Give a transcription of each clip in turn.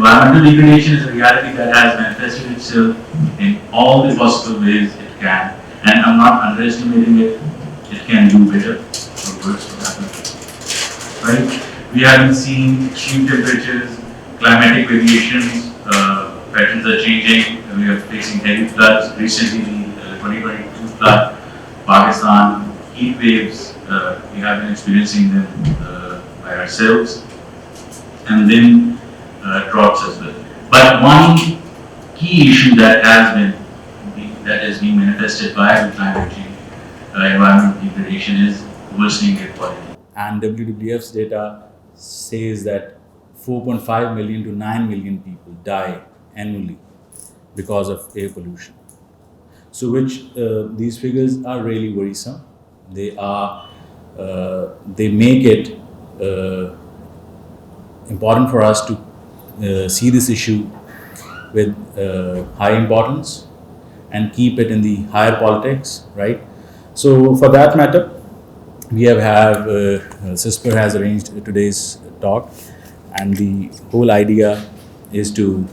environmental degradation is a reality that has manifested itself in all the possible ways it can, and I'm not underestimating it. It can do better or worse for that matter. Right? We have been seeing extreme temperatures, climatic variations, patterns are changing. We are facing heavy floods. Recently, the 2022 flood, Pakistan, heat waves, we have been experiencing them by ourselves, and then droughts as well. But one key issue that is being manifested by the climate change, environmental degradation, is worsening air quality. And WWF's data says that 4.5 million to 9 million people die annually because of air pollution. So, these figures are really worrisome. They make it important for us to see this issue with high importance and keep it in the higher politics, right? So, for that matter, we have CSSPR has arranged today's talk, and the whole idea is to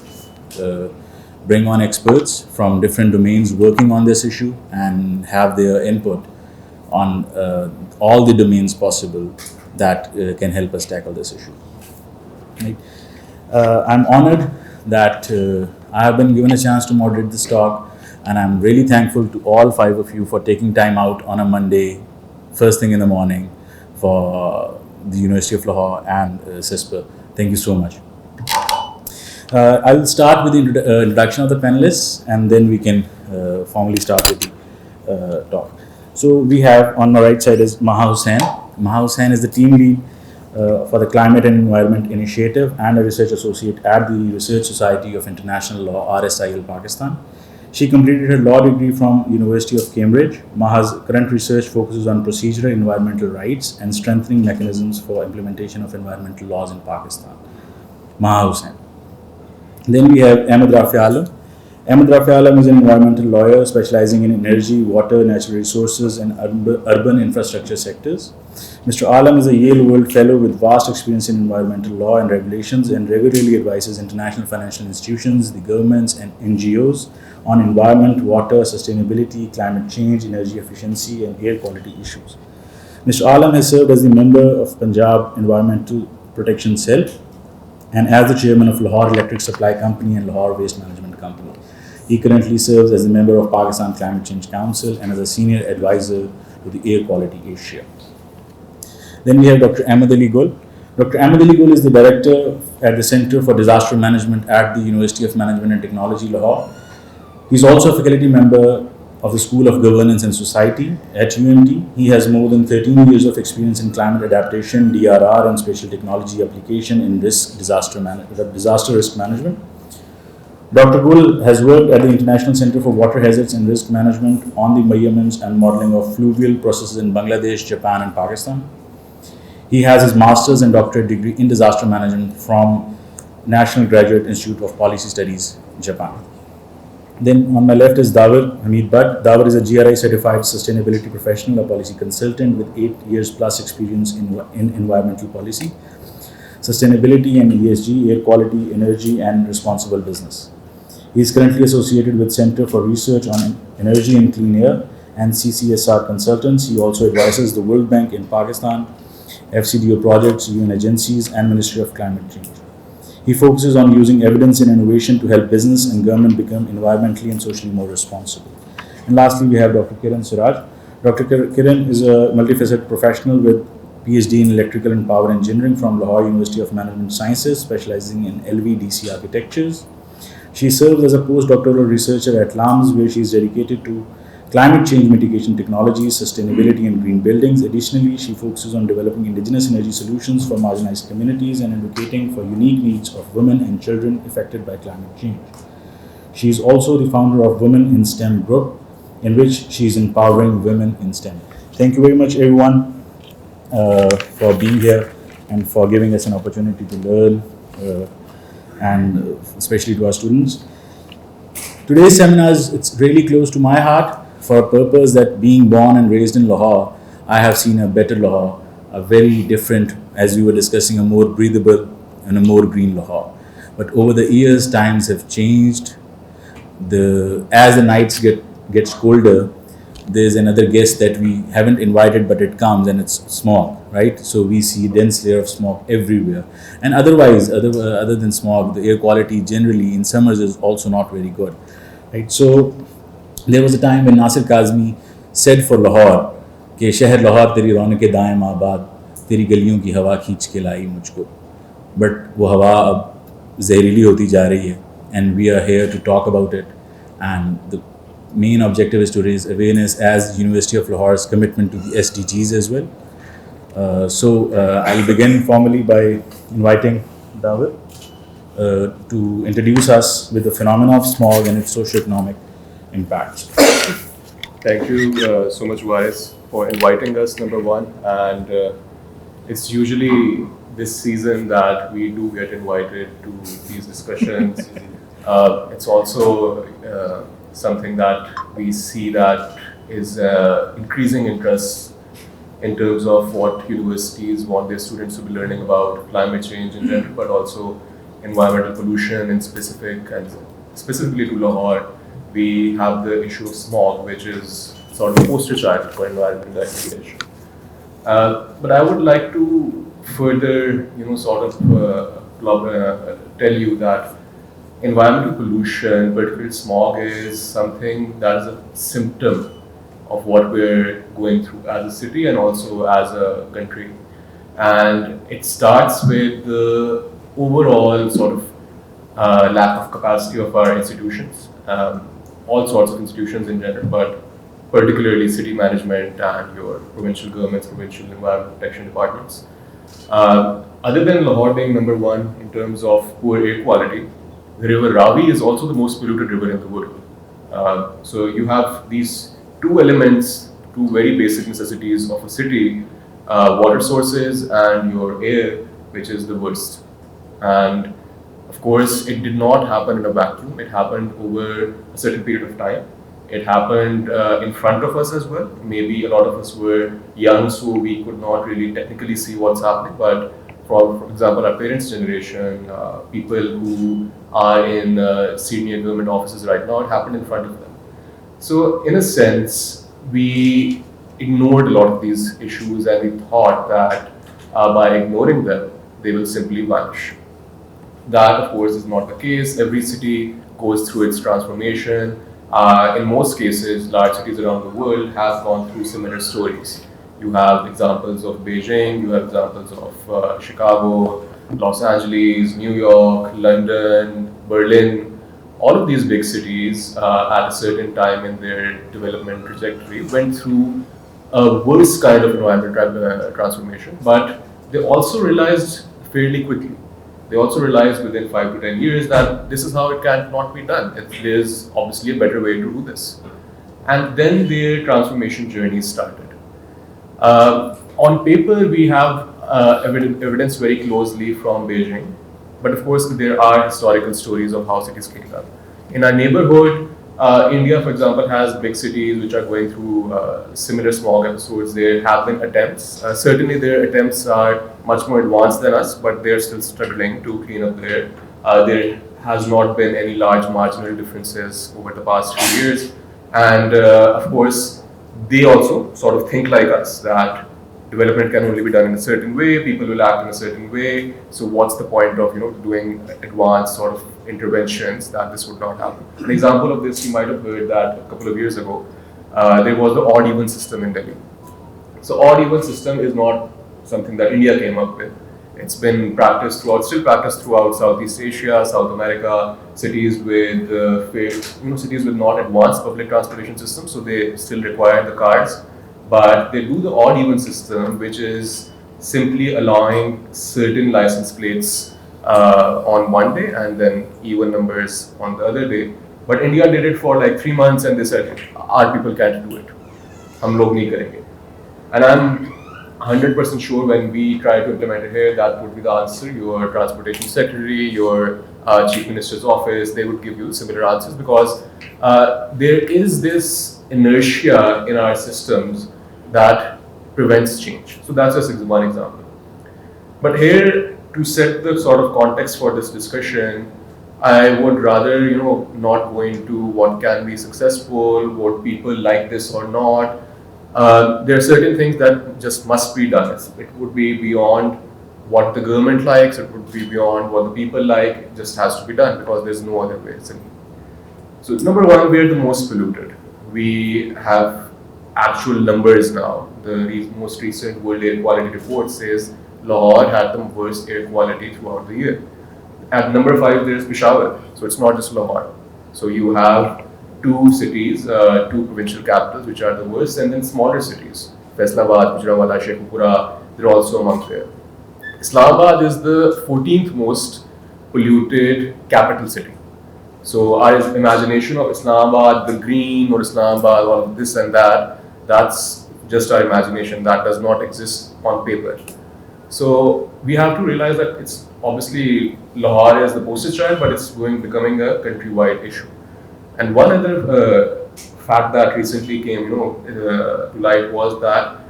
bring on experts from different domains working on this issue and have their input on all the domains possible that can help us tackle this issue. Right? I'm honored that I have been given a chance to moderate this talk, and I'm really thankful to all 5 of you for taking time out on a Monday, first thing in the morning, for the University of Lahore and CSSPR. Thank you so much. I'll start with the introduction of the panelists, and then we can formally start with the talk. So we have on my right side is Maha Husain. Maha Husain is the team lead for the Climate and Environment Initiative and a research associate at the Research Society of International Law, RSIL, Pakistan. She completed her law degree from University of Cambridge. Maha's current research focuses on procedural environmental rights and strengthening mechanisms for implementation of environmental laws in Pakistan. Maha Husain. Then we have Ahmad Rafay. Ahmad Rafay is an environmental lawyer specializing in energy, water, natural resources, and urban infrastructure sectors. Mr. Alam is a Yale World Fellow with vast experience in environmental law and regulations, and regularly advises international financial institutions, the governments, and NGOs on environment, water, sustainability, climate change, energy efficiency, and air quality issues. Mr. Alam has served as the member of Punjab Environmental Protection Cell and as the chairman of Lahore Electric Supply Company and Lahore Waste Management Company. He currently serves as a member of Pakistan Climate Change Council and as a senior advisor to the Air Quality Asia. Then we have Dr. Ahmad Ali Gul. Dr. Ahmad Ali Gul is the director at the Center for Disaster Management at the University of Management and Technology, Lahore. He is also a faculty member of the School of Governance and Society at UMT. He has more than 13 years of experience in climate adaptation, DRR, and spatial technology application in disaster risk management. Dr. Gul has worked at the International Center for Water Hazards and Risk Management on the measurements and modeling of fluvial processes in Bangladesh, Japan, and Pakistan. He has his master's and doctorate degree in disaster management from National Graduate Institute of Policy Studies, Japan. Then on my left is Dawar, Hameed. Dawar is a GRI certified sustainability professional, a policy consultant with 8 years plus experience in environmental policy, sustainability and ESG, air quality, energy, and responsible business. He is currently associated with Center for Research on Energy and Clean Air and CSSPR Consultants. He also advises the World Bank in Pakistan, FCDO projects, UN agencies, and Ministry of Climate Change. He focuses on using evidence and innovation to help business and government become environmentally and socially more responsible. And lastly, we have Dr. Kiran Siraj. Dr. Kiran is a multifaceted professional with PhD in Electrical and Power Engineering from Lahore University of Management Sciences, specializing in LV-DC architectures. She serves as a postdoctoral researcher at LAMS, where she is dedicated to climate change mitigation technologies, sustainability, and green buildings. Additionally, she focuses on developing indigenous energy solutions for marginalized communities and advocating for unique needs of women and children affected by climate change. She is also the founder of Women in STEM group, in which she is empowering women in STEM. Thank you very much, everyone, for being here and for giving us an opportunity to learn, and especially to our students. Today's seminar it's really close to my heart for a purpose that, being born and raised in Lahore, I have seen a better Lahore, a very different, as we were discussing, a more breathable and a more green Lahore. But over the years, times have changed. As the nights gets colder, there's another guest that we haven't invited, but it comes, and it's smog, right? So we see dense layer of smog everywhere. And otherwise, other than smog, the air quality generally in summers is also not very good, right? So there was a time when Nasir Kazmi said for Lahore कि शहर लाहौर तेरी रौनक दाएम आबाद तेरी गलियों की हवा खींच के लाई मुझको, बट वो हवा अब जहरीली होती जा रही है, and we are here to talk about it. And the main objective is to raise awareness as University of Lahore's commitment to the SDGs as well. I'll begin formally by inviting Dawar to introduce us with the phenomena of smog and its socio-economic impacts. Thank you so much, Waris, for inviting us, number one. And it's usually this season that we do get invited to these discussions. It's also something that we see that is increasing interest in terms of what universities want their students to be learning about climate change in general, but also environmental pollution in specific, and specifically to Lahore, we have the issue of smog, which is sort of poster child for environmental activation. But I would like to further, tell you that environmental pollution, particularly smog, is something that is a symptom of what we're going through as a city and also as a country. And it starts with the overall sort of lack of capacity of our institutions, all sorts of institutions in general, but particularly city management and your provincial governments, provincial environment protection departments. Other than Lahore being number one in terms of poor air quality, the river Ravi is also the most polluted river in the world. So you have these two elements, two very basic necessities of a city, water sources and your air, which is the worst. And of course, it did not happen in a vacuum. It happened over a certain period of time. It happened in front of us as well. Maybe a lot of us were young, so we could not really technically see what's happening. But for example, our parents' generation, people who are in senior government offices right now, it happened in front of them. So in a sense, we ignored a lot of these issues and we thought that by ignoring them, they will simply vanish. That, of course, is not the case. Every city goes through its transformation. In most cases, large cities around the world have gone through similar stories. You have examples of Beijing, you have examples of Chicago, Los Angeles, New York, London, Berlin. All of these big cities at a certain time in their development trajectory went through a worse kind of environmental transformation, but they also realized fairly quickly. They also realized within 5 to 10 years that this is how it cannot be done. There's obviously a better way to do this. And then their transformation journey started. On paper, we have evidence very closely from Beijing, but of course, there are historical stories of how cities came up. In our neighborhood, India, for example, has big cities which are going through similar smog episodes. There have been attempts. Certainly, their attempts are much more advanced than us, but they're still struggling to clean up there. There has not been any large marginal differences over the past few years. And of course, they also sort of think like us that development can only be done in a certain way, people will act in a certain way. So what's the point of doing advanced sort of interventions that this would not happen? An example of this, you might have heard that a couple of years ago, there was the odd-even system in Delhi. So odd-even system is not something that India came up with. It's been practiced still practiced throughout Southeast Asia, South America, cities with cities with not advanced public transportation systems, so they still require the cars. But they do the odd-even system, which is simply allowing certain license plates on one day and then even numbers on the other day. But India did it for like 3 months and they said, our people can't do it. Hum log nahi karenge. And I'm 100% sure when we try to implement it here, that would be the answer. Your transportation secretary, your chief minister's office, they would give you similar answers because there is this inertia in our systems that prevents change. So that's just one example. But here, to set the sort of context for this discussion, I would rather, not go into what can be successful, what people like this or not. There are certain things that just must be done. It would be beyond what the government likes, it would be beyond what the people like, it just has to be done because there's no other way. So number one, we're the most polluted. We have actual numbers now. The most recent World Air Quality Report says Lahore had the worst air quality throughout the year. At number 5, there's Peshawar. So it's not just Lahore. So you have 2 cities, 2 provincial capitals, which are the worst, and then smaller cities. Faisalabad, Gujranwala, Sheikhupura, they're also among there. Islamabad is the 14th most polluted capital city. So our imagination of Islamabad, the green or Islamabad, all of this and that, that's just our imagination. That does not exist on paper. So we have to realize that it's obviously Lahore is the poster child, but it's becoming a countrywide issue. And one other fact that recently came, to light was that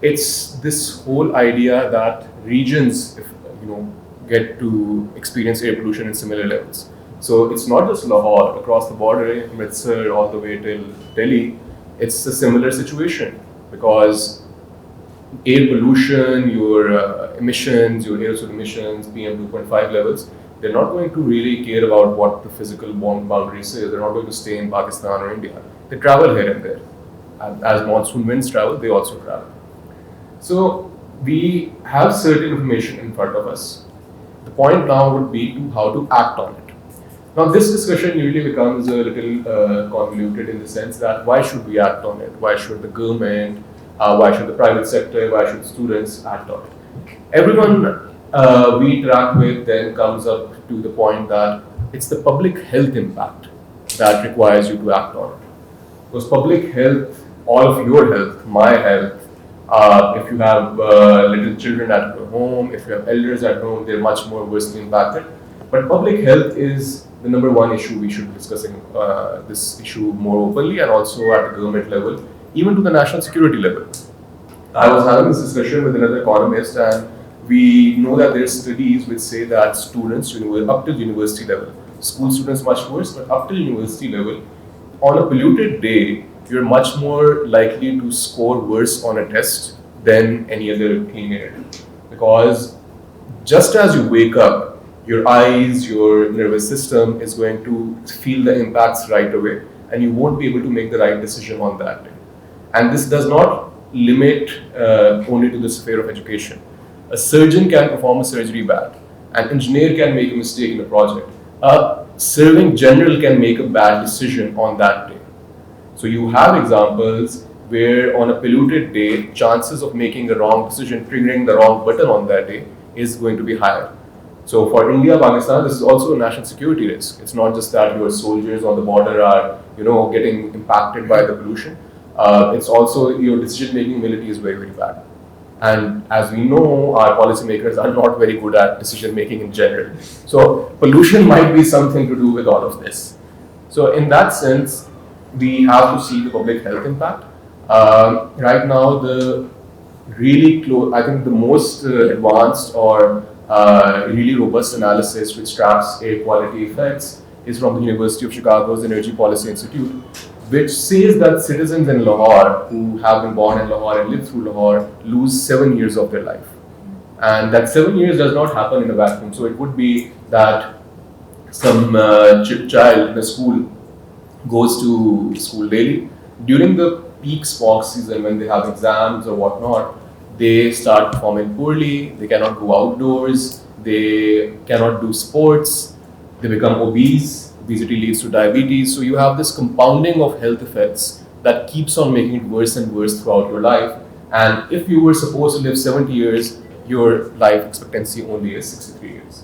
it's this whole idea that regions, get to experience air pollution in similar levels. So it's not just Lahore, across the border, Amritsar, all the way till Delhi, it's a similar situation because air pollution, your emissions, your aerosol emissions, PM 2.5 levels, they're not going to really care about what the physical boundary says. They're not going to stay in Pakistan or India. They travel here and there. As monsoon winds travel, they also travel. So we have certain information in front of us. The point now would be to how to act on it. Now this discussion usually becomes a little convoluted in the sense that why should we act on it? Why should the government, why should the private sector, why should students act on it? Everyone we interact with then comes up to the point that it's the public health impact that requires you to act on it. Because public health, all of your health, my health, if you have little children at home, if you have elders at home, they're much more worse impacted. But public health is the number one issue we should be discussing this issue more openly and also at the government level, even to the national security level. I was having this discussion with another economist, and we know that there are studies which say that students up to university level, school students much worse, but up to university level, on a polluted day, you're much more likely to score worse on a test than any other clean air. Because just as you wake up, your eyes, your nervous system is going to feel the impacts right away, and you won't be able to make the right decision on that day. And this does not limit only to the sphere of education. A surgeon can perform a surgery bad. An engineer can make a mistake in a project. A serving general can make a bad decision on that day. So you have examples where on a polluted day, chances of making a wrong decision, triggering the wrong button on that day is going to be higher. So for India, Pakistan, this is also a national security risk. It's not just that your soldiers on the border are, getting impacted by the pollution. It's also your decision-making ability is very, very bad. And as we know, our policymakers are not very good at decision-making in general. So pollution might be something to do with all of this. So in that sense, we have to see the public health impact. Right now, the really close, I think the most advanced or really robust analysis which tracks air quality effects is from the University of Chicago's Energy Policy Institute, which says that citizens in Lahore who have been born in Lahore and live through Lahore lose 7 years of their life. And that 7 years does not happen in a vacuum. So it would be that some child in a school goes to school daily. During the peak smog season, when they have exams or whatnot, they start performing poorly, they cannot go outdoors, they cannot do sports, they become obese, obesity leads to diabetes. So you have this compounding of health effects that keeps on making it worse and worse throughout your life. And if you were supposed to live 70 years, your life expectancy only is 63 years.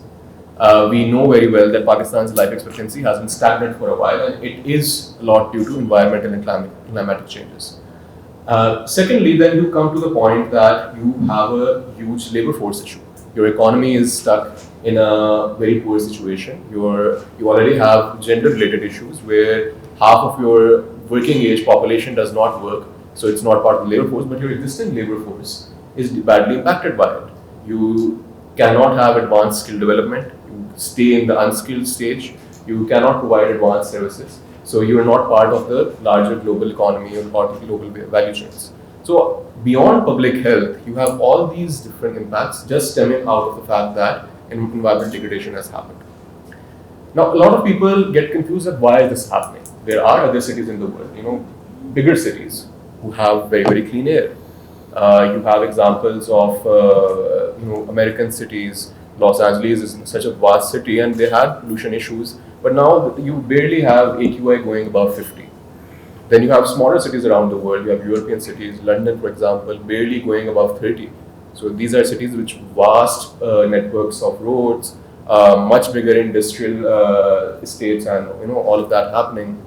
We know very well that Pakistan's life expectancy has been stagnant for a while, and it is a lot due to environmental and climatic changes. Secondly, then you come to the point that you have a huge labor force issue. Your economy is stuck in a very poor situation. You already have gender-related issues where half of your working age population does not work, so it's not part of the labor force, but your existing labor force is badly impacted by it. You cannot have advanced skill development, you stay in the unskilled stage, you cannot provide advanced services. So you are not part of the larger global economy or part of the global value chains. So beyond public health, you have all these different impacts just stemming out of the fact that environmental degradation has happened. Now, a lot of people get confused at why is this happening. There are other cities in the world, bigger cities who have very, very clean air. You have examples of, American cities. Los Angeles is such a vast city and they had pollution issues, but now you barely have AQI going above 50. Then you have smaller cities around the world. You have European cities, London, for example, barely going above 30. So these are cities which vast networks of roads, much bigger industrial estates, and all of that happening.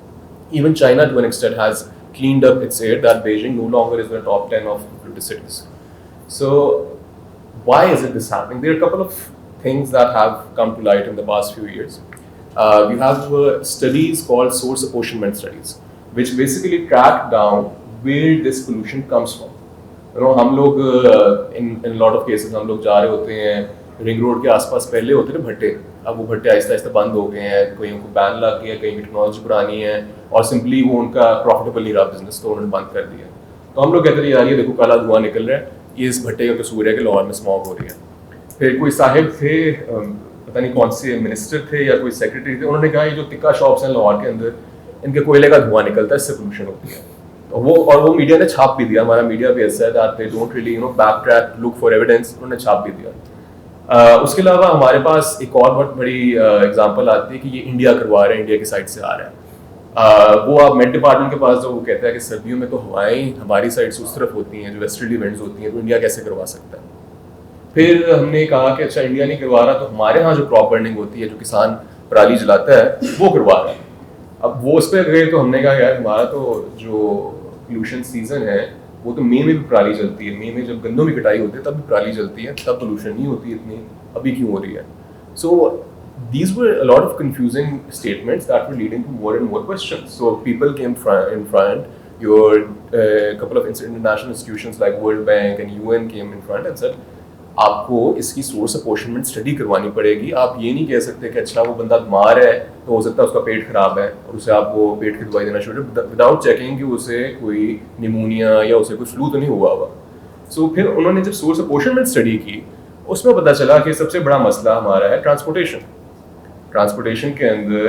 Even China, to an extent, has cleaned up its air. That Beijing no longer is in the top 10 of polluted cities. So why is it this happening? There are a couple of things that have come to light in the past few years. We have studies called source apportionment studies, which basically track down where this pollution comes from. हम लोग in a lot of cases हम लोग जा रहे होते हैं ring road के आसपास, पहले होते थे भट्टे, अब वो भट्टे आहिस्ता आहिस्ता बंद हो गए हैं, कहीं उनको बैन लग गया, कहीं की टेक्नोलॉजी पुरानी है और सिंपली वो उनका प्रॉफिटेबल नहीं रहा बिजनेस, तो उन्होंने बंद कर दिया. तो हम लोग कहते थे यार ये देखो काला धुआं निकल रहा है, ये इस भट्टे का कसूर है कि लाहौर में स्मॉग हो रही है. फिर कोई साहिब थे, पता नहीं कौन से मिनिस्टर थे या कोई सेक्रेटरी थे, उन्होंने कहा ये जो टिक्का शॉप्स हैं लाहौर के अंदर, इनके कोयले का धुआं निकलता है, इससे पोल्यूशन होती है. वो मीडिया ने छाप भी दिया, हमारा मीडिया भी ऐसा है that they don't really back track look for evidence, उन्होंने छाप भी दिया. उसके अलावा हमारे पास एक और बहुत बड़ी एग्जांपल आती है कि ये इंडिया करवा रहे हैं, इंडिया की साइड से आ रहा है. वो आप मेट डिपार्टमेंट के पास जो वो कहता है कि सर्दियों में तो हवाएं हमारी साइड से उस तरफ होती हैं, जो वेस्टर्ली विंड्स होती हैं, तो इंडिया कैसे करवा सकता है. फिर हमने कहा कि अच्छा इंडिया नहीं करवा रहा, तो हमारे यहाँ जो क्रॉप बर्निंग होती है, जो किसान पराली जलाता है, वो करवा रहा है. अब वो उस पर गए तो हमने कहा यार हमारा तो जो पोल्यूशन सीजन है वो तो मई में भी पराली जलती है, मई में जब गन्नों की कटाई होती है तब भी पराली जलती है, तब पोल्यूशन नहीं होती इतनी, अभी क्यों हो रही है. सो these were a lot of confusing statements that were leading to more and more questions. So people came in front, your couple of international institutions like World Bank and UN came in front and said आपको इसकी source apportionment study करवानी पड़ेगी. आप ये नहीं कह सकते कि अच्छा वो बंदा बीमार है तो हो सकता है उसका पेट खराब है और उसे आप वो पेट की दवाई देना शुरू विदाउट चेकिंग कि उसे कोई निमोनिया या उसे कोई फ्लू तो नहीं हुआ हुआ. सो फिर उन्होंने जब सोर्स अपॉर्शनमेंट स्टडी की, उसमें पता चला कि सबसे बड़ा मसला हमारा है ट्रांसपोर्टेशन. ट्रांसपोर्टेशन के अंदर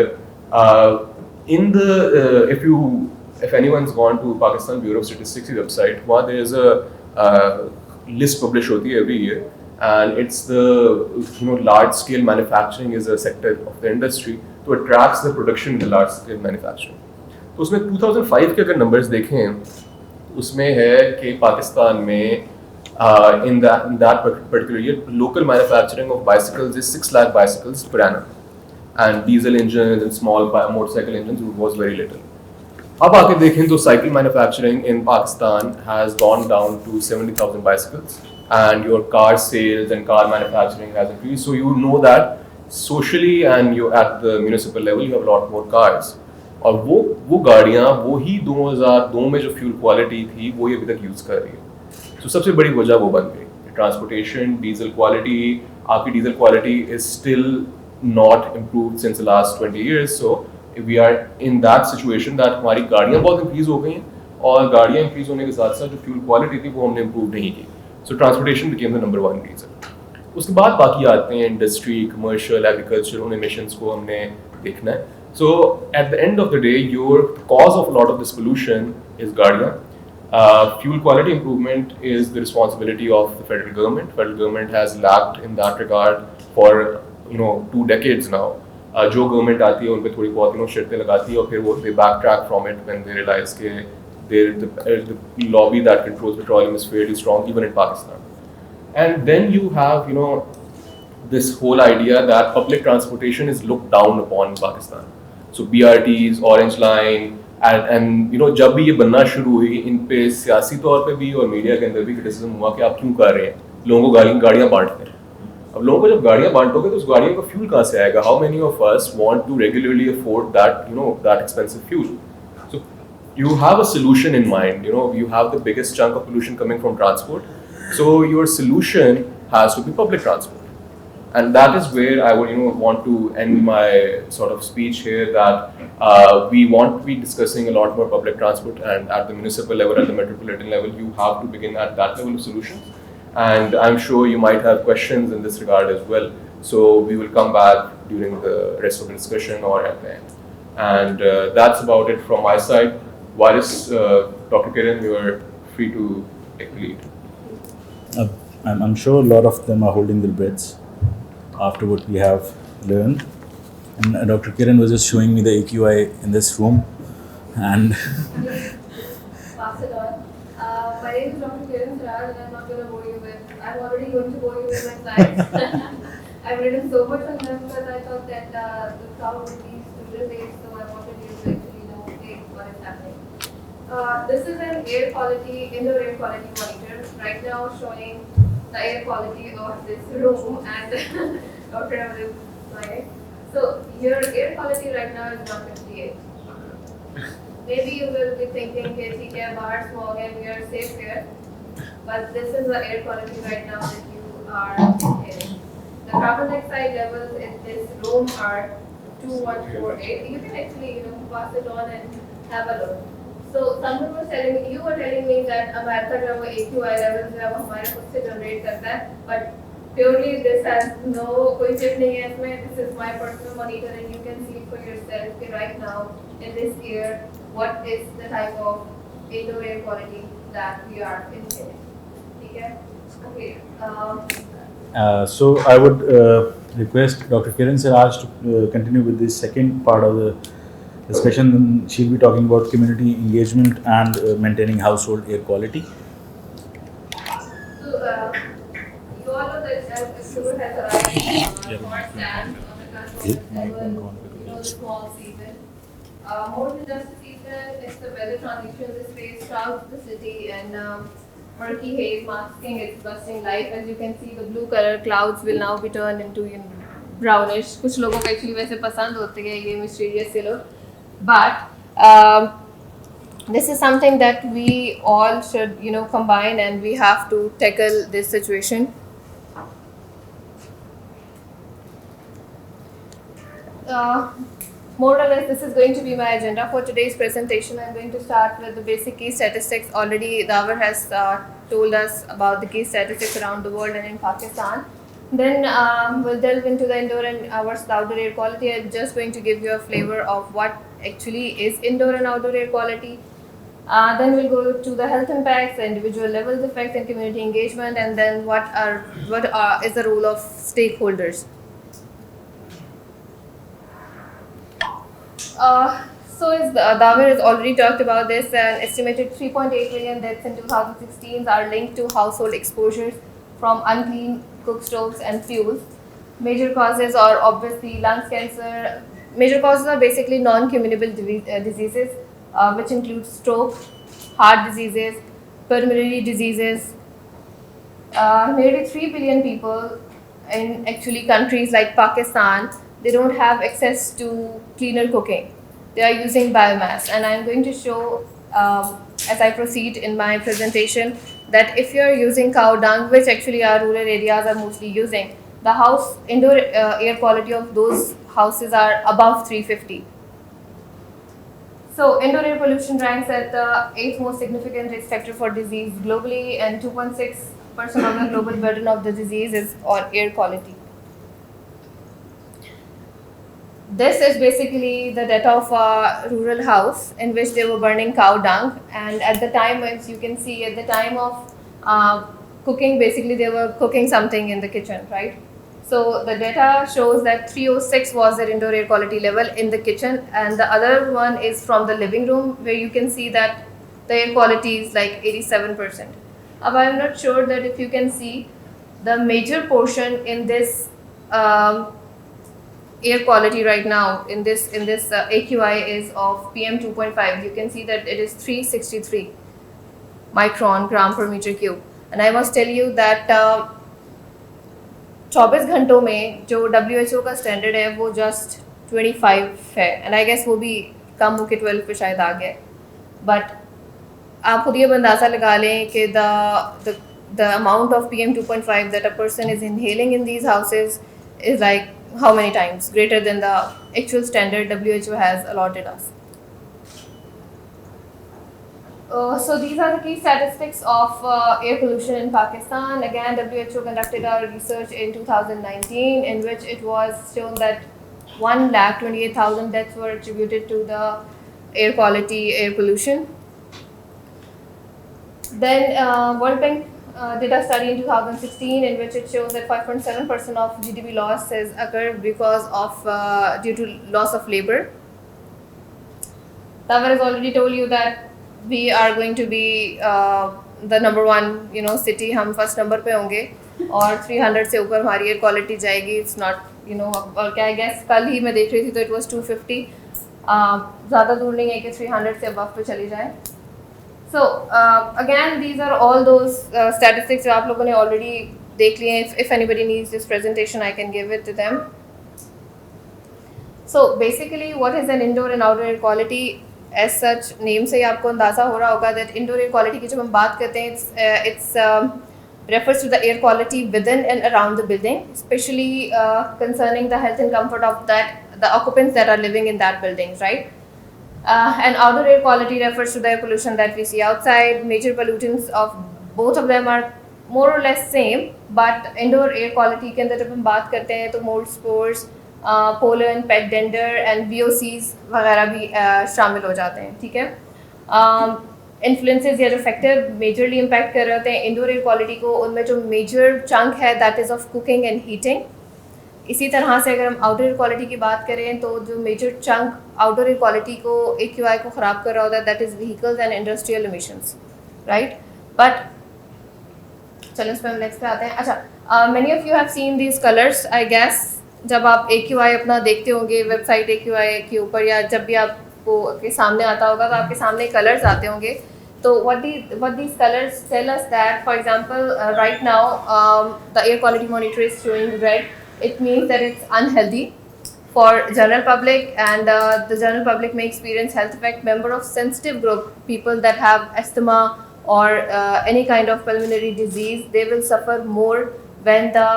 in the if anyone's gone to Pakistan Bureau of Statistics की वेबसाइट, वहाँ there is a list published होती है every year, and it's the large scale manufacturing is a sector of the industry, so it tracks the production in the large scale manufacturing. तो उसमें 2005 के अगर numbers देखें, उसमें है कि पाकिस्तान में in that particular year local manufacturing of bicycles is 6 lakh bicycles per annum, and diesel engines and small motorcycle engines was very little. अब आके देखें तो cycle manufacturing in Pakistan has gone down to 70,000 bicycles, and your car sales and car manufacturing has increased. So you know that socially and you at the municipal level you have a lot more cars. और वो गाड़ियाँ वही 2002 में जो fuel quality थी वो ये अभी तक यूज़ कर रही है. तो सबसे बड़ी वजह वो बन गई ट्रांसपोर्टेशन, डीजल क्वालिटी. आपकी diesel quality is still not improved since the last 20 years. So we are in that situation that हमारी गाड़ियाँ बहुत इंक्रीज हो गई हैं और गाड़ियाँ इंक्रीज होने के साथ साथ जो फ्यूल क्वालिटी थी वो हमने इम्प्रूव नहीं की. So transportation became the number 1 reason. उसके बाद बाकी आते हैं इंडस्ट्री, कमर्शियल, एग्रीकल्चर, उन एमिशंस को हमने देखना है. So at the end of the day your cause of lot of this pollution is गाड़ियाँ. Fuel quality improvement is the responsibility of the federal government. Federal government has lacked in that regard for 2 decades now. जो government आती है उन पे थोड़ी बहुत शर्तें लगाती है और फिर वो they backtrack from it when they realise के the lobby that controls petroleum is fairly strong even in Pakistan. And then you have this whole idea that public transportation is looked down upon in Pakistan. So BRTs, Orange Line, and जब भी ये बनना शुरू हुई इन पे सियासी तौर पे भी और मीडिया के अंदर भी क्रिटिसिज्म हुआ कि आप क्यों कर रहे हैं, लोगों को गाड़ियाँ बांटते हैं. अब लोगों को जब गाड़ियाँ बांटोगे तो उस गाड़ियों का फ्यूल कहाँ से आएगा? How many of us want to regularly afford that expensive fuel? So you have a solution in mind. You have the biggest chunk of pollution coming from transport, so your solution has to be public transport. And that is where I would want to end my sort of speech here, that we want to be discussing a lot more public transport, and at the municipal level, at the metropolitan level, you have to begin at that level of solutions. And I'm sure you might have questions in this regard as well. So we will come back during the rest of the discussion or at the end. And that's about it from my side. Waris, Dr. Kiran, you are free to take the lead. I'm sure a lot of them are holding their breaths after what we have learned. And Dr. Kiran was just showing me the AQI in this room. And Pass it on. My name is Dr. Kiran, Siraj, and I'm not going to bore you with. I'm already going to bore you with my slides. I've written so much on them because I thought that the crowd would be student-based, so I wanted you to actually know what is happening. This is an indoor air quality monitor, right now showing the air quality of this room and Dr. Ahmad is smiling. So your air quality right now is 158. Maybe you will be thinking, okay, bahar smog and we are safe here. But this is the air quality right now that you are inhaling. The carbon dioxide levels in this room are 2148. You can actually, pass it on and have a look. So someone was telling me, you were telling me that America जो वो AQI levels है वो हमारे खुद से generate करता है, but purely this has no कोई chip नहीं है इसमें. This is my personal monitor and you can see for yourself that right now in this year what is the type of indoor air quality that we are inhaling. ठीक है? Okay. so I would request Dr. Kiran Siraj to continue with this second part of the discussion. Then she'll be talking about community engagement and maintaining household air quality. So you all know that Abdul has arrived for stand on the control the small season. More than just a season, it's the weather transition. This phase throughout the city and murky haze masking its busting life. As you can see, the blue color clouds will now be turned into brownish. कुछ लोगों को actually वैसे पसंद होते हैं ये mysterious से लोग. But this is something that we all should, combine, and we have to tackle this situation. More or less, this is going to be my agenda for today's presentation. I'm going to start with the basic key statistics. Already, Dawar has told us about the key statistics around the world and in Pakistan. Then we'll delve into the indoor and outdoor air quality. I'm just going to give you a flavor of what actually is indoor and outdoor air quality. Then we'll go to the health impacts, the individual levels effects, and community engagement, and then what is the role of stakeholders. Dawar has already talked about this. An estimated 3.8 million deaths in 2016 are linked to household exposures from unclean cook stoves and fuels. Major causes are obviously lung cancer. Major causes are basically non-communicable diseases, which include stroke, heart diseases, pulmonary diseases. Nearly 3 billion people in actually countries like Pakistan, they don't have access to cleaner cooking. They are using biomass, and I'm going to show as I proceed in my presentation that if you're using cow dung, which actually our rural areas are mostly using, the indoor air quality of those houses are above 350. So indoor air pollution ranks at the 8th most significant risk factor for disease globally, and 2.6% of the global burden of the disease is on air quality. This is basically the data of a rural house in which they were burning cow dung, and at the time, as you can see, at the time of cooking, basically they were cooking something in the kitchen, right? So the data shows that 306 was their indoor air quality level in the kitchen, and the other one is from the living room, where you can see that the air quality is like 87%. But I'm not sure that if you can see the major portion in this air quality right now in this AQI is of PM 2.5. You can see that it is 363 micron gram per meter cube, and I must tell you that 24 घंटों में जो WHO का standard है वो just 25 है, and I guess वो भी कम होकर 12 पे शायद आ गया. बट आप खुद ये अंदाज़ा लगा लें कि the amount of PM 2.5 that a person is inhaling in these houses is like how many times greater than the actual standard WHO has allotted us. So these are the key statistics of air pollution in Pakistan. Again, WHO conducted a research in 2019 in which it was shown that 1,28,000 deaths were attributed to the air quality, air pollution. Then World Bank did a study in 2016 in which it shows that 5.7% of GDP loss has occurred because of due to loss of labor. Dawar has already told you that we are going to be the number one, city. हम first number पे होंगे और 300 से ऊपर हमारी air quality जाएगी. It's not, और क्या I guess कल ही मैं देख रही थी तो it was 250. ज़्यादा दूर नहीं है कि 300 से above पे चली जाए. So again, these are all those statistics जो आप लोगों ने already देख लिए हैं. If anybody needs this presentation, I can give it to them. So basically, what is an indoor and outdoor air quality? As such, name से ही आपको अंदाज़ा हो रहा होगा that indoor air quality की जब हम बात करते हैं, it's refers to the air quality within and around the building, especially concerning the health and comfort of the occupants that are living in that building, right? And outdoor air quality refers to the air pollution that we see outside. Major pollutants of both of them are more or less same, but indoor air quality के अंदर जब हम बात करते हैं तो mold spores, pollen, pet dander and VOCs वगैरह भी शामिल हो जाते हैं. ठीक है. इन्फ्लुएंसेस या जो फैक्टर मेजरली इम्पैक्ट कर रहे होते हैं इंडोर एयर क्वालिटी को, उनमें जो मेजर चंक है that is of cooking and heating. इसी तरह से अगर हम आउटडोर एयर क्वालिटी की बात करें तो जो major chunk outdoor air quality को AQI को ख़राब कर रहा होता है that is vehicles and industrial emissions, right. But चलो इस पर हम नेक्स्ट पे आते हैं. अच्छा, many of you have seen these colours I guess. जब आप AQI अपना देखते होंगे वेबसाइट AQI के ऊपर या जब भी आपको के सामने आता होगा तो आपके सामने कलर्स आते होंगे. तो what these colors tell us that, for example, right now the air quality monitor is showing red. It means that it's unhealthy for general public, and the general public may experience health effect. Member of sensitive group, people that have asthma or any kind of pulmonary disease, they will suffer more when the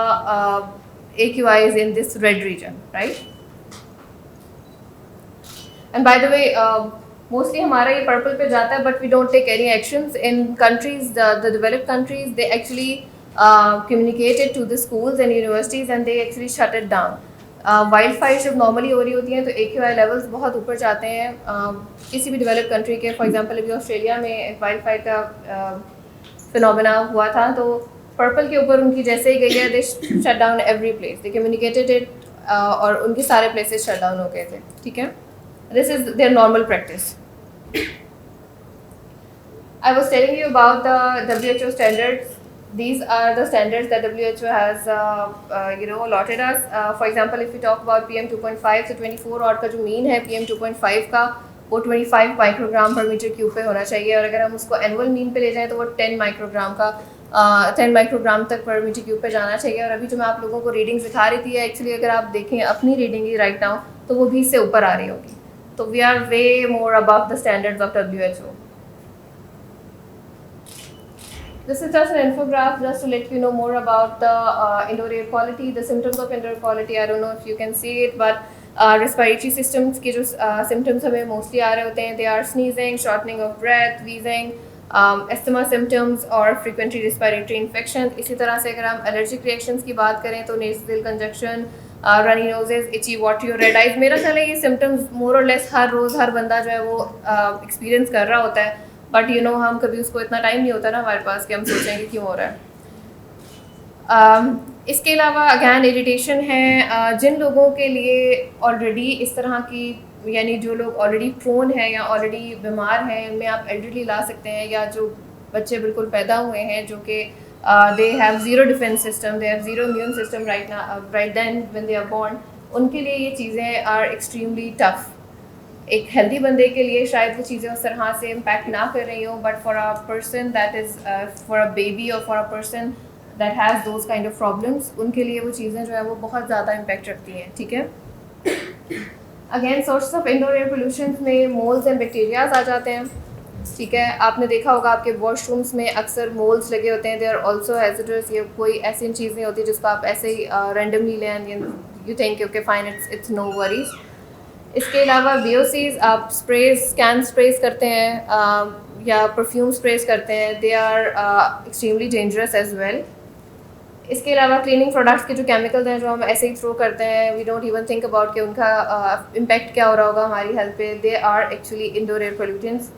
AQI is in this red region, right? And by the way, mostly हमारा ये purple पे जाता है, but we don't take any actions. In countries, the developed countries, they actually communicate it to the schools and universities, and they actually shut it down. Wildfires जब normally हो रही होती हैं तो AQI levels बहुत ऊपर जाते हैं. किसी भी developed country के, for example, अभी ऑस्ट्रेलिया में एक wildfire का phenomena हुआ था तो पर्पल के ऊपर उनकी जैसे ही गई है they shut down every place. They communicated it और उनके सारे प्लेसेस शट डाउन हो गए थे. ठीक है. This is there normal practice. I was telling you about the WHO standards. These are the standards that WHO has allotted us. For example, if we talk about PM 2.5, so 24 और का जो mean है PM 2.5 का वो 25 microgram पर metre cube पे होना चाहिए, और अगर हम उसको एनुअल मीन पे ले जाएं तो वो 10 माइक्रोग्राम तक पर मीटर क्यूब पे जाना चाहिए. और अभी जो मैं आप लोगों को रीडिंग्स दिखा रही थी एक्चुअली अगर आप देखें अपनी रीडिंग ही राइट नाउ तो वो भी इससे ऊपर आ रही होगी. तो we are way more above the standards of WHO. This is just an infograph just to let you know more about the indoor air quality, the symptoms of indoor air quality. I don't know if you can see it, but respiratory systems के जो symptoms हमें mostly आ रहे होते हैं, they are sneezing, shortening of breath, wheezing, asthma symptoms और frequently respiratory infections. इसी तरह से अगर हम allergic reactions की बात करें तो nasal congestion, runny noses, itchy, watery और red eyes. मेरा ख्याल है ये symptoms more or less हर रोज़ हर बंदा जो है वो experience कर रहा होता है, बट हम कभी उसको इतना टाइम नहीं होता ना हमारे पास कि हम सोचें कि क्यों हो रहा है. इसके अलावा अगैन इरिटेशन है. जिन लोगों के लिए ऑलरेडी इस तरह की, यानी जो लोग ऑलरेडी प्रोन हैं या ऑलरेडी बीमार हैं, उनमें आप एल्डरली ला सकते हैं, या जो बच्चे बिल्कुल पैदा हुए हैं जो कि they have zero defence system, they have zero immune system right then when they are born, उनके लिए ये चीज़ें आर एक्सट्रीमली टफ. एक हेल्दी बंदे के लिए शायद वो चीज़ें उस तरह से इम्पैक्ट ना कर रही हों, but for a person that is for a baby और for a person that has those kind of problems, उनके लिए वो चीज़ें जो है वो बहुत ज़्यादा इम्पैक्ट रखती हैं. ठीक है. Again sources of indoor air pollution में मोल्स एंड बैक्टीरियाज आ जाते हैं. ठीक है, आपने देखा होगा आपके वॉशरूम्स में अक्सर मोल्स लगे होते हैं, दे आर ऑल्सो हैज़र्डस। ये कोई ऐसी चीज़ नहीं होती जिसको आप ऐसे ही रैंडमली लें and you think okay fine it's no worries. इसके अलावा VOCs आप स्प्रेज कैन स्प्रेज करते हैं या परफ्यूम स्प्रेज करते हैं, they are extremely dangerous as well. इसके अलावा क्लीनिंग प्रोडक्ट्स के जो केमिकल्स हैं जो हम ऐसे ही थ्रो करते हैं, we don't even think about कि उनका इम्पैक्ट क्या हो रहा होगा हमारी हेल्थ पे, they are actually indoor air pollutants.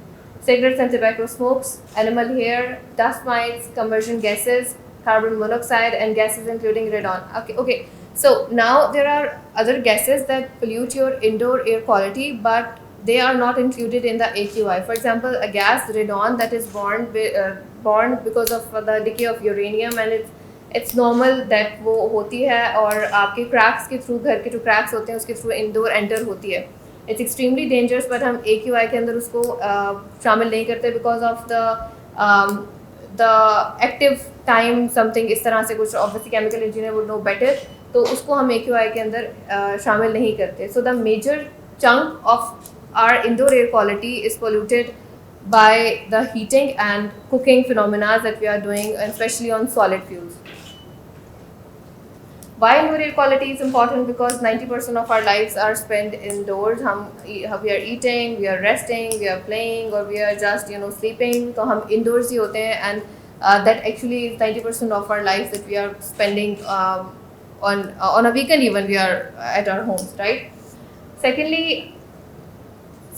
Cigarettes and tobacco smokes, animal hair, dust mites, conversion gases, carbon monoxide, and gases including radon. Okay. So now there are other gases that pollute your indoor air quality, but they are not included in the AQI. For example, a gas radon that is born because of the decay of uranium, and it's normal that वो होती है और आपके cracks के through, घर के जो cracks होते हैं उसके through indoor enter होती है. इट्स एक्सट्रीमली डेंजरस, बट हम AQI के अंदर उसको शामिल नहीं करते because of the active time something, इस तरह से कुछ, obviously chemical engineer would know better, तो उसको हम AQI के अंदर शामिल नहीं करते. So the major chunk of our indoor air quality is polluted by the heating and cooking phenomena that we are doing, specially on solid fuels. Why indoor air quality is important? Because 90% of our lives are spent indoors. We are eating, we are resting, we are playing, or we are just sleeping. तो हम indoors ही होते हैं, and that actually is 90% of our lives that we are spending on a weekend even we are at our homes, right? Secondly,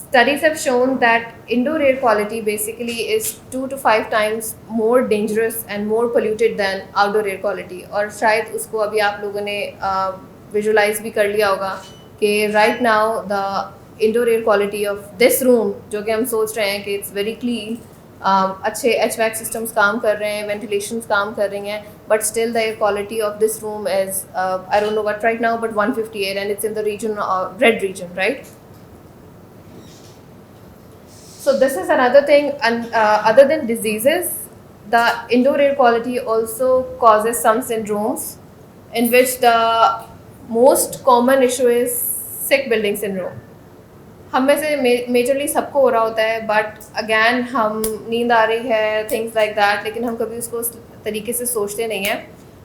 studies have shown that indoor air quality basically is 2 to 5 times more dangerous and more polluted than outdoor air quality. और शायद उसको अभी आप लोगों ने visualize भी कर लिया होगा कि right now the indoor air quality of this room, जो कि हम सोच रहे हैं कि it's very clean, अच्छे HVAC systems काम कर रहे हैं, ventilations काम कर रही हैं, but still the air quality of this room is I don't know what right now, but 158, and it's in the region red region, right? So this is another thing, and other than diseases, the indoor air quality also causes some syndromes, in which the most common issue is sick building syndrome. हम में से majorly सबको हो रहा होता है, but again हम नींद आ रही है, थिंग्स लाइक दैट, लेकिन हम कभी उसको उस तरीके से सोचते नहीं हैं.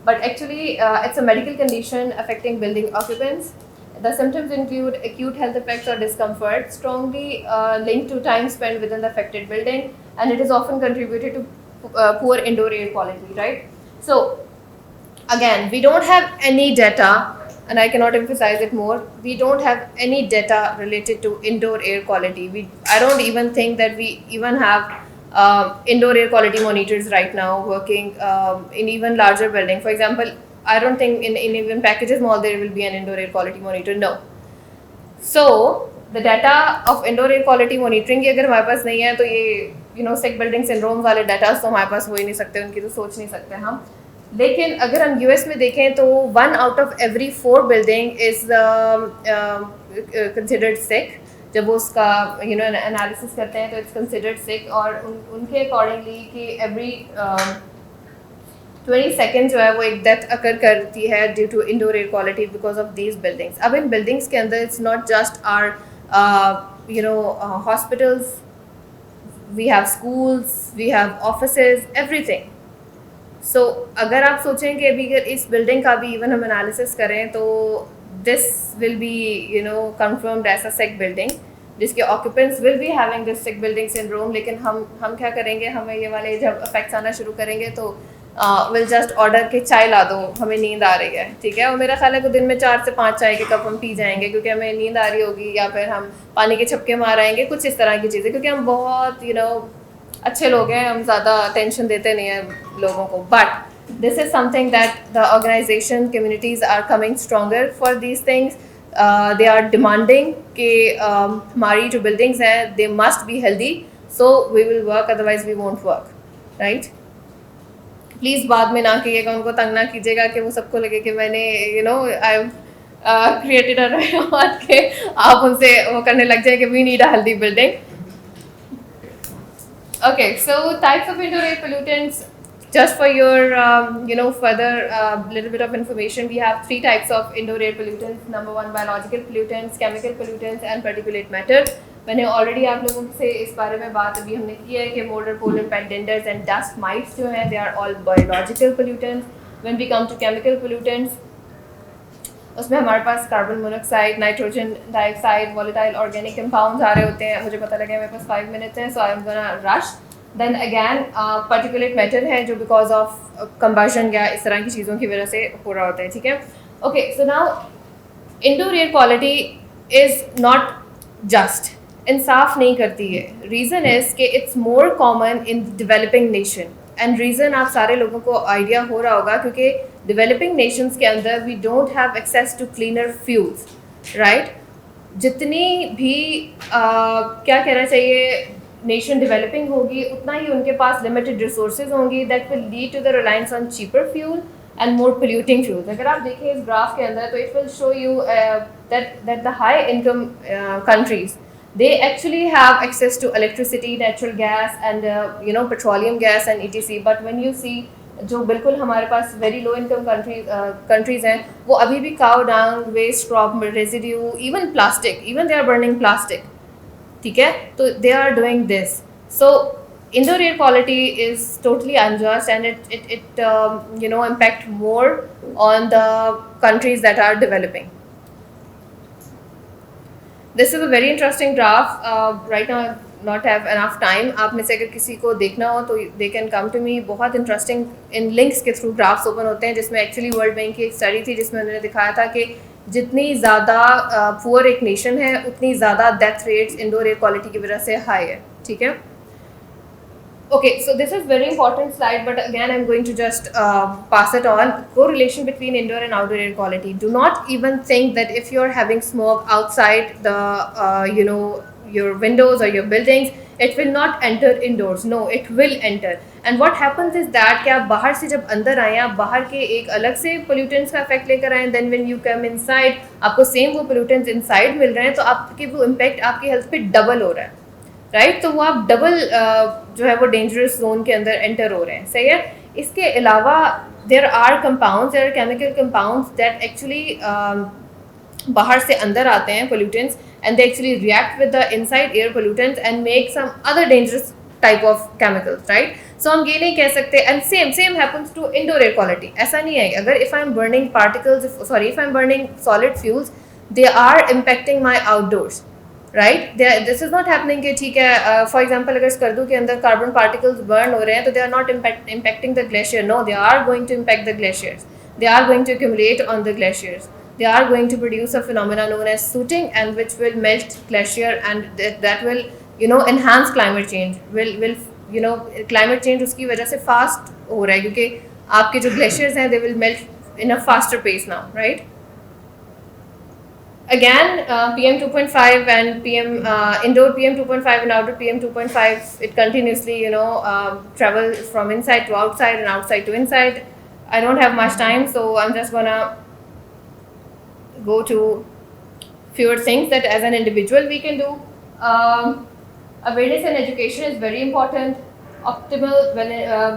But actually it's a medical condition affecting building occupants. The symptoms include acute health effects or discomfort, strongly linked to time spent within the affected building, and it is often contributed to poor indoor air quality, right? So, again, we don't have any data, and I cannot emphasize it more. We don't have any data related to indoor air quality. I don't even think that we even have indoor air quality monitors right now working in even larger building. For example, I don't think in even packages mall there will be an indoor air quality monitor. No. So the data of indoor air quality monitoring की अगर हमारे पास नहीं है तो ये sick building syndrome वाले data तो हमारे पास हो ही नहीं सकते, उनकी तो सोच नहीं सकते हम. लेकिन अगर हम US में देखें तो 1 out of every 4 building is considered sick. जब वो उसका analysis करते हैं तो it's considered sick, और उनके accordingly कि every 20 seconds जो है वो एक डेथ अकर करती है due to indoor air quality because of these buildings. अब इन बिल्डिंग्स के अंदर it's not just our hospitals, we have schools, we have offices, everything. So अगर आप सोचें कि अभी अगर इस बिल्डिंग का भी इवन हम एनालिसिस करें तो this will be confirmed as a sick building, जिसके occupants will be having this sick building syndrome. लेकिन हम क्या करेंगे, हमें ये वाले जब इफेक्ट्स आना शुरू करेंगे तो विल जस्ट ऑर्डर के चाय ला दो, हमें नींद आ रही है, ठीक है, और मेरा ख्याल है कि दिन में 4 से 5 चाय के कप हम पी जाएंगे क्योंकि हमें नींद आ रही होगी, या फिर हम पानी के छपके मार आएंगे, कुछ इस तरह की चीज़ें, क्योंकि हम बहुत अच्छे लोग हैं, हम ज़्यादा टेंशन देते नहीं हैं लोगों को. But this is something that the organisation communities are coming stronger for these things. They are demanding कि हमारी जो बिल्डिंग्स हैं they must be healthy, so we will work, otherwise we won't work, right. Please बाद में ना कहिएगा, उनको तंग ना कीजिएगा कि वो सबको लगे कि मैंने आई क्रिएटेड अ रहमत के आप उनसे वो करने लग जाए कि we need a healthy building. Okay, so types of indoor air pollutants, just for your further little bit of information, we have 3 types of indoor air pollutants. Number 1, biological pollutants, chemical pollutants, and particulate matter. मैंने already आप लोगों से इस बारे में बात अभी हमने की है कि mould pollen pet danders and dust mites जो हैं they are all biological pollutants. When we come to chemical pollutants, उसमें हमारे पास carbon monoxide, nitrogen dioxide, volatile organic compounds आ रहे होते हैं. मुझे पता लगा मेरे पास 5 मिनट्स हैं, so I am gonna rush. Then again particulate matter है जो बिकॉज ऑफ कंबशन या इस तरह की चीज़ों की वजह से हो रहा होता है. ठीक है, okay. So now indoor air quality is not just, इंसाफ नहीं करती है. रीज़न इज़ कि it's more common in developing nation. And reason आप सारे लोगों को आइडिया हो रहा होगा क्योंकि डेवलपिंग नेशंस के अंदर we don't have access to cleaner fuels, right. जितनी भी क्या कहना चाहिए, नेशन डेवलपिंग होगी उतना ही उनके पास लिमिटेड रिसोर्सेज होंगी that will lead to the reliance on cheaper fuel and more polluting fuels. अगर आप देखें इस ग्राफ के अंदर तो it will show you that the high income countries they actually have access to electricity, natural gas and petroleum gas and etc. But when you see जो बिल्कुल हमारे पास वेरी लो इनकम कंट्रीज़ हैं, वो अभी भी cow dung, waste, crop residue, even plastic, even they are burning plastic. ठीक है, तो they are doing this. So indoor air quality is totally unjust and it impact more on the countries that are developing. This is a very interesting graph. Right now I not have enough time. आप में से अगर किसी को देखना हो तो they can come to me. बहुत interesting इन links के through graphs open होते हैं जिसमें actually World Bank की एक study थी जिसमें उन्होंने दिखाया था कि जितनी ज़्यादा पुअर एक नेशन है उतनी ज़्यादा death rates indoor air quality की वजह से हाई है. ठीक है, okay, so this is very important slide, but again I'm going to just pass it on. Correlation between indoor and outdoor air quality. Do not even think that if you're having smoke outside the your windows or your buildings, it will not enter indoors. No, it will enter. And what happens is that कि आप बाहर से जब अंदर आए, आप बाहर के एक अलग से pollutants का effect लेकर आए, then when you come inside आपको same वो pollutants inside मिल रहे हैं, तो आपके वो impact आपकी health पे double हो रहा है, राइट. तो वो आप डबल जो है वो डेंजरस जोन के अंदर एंटर हो रहे हैं. सही है. इसके अलावा there are compounds, there are chemical compounds that actually बाहर से अंदर आते हैं, pollutants, and they actually react with the inside air pollutants and make some other dangerous type of chemicals, right. So हम ये नहीं कह सकते. And same happens to indoor air quality. ऐसा नहीं है अगर if I am burning if I am burning solid fuels, they are impacting my outdoors, right. This is not happening कि ठीक है फॉर एग्जाम्पल अगर स्कर्दू के अंदर कार्बन पार्टिकल्स बर्न हो रहे हैं तो they are not impacting the glacier. No, they are going to impact the glaciers. They are going to accumulate on the glaciers. They are going to produce a phenomenon known as sooting and which will melt glacier and that will enhance climate change. will climate change उसकी वजह से fast हो रहा है क्योंकि आपके जो glaciers हैं they will melt in a faster pace now, right. Again, PM 2.5 and indoor PM 2.5 and outdoor PM 2.5, it continuously travels from inside to outside and outside to inside. I don't have much time, so I'm just gonna go to fewer things that as an individual we can do. Awareness and education is very important. Optimal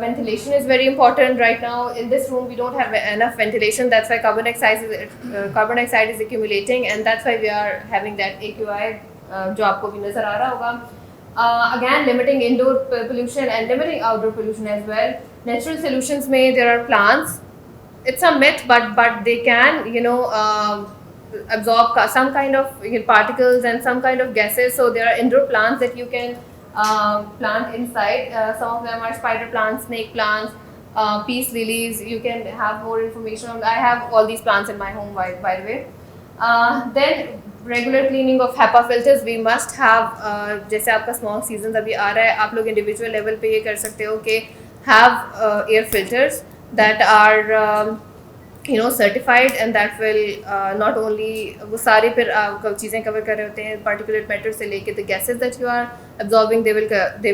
ventilation is very important. Right now in this room we don't have enough ventilation. That's why carbon dioxide is accumulating, and that's why we are having that AQI जो आपको भी नजर आ रहा होगा. Again, limiting indoor pollution and limiting outdoor pollution as well. Natural solutions में there are plants. It's a myth, but they can absorb some kind of particles and some kind of gases. So there are indoor plants that you can plant inside. Some of them are spider plants, snake plants, peace lilies. You can have more information on. I have all these plants in my home, by the way. Then regular cleaning of HEPA filters we must have. जैसे आपका smog season अभी आ रहा है, आप लोग individual level पे ये कर सकते हो कि have air filters that are certified and that will not only वो सारे फिर चीज़ें cover कर रहे होते हैं, particulate matter से लेके the gases that you are absorbing, they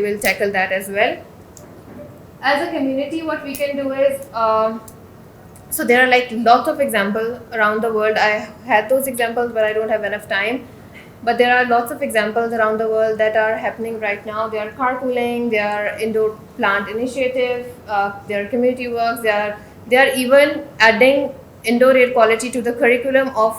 will tackle that as well. As a community, what we can do is so there are like lots of examples around the world. I had those examples, but I don't have enough time. But there are lots of examples around the world that are happening right now. They are carpooling, they are indoor plant initiative, they are community works, they are even adding indoor air quality to the curriculum of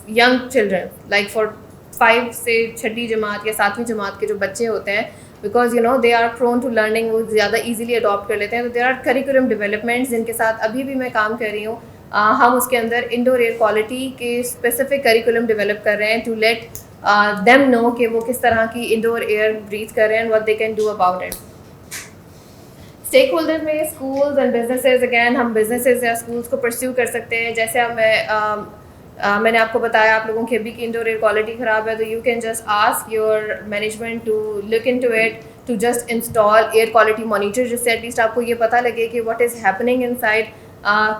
young children, like for 5 से 6ठी जमात या 7वीं जमात के जो बच्चे होते हैं, because you know they are prone to learning, वो ज़्यादा easily adopt कर लेते हैं. तो देर आर करिकुलम डेवलपमेंट्स जिनके साथ अभी भी मैं काम कर रही हूँ. हम उसके अंदर इंडोर एयर क्वालिटी के स्पेसिफिक करिकुलम डेवलप कर रहे हैं टू लेट देम नो कि वो किस तरह की इंडोर एयर ब्रीथ कर रहे हैं, what they can do about it. Stakeholders में स्कूल्स एंड बिजनेसेस, अगैन हम बिजनेसेस या स्कूल्स को परस्यू कर सकते हैं. जैसे अब मैंने आपको बताया आप लोगों की अभी की इंडोर एयर क्वालिटी ख़राब है, तो you can just ask your management to look into it, to just install air quality monitor, जिससे एटलीस्ट आपको ये पता लगे कि व्हाट इज़ हैपनिंग इनसाइड,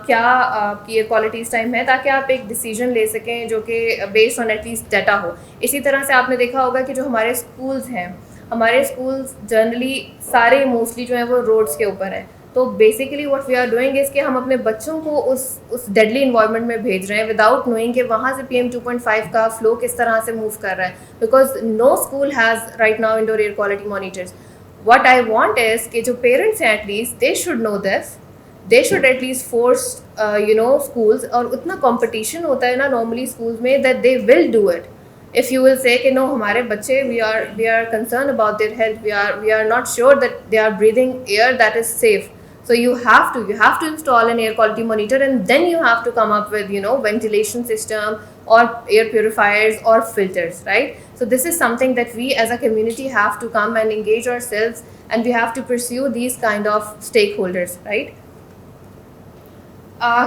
क्या आपकी एयर क्वालिटी इस टाइम है, ताकि आप एक डिसीजन ले सकें जो कि बेस्ड ऑन एटलीस्ट डाटा हो. इसी तरह से आपने देखा होगा कि जो हमारे स्कूल्स हैं, हमारे स्कूल्स जनरली सारे मोस्टली जो हैं वो रोड्स के ऊपर हैं. तो basically what we are doing is कि हम अपने बच्चों को उस डेडली इन्वायरमेंट में भेज रहे हैं विदाउट नोइंग कि वहाँ से PM 2.5 का फ्लो किस तरह से मूव कर रहा है, because no school has right now indoor air quality monitors. What I want is कि जो पेरेंट्स हैं at least they should know this, they should at least force you know schools, और उतना कॉम्पिटिशन होता है ना नॉर्मली स्कूल्स में, that they will do it. If you will say कि no हमारे बच्चे we are concerned about their health, we are not sure that they are breathing air that is safe, so you have to install an air quality monitor, and then you have to come up with, you know, ventilation system or air purifiers or filters, right? So this is something that we as a community have to come and engage ourselves, and we have to pursue these kind of stakeholders, right?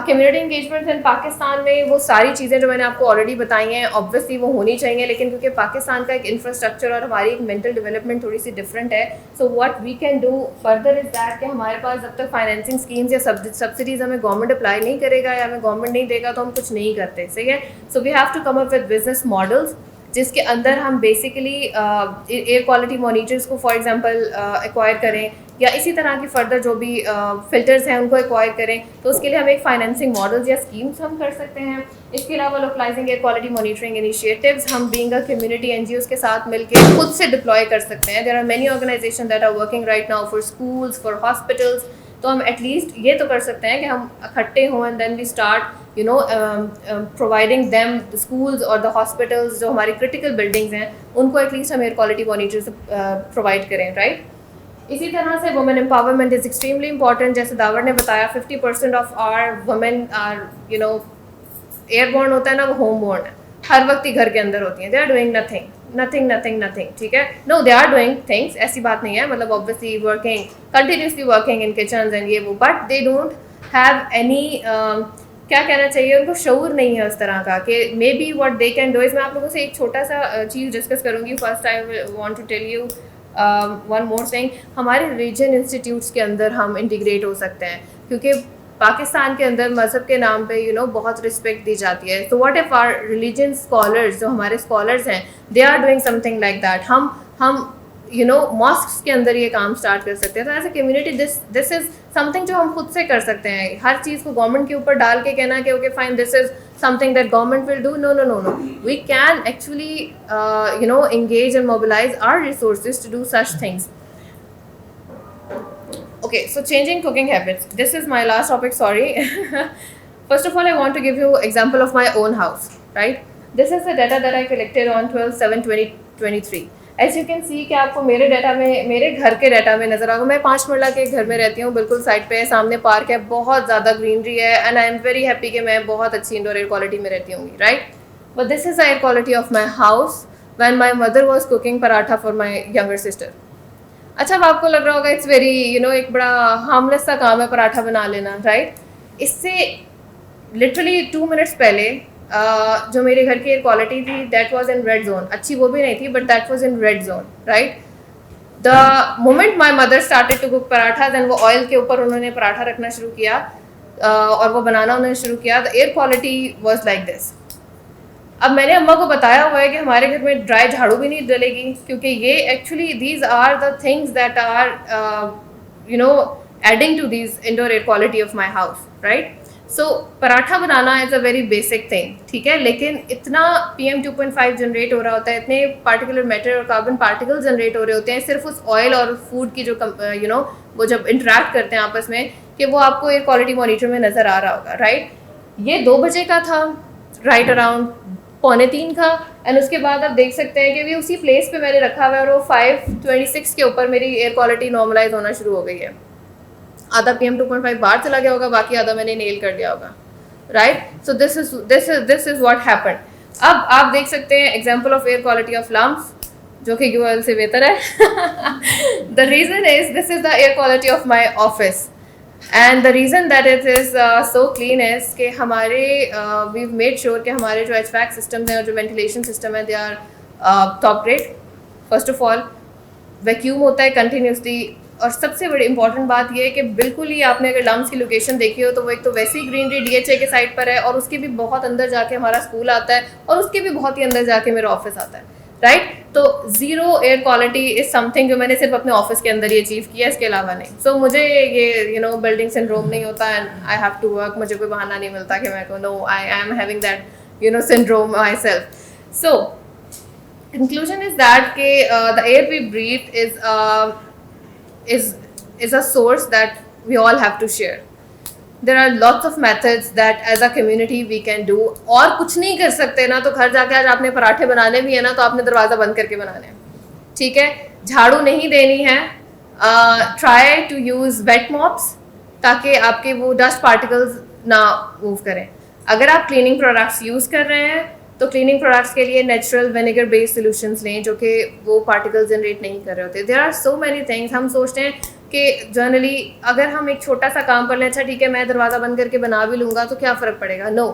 Community engagement in Pakistan में वो सारी चीज़ें जो मैंने आपको already बताई हैं obviously वो होनी चाहिए, लेकिन क्योंकि पाकिस्तान का एक इंफ्रास्ट्रक्चर और हमारी एक मेंटल डेवलपमेंट थोड़ी सी डिफरेंट है, so what we can do further is that कि हमारे पास जब तक फाइनेंसिंग स्कीम्स या सब्सिडीज़ हमें गवर्नमेंट अप्लाई नहीं करेगा या हमें गवर्नमेंट नहीं देगा तो हम कुछ नहीं करते. सही है. So we have to come up with business models जिसके अंदर हम बेसिकली एयर क्वालिटी मॉनिटर्स को फॉर एग्जांपल एक्वायर करें, या इसी तरह की फर्दर जो भी फिल्टर्स हैं उनको एक्वायर करें. तो उसके लिए हम एक फाइनेंसिंग मॉडल्स या स्कीम्स हम कर सकते हैं. इसके अलावा लोकलाइजिंग एयर क्वालिटी मॉनिटरिंग इनिशिएटिव्स हम बीइंग अ कम्युनिटी NGOs के साथ मिलकर खुद से डिप्लॉय कर सकते हैं. There are many organisation that are working right now for schools, for hospitals. तो हम एटलीस्ट ये तो कर सकते हैं कि हम इकट्ठे हों and then we start you know providing them schools और द हॉस्पिटल्स जो हमारी क्रिटिकल बिल्डिंग्स हैं उनको एटलीस्ट हम एयर क्वालिटी मॉनिटर्स प्रोवाइड करें, राइट? इसी तरह से women empowerment is extremely important. जैसे दावर ने बताया 50% of our women are you know airborne होता है ना, वो होम बोर्न है, हर वक्त ही घर के अंदर होती हैं. They are doing nothing. ठीक है. No, they are doing things, ऐसी बात नहीं है, मतलब obviously working continuously working in kitchen and ये वो, but they don't have any क्या कहना चाहिए, उनको शऊर नहीं है उस तरह का कि maybe what they can do is. मैं आप लोगों से एक छोटा सा चीज़ डिस्कस करूँगी. First I want to tell you one more thing. हमारे रिलीजन इंस्टीट्यूट्स के अंदर हम इंटीग्रेट हो सकते हैं क्योंकि पाकिस्तान के अंदर मज़हब के नाम पे यू नो बहुत रिस्पेक्ट दी जाती है. So what if our religion scholars, जो हमारे स्कॉलर्स हैं, they are doing something like that. हम यू नो मॉस्क्स के अंदर ये काम स्टार्ट कर सकते हैं. तो as a community this is something जो हम खुद से कर सकते हैं. हर चीज़ को गवर्नमेंट के ऊपर डाल के कहना कि okay fine this is something that government will do. No. We can actually, you know, engage and mobilize our resources to do such things. Okay, so changing cooking habits. This is my last topic, sorry. First of all, I want to give you example of my own house, right? This is the data that I collected on 12/7/2023. As you can see कि आपको मेरे data में, मेरे घर के data में नज़र आएगा. मैं 5 मरला के घर में रहती हूँ, बिल्कुल साइड पे है, सामने पार्क है, बहुत ज़्यादा ग्रीनरी है, and I am very happy कि मैं बहुत अच्छी इंडोर एयर क्वालिटी में रहती हूँगी, right? But this is the air quality of my house when my mother was cooking paratha for my younger sister. अच्छा, अब आपको लग रहा होगा इट्स वेरी यू नो एक बड़ा हार्मलेस सा काम है पराठा बना लेना, राइट? इससे लिटरली 2 मिनट्स पहले जो मेरे घर की एयर क्वालिटी थी that was in red zone. अच्छी वो भी नहीं थी but that was in red zone, right? The moment my mother started to cook paratha, then वो ऑयल के ऊपर उन्होंने पराठा रखना शुरू किया और वो बनाना उन्होंने शुरू किया. The air quality was like this. अब मैंने अम्मा को बताया हुआ है कि हमारे घर में ड्राई झाड़ू भी नहीं डलेगी क्योंकि ये actually these are the things that are you know adding to these indoor air quality of my house, right? So paratha बनाना is a very basic thing, ठीक है, लेकिन इतना PM 2.5 जनरेट हो रहा होता है, इतने पार्टिकुलर मैटर और कार्बन पार्टिकल जनरेट हो रहे होते हैं सिर्फ उस ऑयल और फूड की जो यू नो वो जब इंटरेक्ट करते हैं आपस में, कि वो आपको एयर क्वालिटी मॉनिटर में नज़र आ रहा होगा, राइट? ये 2 बजे का था, राइट अराउंड 2:45 का, एंड उसके बाद आप देख सकते हैं कि भी उसी प्लेस पे मैंने रखा हुआ है और वो 5:26 के ऊपर मेरी एयर क्वालिटी नॉर्मलाइज होना शुरू हो गई है. आधा PM 2.5 बाहर चला गया होगा, बाकी आधा मैंने नेल कर दिया होगा, right. So this is what happened. अब आप देख सकते हैं example of air quality of LUMS, जो कि UL से बेहतर है. The reason is this is the air quality of my office, and the reason that it is so clean is कि हमारे वी मेड श्योर कि हमारे जो HVAC सिस्टम हैं और जो वेंटिलेशन सिस्टम है, they are top grade. First of all vacuum होता है कंटिन्यूसली, और सबसे बड़ी इंपॉर्टेंट बात ये है कि बिल्कुल ही आपने अगर लम्स की लोकेशन देखी हो तो वो एक तो वैसे ही ग्रीनरी DHA के साइड पर है, और उसके भी बहुत अंदर जाके हमारा स्कूल आता है, और उसके भी बहुत ही अंदर जाके मेरा ऑफिस आता है, राइट. तो zero air quality is something जो मैंने सिर्फ अपने ऑफिस के अंदर ही अचीव किया, इसके अलावा नहीं. सो मुझे ये बिल्डिंग सिंड्रोम नहीं होता, and I have to work. मुझे कोई बहाना नहीं मिलता कि मैं को no I am having that syndrome myself. So conclusion is that the air we breathe is a source that we all have to share. There are lots of methods that as a community we can do. और कुछ नहीं कर सकते ना, तो घर जाके आज आपने पराठे बनाने भी है ना, तो आपने दरवाज़ा बंद करके बनाने हैं, ठीक है. झाड़ू नहीं देनी है, try to use wet mops ताकि आपके वो डस्ट पार्टिकल्स ना मूव करें. अगर आप क्लीनिंग प्रोडक्ट्स यूज़ कर रहे हैं तो क्लीनिंग प्रोडक्ट्स के लिए नेचुरल विनेगर बेस्ड सॉल्यूशंस लें जो कि वो पार्टिकल जनरेट नहीं कर रहे होते. There are so many things. हम सोचते हैं कि जनरली अगर हम एक छोटा सा काम कर लें, अच्छा ठीक है मैं दरवाज़ा बंद करके बना भी लूँगा तो क्या फ़र्क पड़ेगा. नो,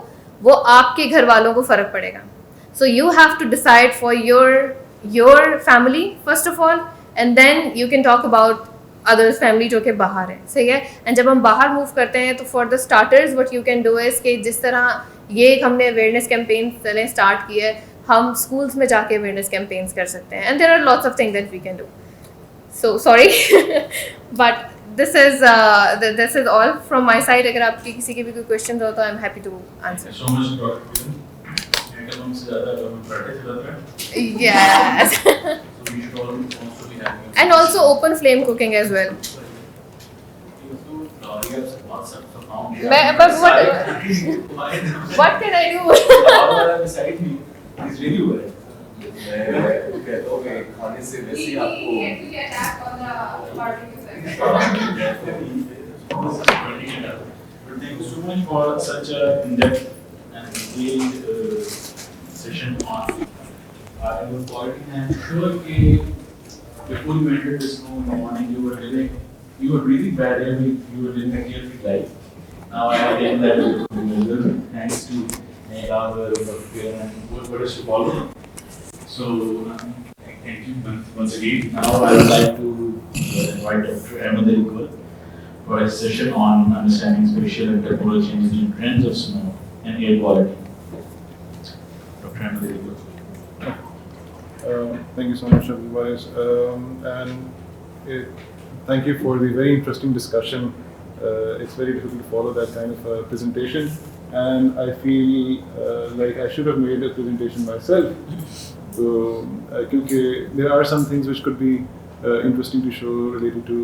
वो आपके घर वालों को फ़र्क पड़ेगा. So you have to decide for your family first of all, and then you can talk about others family जो कि बाहर है, सही है. एंड जब हम बाहर मूव करते हैं तो for the starters what you can do is कि जिस तरह ये एक हमने अवेयरनेस कैंपेन स्टार्ट की है, हम स्कूल्स में जाके अवेयरनेस कैंपेन्स कर सकते हैं. And there are lots of things that we can do. So sorry but this is all from my side. अगर आपकी किसी के भी कोई क्वेश्चन हो तो I am happy to answer. So much doctor Kiran, से ज़्यादा पराठे खिलाते हैं. Yes. So we should all also be having. And also open flame cooking as well. But what can I do? beside me is really well. Okay, खाने से वैसे ही आपको He attack on the barbecue section. But thank you so much for such a in-depth and detailed session on air quality. I'm sure that before you entered this room in the morning, you were breathing bad air, you were living a carefree life. Now I have taken that into measure thanks to Dawar, Kiran, and what is to follow. So thank you once again. Now I would like to invite Dr. Ahmad for a session on understanding spatial and temporal changes in trends of smog and air quality. Dr. Ahmad. Thank you so much, Waris. Thank you for the very interesting discussion. It's very difficult to follow that kind of presentation, and I feel like I should have made a presentation myself. So, because there are some things which could be interesting to show related to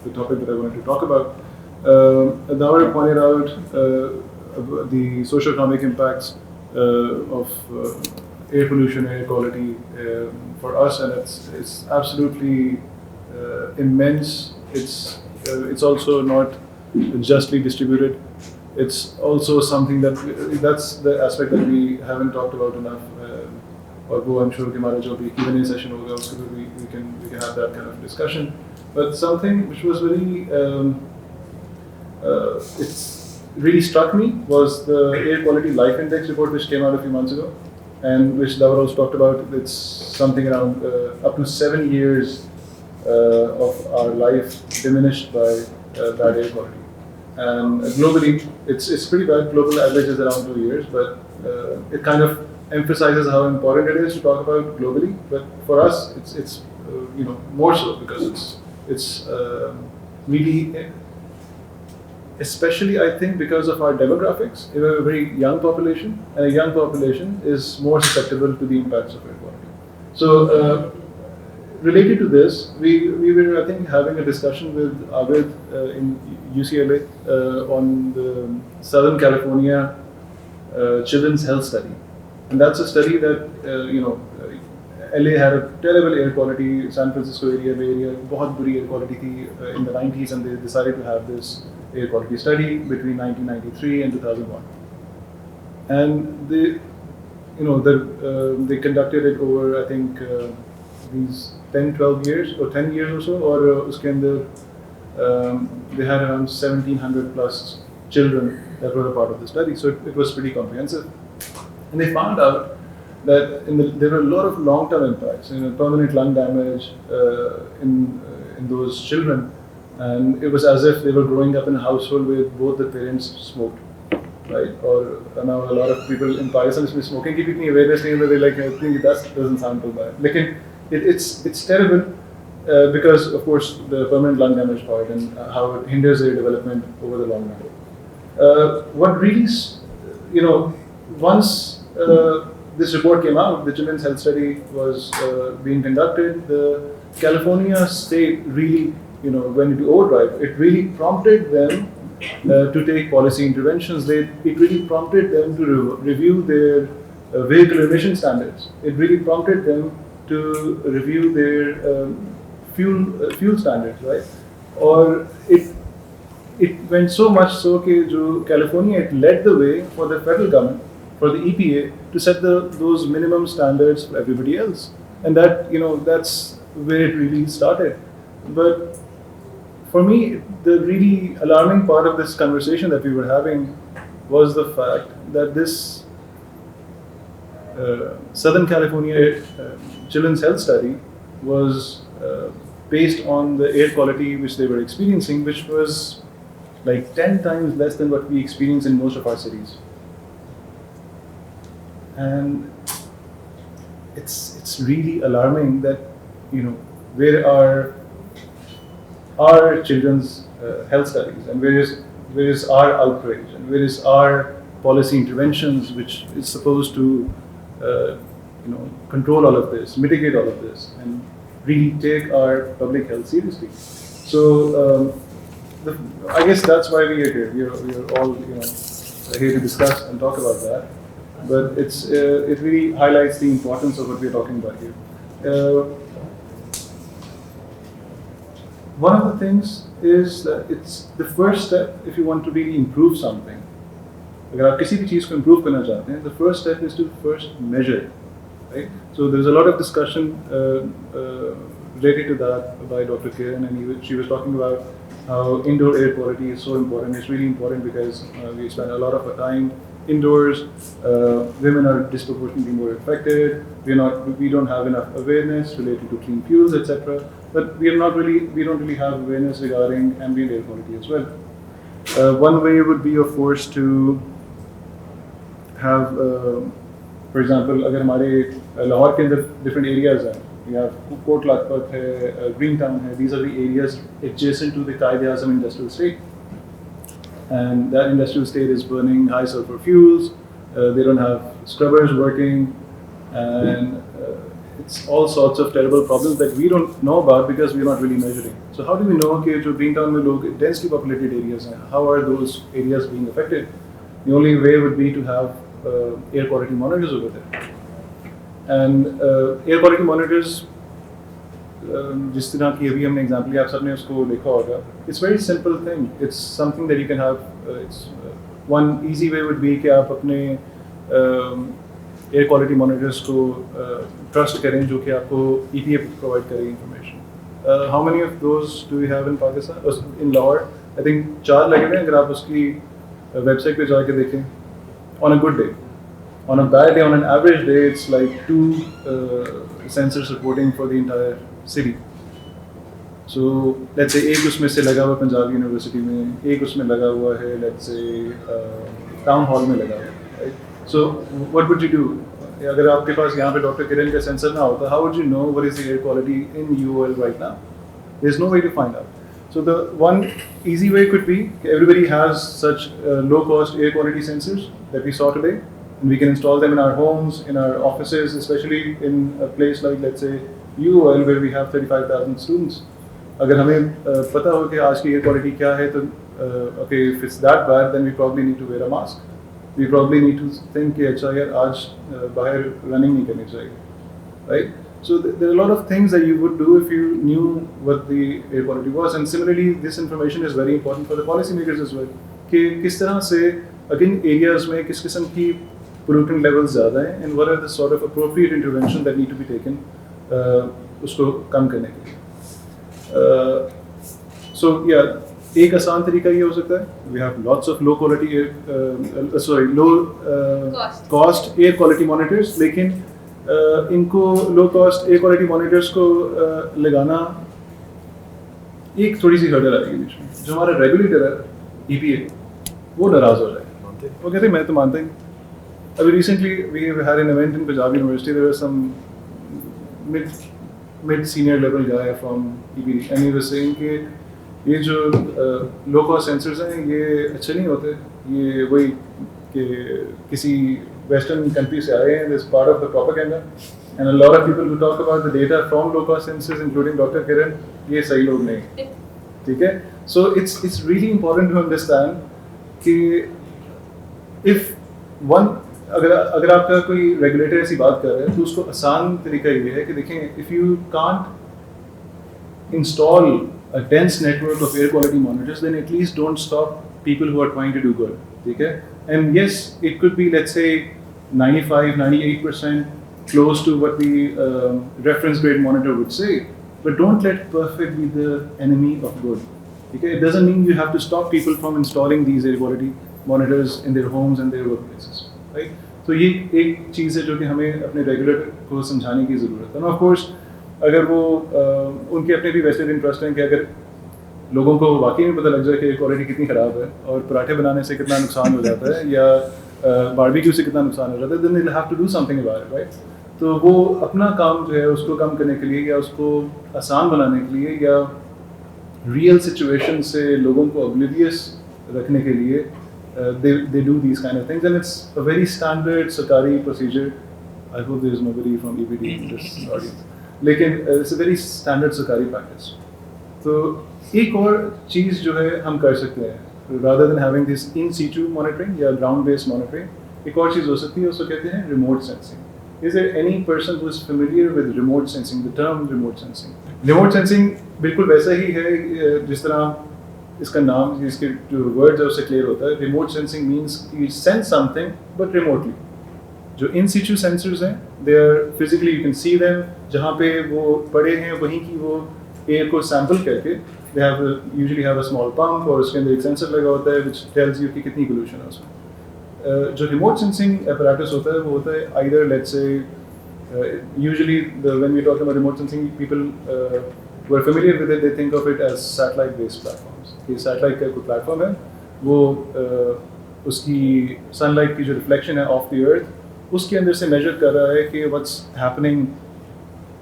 the topic that I wanted to talk about. Dawar pointed out the socio-economic impacts of air pollution, air quality for us, and it's absolutely immense. It's also not justly distributed. It's also something that's the aspect that we haven't talked about enough. और वो I'm sure कि हमारा जो भी Q&A session होगा उसके भी we can have that kind of discussion. But something which was very it's really struck me was the air quality life index report which came out a few months ago, and which Dawar also talked about. It's something around up to 7 years of our life diminished by bad air quality. And globally, it's pretty bad. Global average is around 2 years, but it kind of emphasizes how important it is to talk about globally. But for us, it's more so because it's really, especially I think because of our demographics. We have a very young population, and a young population is more susceptible to the impacts of air quality. So, related to this, we were I think having a discussion with Abdul in UCLA on the Southern California children's health study, And that's a study that, LA had a terrible air quality, San Francisco area, Bay Area, बहुत बुरी air quality थी in the 90s, and they decided to have this air quality study between 1993 and 2001. And they conducted it over, I think, these 10, 12 years, or 10 years or so, or uske andar, they had around 1,700 plus children that were a part of the study, so it was pretty comprehensive. And they found out that there were a lot of long-term impacts, permanent lung damage in those children, and it was as if they were growing up in a household where both the parents smoked, right? Or now a lot of people in Pakistan is smoking ki bhi awareness nahi, they're like, I think that doesn't sound too bad. Lekin it's terrible because of course the permanent lung damage part and how it hinders their development over the long run. What really, once this report came out, the children's health study was being conducted, the California state really, went into overdrive. It really prompted them to take policy interventions. It really prompted them to review their vehicle emission standards. It really prompted them to review their fuel standards, right? Or it went so much so that California, it led the way for the federal government, for the EPA, to set those minimum standards for everybody else. And that, that's where it really started. But for me, the really alarming part of this conversation that we were having was the fact that this Southern California children's health study was based on the air quality which they were experiencing, which was like 10 times less than what we experience in most of our cities. And it's really alarming that, where are our children's health studies, and where is our outrage, and where is our policy interventions which is supposed to control all of this, mitigate all of this, and really take our public health seriously. So I guess that's why we are here. We're all here to discuss and talk about that. But it really highlights the importance of what we're talking about here. One of the things is that it's the first step if you want to really improve something. अगर आप किसी भी चीज़ को improve करना चाहते हैं, the first step is to first measure it, right? So there's a lot of discussion related to that by Dr. Kiran, and she was talking about how indoor air quality is so important. It's really important because we spend a lot of our time indoors. Women are disproportionately more affected. We don't have enough awareness related to clean fuels, etc. But we don't really have awareness regarding ambient air quality as well. One way would be, of course, to have, for example, अगर हमारे लाहौर के अंदर different areas हैं, we have Port Lakhpat है, Greentown है. These are the areas adjacent to the Qaid-e-Azam industrial estate. And that industrial estate is burning high sulfur fuels. They don't have scrubbers working, and it's all sorts of terrible problems that we don't know about because we're not really measuring. So how do we know that Greentown में लोग densely populated areas हैं? How are those areas being affected? The only way would be to have air quality monitors over there. And air quality monitors, जिस तरह की अभी हमने example लिया, आप सबने उसको देखा होगा. It's very simple thing. It's something that you can have. One easy way would be कि आप अपने air quality monitors को trust करें जो कि आपको EPA provide करेगी information. How many of those do we have in Pakistan? In Lahore, I think 4 लगे हुए हैं. अगर आप उसकी website पे जाके देखें, on a good day. On a bad day, on an average day, it's like 2 sensors reporting for the entire city. So let's say एक उसमें से लगा हुआ पंजाब यूनिवर्सिटी में, एक उसमें लगा हुआ है let's say टाउन हॉल में लगा हुआ है, right? So what would you do? अगर आपके पास यहाँ पे डॉक्टर किरण का सेंसर ना होता, how would you know what is the air quality in UOL right now? There's no way to find out. So the one easy way could be everybody has such low-cost air quality sensors that we saw today, and we can install them in our homes, in our offices, especially in a place like, let's say, UOL, where we have 35,000 students. अगर हमें पता हो कि आज की air quality क्या है, तो okay, if it's that bad, then we probably need to wear a mask. we probably need to think कि अच्छा यार आज बाहर running नहीं करनी चाहिए, right? So there are a lot of things that you would do if you knew what the air quality was, and similarly this information is very important for the policymakers as well. कि किस तरह से again areas में किस किस्म की pollutant levels ज़्यादा हैं, and what are the sort of appropriate intervention that need to be taken उसको कम करने के लिए. So yeah, एक आसान तरीका ये हो सकता है, we have lots of low quality low cost air quality monitors, लेकिन इनको low cost air quality monitors को लगाना एक थोड़ी सी हर्डल आएगी बीच में. जो हमारा रेगुलेटर है EPA वो नाराज हो जाएगा, वो कहते हैं मैं तो मानता ही नहीं. अभी recently we had an event in Punjab University. There was some mid senior level guy from EPD and he was saying कि ये जो लो कॉस्ट सेंसर्स हैं ये अच्छे नहीं होते, ये वही कि किसी वेस्टर्न कंट्री से आए हैं, this part of the propaganda and a lot of people who talk about the data from low cost sensors including doctor Kiran, ये सही लोग नहीं, ठीक है. So it's really important to understand कि इफ वन अगर आपका कोई रेगुलेटर ऐसी बात कर रहा है तो उसको आसान तरीका ये है कि देखें, if you can't install a dense network of air quality monitors, then at least don't stop people who are trying to do good. Okay? And yes, it could be, let's say, 95-98% close to what the reference grade monitor would say, but don't let perfect be the enemy of good. Okay? It doesn't mean you have to stop people from installing these air quality monitors in their homes and their workplaces. Right? So ये एक चीज़ है जो कि हमें अपने regulator को समझाने की ज़रूरत है. And of course, अगर वो उनके अपने भी वेस्टेड इंटरेस्ट हैं कि अगर लोगों को वाकई में पता लग जाए कि क्वालिटी कितनी ख़राब है और पराठे बनाने से कितना नुकसान हो जाता है या बारबेक्यू से कितना नुकसान हो जाता है, then they'll have to do something about it, right? तो वो अपना काम जो है उसको कम करने के लिए या उसको आसान बनाने के लिए या रियल सिचुएशन से लोगों को oblivious रखने के लिए they do these kind of things, and it's a very standard सरकारी procedure. I hope there is nobody from EPD in this audience. लेकिन इट्स अ वेरी स्टैंडर्ड सरकारी प्रैक्टिस. तो एक और चीज़ जो है हम कर सकते हैं rather than having this in situ monitoring या ग्राउंड बेस्ड मॉनिटरिंग, एक और चीज़ हो सकती है, उसको कहते हैं remote sensing. Is there any person who is familiar with remote sensing, the term remote sensing? Remote sensing बिल्कुल वैसा ही है जिस तरह इसका नाम, इसके जो वर्ड्स है उससे क्लियर होता है. Remote sensing means you sense something but remotely. जो इन सीटू सेंसर्स हैं they are physically you can see them, जहाँ पे वो पड़े हैं वहीं की वो एयर को सैंपल करके they have usually have a small pump और उसके अंदर एक सेंसर लगा होता है व्हिच टेल्स यू कि कितनी पोल्यूशन है उसमें. जो रिमोट सेंसिंग apparatus होता है वो होता है either let's say usually when we talk about remote sensing people who are familiar with it, they think of it as satellite based platforms. ये सैटेलाइट का कोई प्लेटफॉर्म है, वो उसकी सनलाइट की जो रिफ्लेक्शन है ऑफ द अर्थ उसके अंदर से मेजर कर रहा है कि what's happening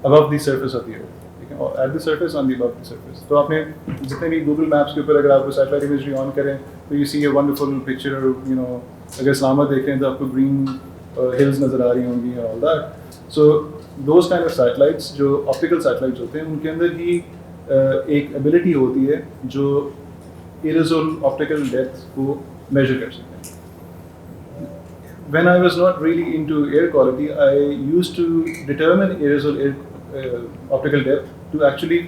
above the surface of the earth, ठीक है, और at the surface on the above the surface. तो आपने जितने भी गूगल मैप्स के ऊपर अगर आप सैटेलाइट इमेजरी ऑन करें तो you see a wonderful picture, you know अगर इस्लामाबाद देख रहे हैं तो आपको ग्रीन हिल्स नज़र आ रही होंगी और all that. So those kind of satellites जो ऑप्टिकल सैटेलाइट्स होते हैं उनके अंदर ही एक एबिलिटी होती है जो एरोसोल ऑप्टिकल डेप्थ को मेजर कर सकते हैं. When I was not really into air quality, I used to determine aerosol optical depth to actually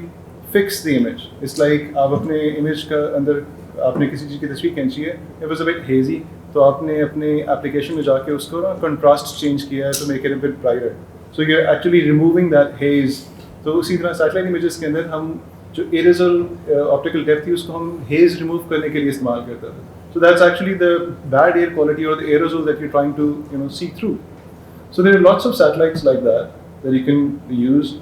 fix the image. It's like आप अपने image का अंदर आपने किसी चीज़ की तस्वीर खींची है, it was a bit hazy, तो आपने अपने application में जाके उसको ना contrast change किया है to make it a bit brighter. So you're actually removing that haze. तो उसी तरह satellite images के अंदर हम जो aerosol optical depth थी उसको हम haze remove करने के लिए इस्तेमाल करते थे. So that's actually the bad air quality or the aerosol that you're trying to see through. So there are lots of satellites like that you can use.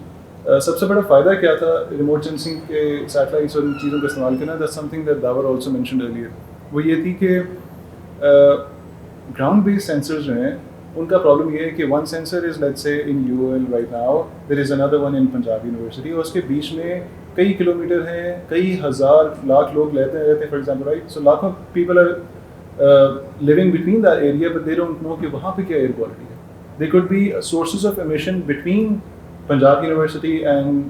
सबसे बड़ा फ़ायदा क्या था रिमोट सेंसिंग के सैटेलाइट्स और इन चीज़ों का इस्तेमाल करना? That's something that Dawar also mentioned earlier. वो ये थी कि ग्राउंड बेस्ड सेंसर्स जो हैं उनका प्रॉब्लम ये है कि one sensor is let's say in UOL right now, there is another one in Punjab university, और उसके बीच में कई किलोमीटर हैं, कई हज़ार लाख लोग रहते हैं फॉर एग्जाम्पल, राइट. सो लाखों people are living between that area but they don't know कि वहाँ पे क्या एयर क्वालिटी है. They could be sources of emission between Punjab university and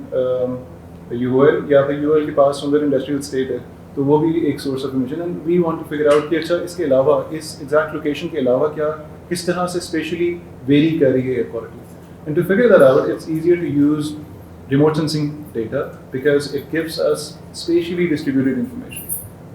UOL, या फिर UOL के पास सुंदर इंडस्ट्रियल स्टेट है तो वो भी एक source of information and we want to figure out कि अच्छा इसके अलावा इस एग्जैक्ट लोकेशन के अलावा क्या किस तरह से स्पेशली वेरी कर रही है air quality and to figure that out it's easier to use remote sensing data because it gives us spatially distributed information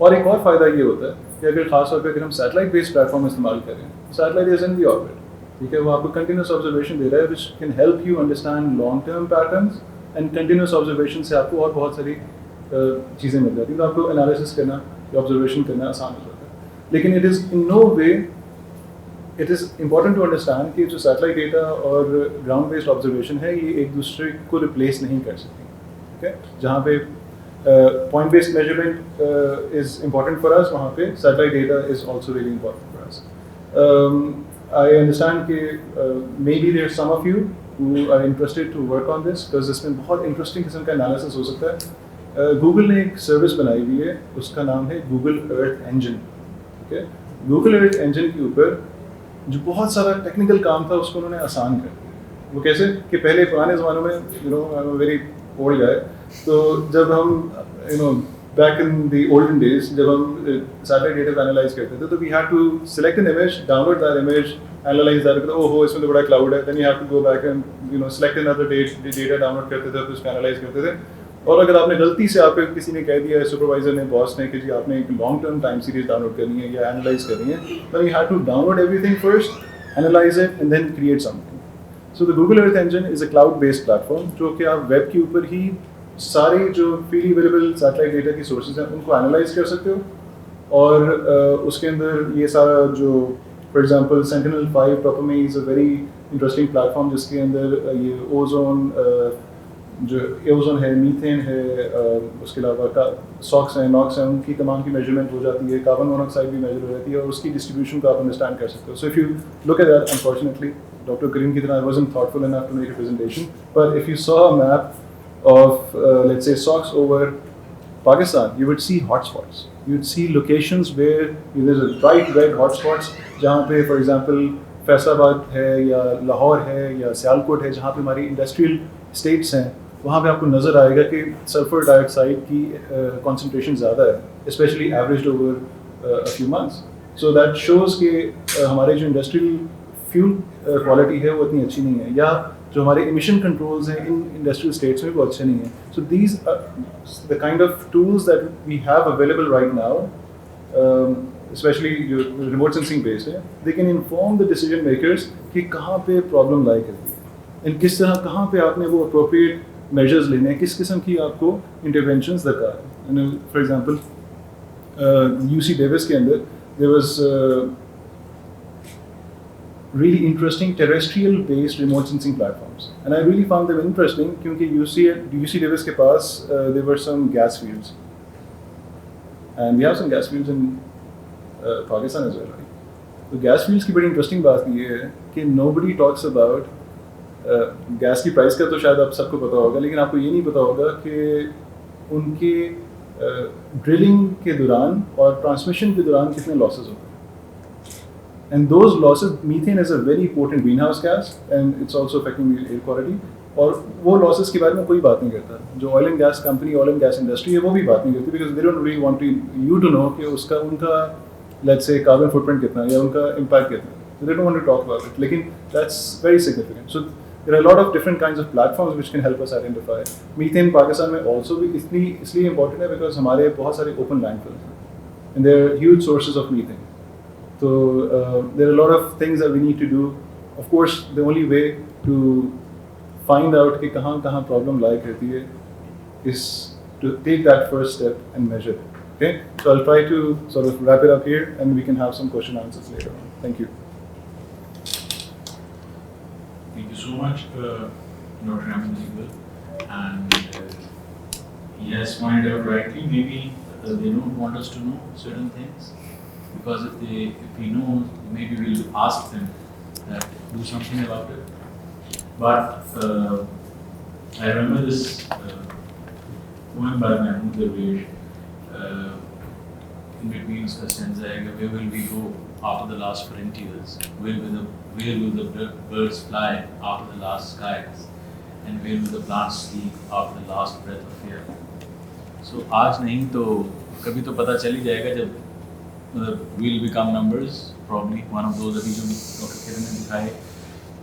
और एक और फ़ायदा ये होता है कि अगर ख़ास तौर पे अगर हम सैटेलाइट बेस्ड प्लेटफॉर्म इस्तेमाल करें satellite is in the orbit ठीक है वो आपको कंटिन्यूस ऑब्जर्वेशन दे रहा है which can help you understand long term patterns and continuous observation से आपको और बहुत सारी चीज़ें मिल जाती हैं तो आपको एनालिसिस करना ऑब्जर्वेशन करना आसान हो जाता है लेकिन it is in no way it is important to understand कि जो सैटेलाइट डेटा और ग्राउंड बेस्ड ऑब्जर्वेशन है ये एक दूसरे को रिप्लेस नहीं कर सकती ठीक है जहाँ पे point based measurement is important for us वहाँ पे satellite data is also very important for us I understand कि maybe there some of you who are interested to work on this because इसमें बहुत interesting किस्म का analysis हो सकता है गूगल ने एक सर्विस बनाई हुई है उसका नाम है गूगल अर्थ इंजन ठीक है गूगल अर्थ इंजन के ऊपर जो बहुत सारा टेक्निकल काम था उसको उन्होंने आसान कर दिया वो कैसे कि पहले पुराने ज़मानों में you know I am very old guy तो जब हम you know back in the olden days जब हम सैटेलाइट डेटा एनालाइज करते थे तो we had to select an image download that image analyse that ओहो इसमें तो बड़ा क्लाउड है then you have to go back and you know select another data download करते थे फिर उसको एनालाइज करते थे और अगर आपने गलती से आप किसी ने कह दिया है सुपरवाइजर ने बॉस ने कि जी आपने एक long term time series download करनी है या एनालाइज करनी है तो you have to download everything first analyse it and then create something so the Google Earth Engine is a cloud based platform जो कि आप वेब के ऊपर ही सारे जो फ्रीली अवेलेबल सैटेलाइट डेटा की सोर्सेज हैं उनको एनालाइज कर सकते हो और उसके अंदर ये सारा जो for example Sentinel five TROPOMI is a very interesting platform जिसके अंदर ये ओजोन जो ओजोन है मीथेन है उसके अलावा सॉक्स हैं नॉक्स हैं उनकी तमाम की मेजरमेंट हो जाती है कार्बन मोनोऑक्साइड भी मेजर हो जाती है और उसकी डिस्ट्रीब्यूशन को आप अंडरस्टैंड कर सकते हो so if you look at that unfortunately doctor Karim की तरह I wasn't thoughtful enough to make a presentation but if you saw a map of let's say socks over Pakistan, you would see hotspots. You'd see locations where there's a bright red hotspots जहाँ पे for example Faisalabad है या लाहौर है या सियालकोट है जहाँ पे हमारी इंडस्ट्रियल स्टेट्स हैं वहाँ पे आपको नज़र आएगा कि सल्फर डाइऑक्साइड की कंसंट्रेशन ज़्यादा है specially average over a few months so that shows कि हमारे जो इंडस्ट्रियल फ्यूल क्वालिटी है वो इतनी अच्छी नहीं है या जो हमारे इमिशन कंट्रोल्स हैं इन इंडस्ट्रियल स्टेट्स में वो अच्छे नहीं हैं so these the kind of tools that we have available right now specially जो रिमोट सेंसिंग बेस्ड है they can inform the decision makers कि कहाँ पे प्रॉब्लम लाई करती है एंड किस तरह कहाँ पे आपने वो अप्रोप्रिएट मेजर्स लेने हैं किस किस्म की आपको इंटरवेंशंस दरकार है फॉर एग्जांपल यूसी डेविस के अंदर there was really interesting terrestrial based remote sensing platforms and I really found them interesting क्योंकि UC Davis के पास there were some gas fields and we have some gas fields in Pakistan as well right? तो gas fields की बड़ी interesting बात ये है कि nobody talks about gas की प्राइस का तो शायद आप सबको पता होगा लेकिन आपको ये नहीं पता होगा कि उनके ड्रिलिंग के दौरान और ट्रांसमिशन के दौरान कितने लॉसेस होते हैं and those losses methane is a very potent greenhouse gas and it's also affecting the air quality और वो losses के बारे में कोई बात नहीं करता जो oil and gas company oil and gas industry है वो भी बात नहीं करती because they don't really want you to know कि उसका उनका let's say carbon footprint कितना है या उनका impact कितना है so they don't want to talk about it लेकिन that's very significant so there are a lot of different kinds of platforms which can help us identify methane Pakistan में also भी इसलिए important है because हमारे बहुत सारे open landfills हैं and they are huge sources of methane So there are a lot of things that we need to do. Of course, the only way to find out कि कहाँ problem lie करती है is to take that first step and measure it. Okay? So I'll try to sort of wrap it up here, and we can have some question answers later on. Thank you. Thank you so much, Dr. Ahmad. And he has pointed out rightly. Maybe they don't want us to know certain things. Because if we know, maybe we'll ask them that do something about it. But I remember this poem by Mahmood in between uska stanza hai, where will we go after the last frontiers? Where will the birds fly after the last skies? And where will the plants sleep after the last breath of air? So आज नहीं तो कभी तो पता चल ही जाएगा जब मतलब we'll become numbers probably one of those अभी जो डॉक्टर किरण ने दिखाए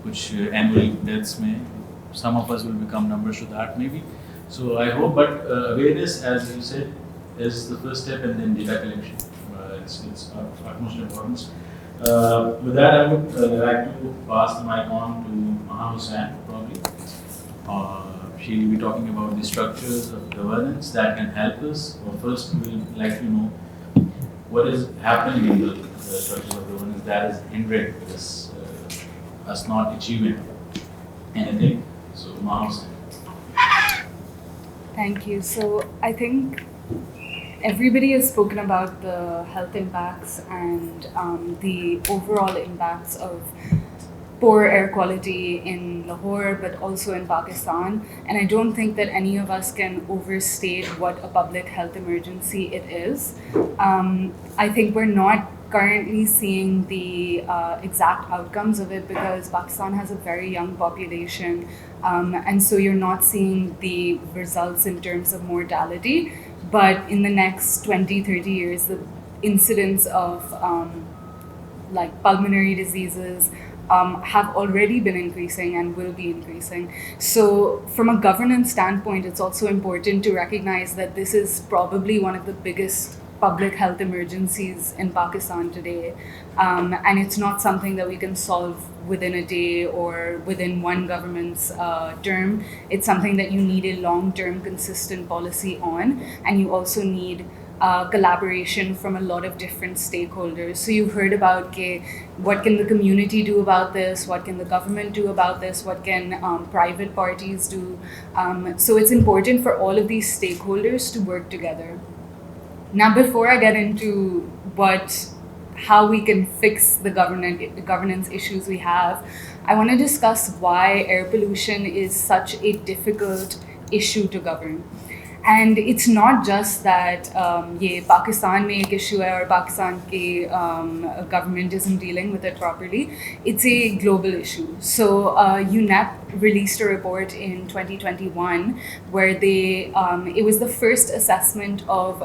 कुछ annual deaths में some of us will become numbers to that maybe. So I hope, but awareness, as you said, is the first step, and then data collection. It's of utmost importance. With that, I would like to pass the mic on to Maha Husain, probably. She'll be talking about the structures of governance that can help us. Or first, we will like to know what is happening in the structures of governance that is hindering us not achieving anything. So, Maha Husain. Thank you. So I think everybody has spoken about the health impacts and the overall impacts of poor air quality in Lahore, but also in Pakistan. And I don't think that any of us can overstate what a public health emergency it is. I think we're not currently seeing the exact outcomes of it because Pakistan has a very young population, and so you're not seeing the results in terms of mortality. But in the next 20, 30 years, the incidence of like pulmonary diseases have already been increasing and will be increasing. So from a governance standpoint, it's also important to recognize that this is probably one of the biggest public health emergencies in Pakistan today. And it's not something that we can solve within a day or within one government's term. It's something that you need a long-term consistent policy on, and you also need collaboration from a lot of different stakeholders. So you've heard about what can the community do about this, what can the government do about this, what can private parties do. So it's important for all of these stakeholders to work together. Now, before I get into how we can fix the governance issues we have, I want to discuss why air pollution is such a difficult issue to govern. And it's not just that ये Pakistan में एक issue है और Pakistan की government isn't dealing with it properly. It's a global issue. So UNEP released a report in 2021 where it was the first assessment of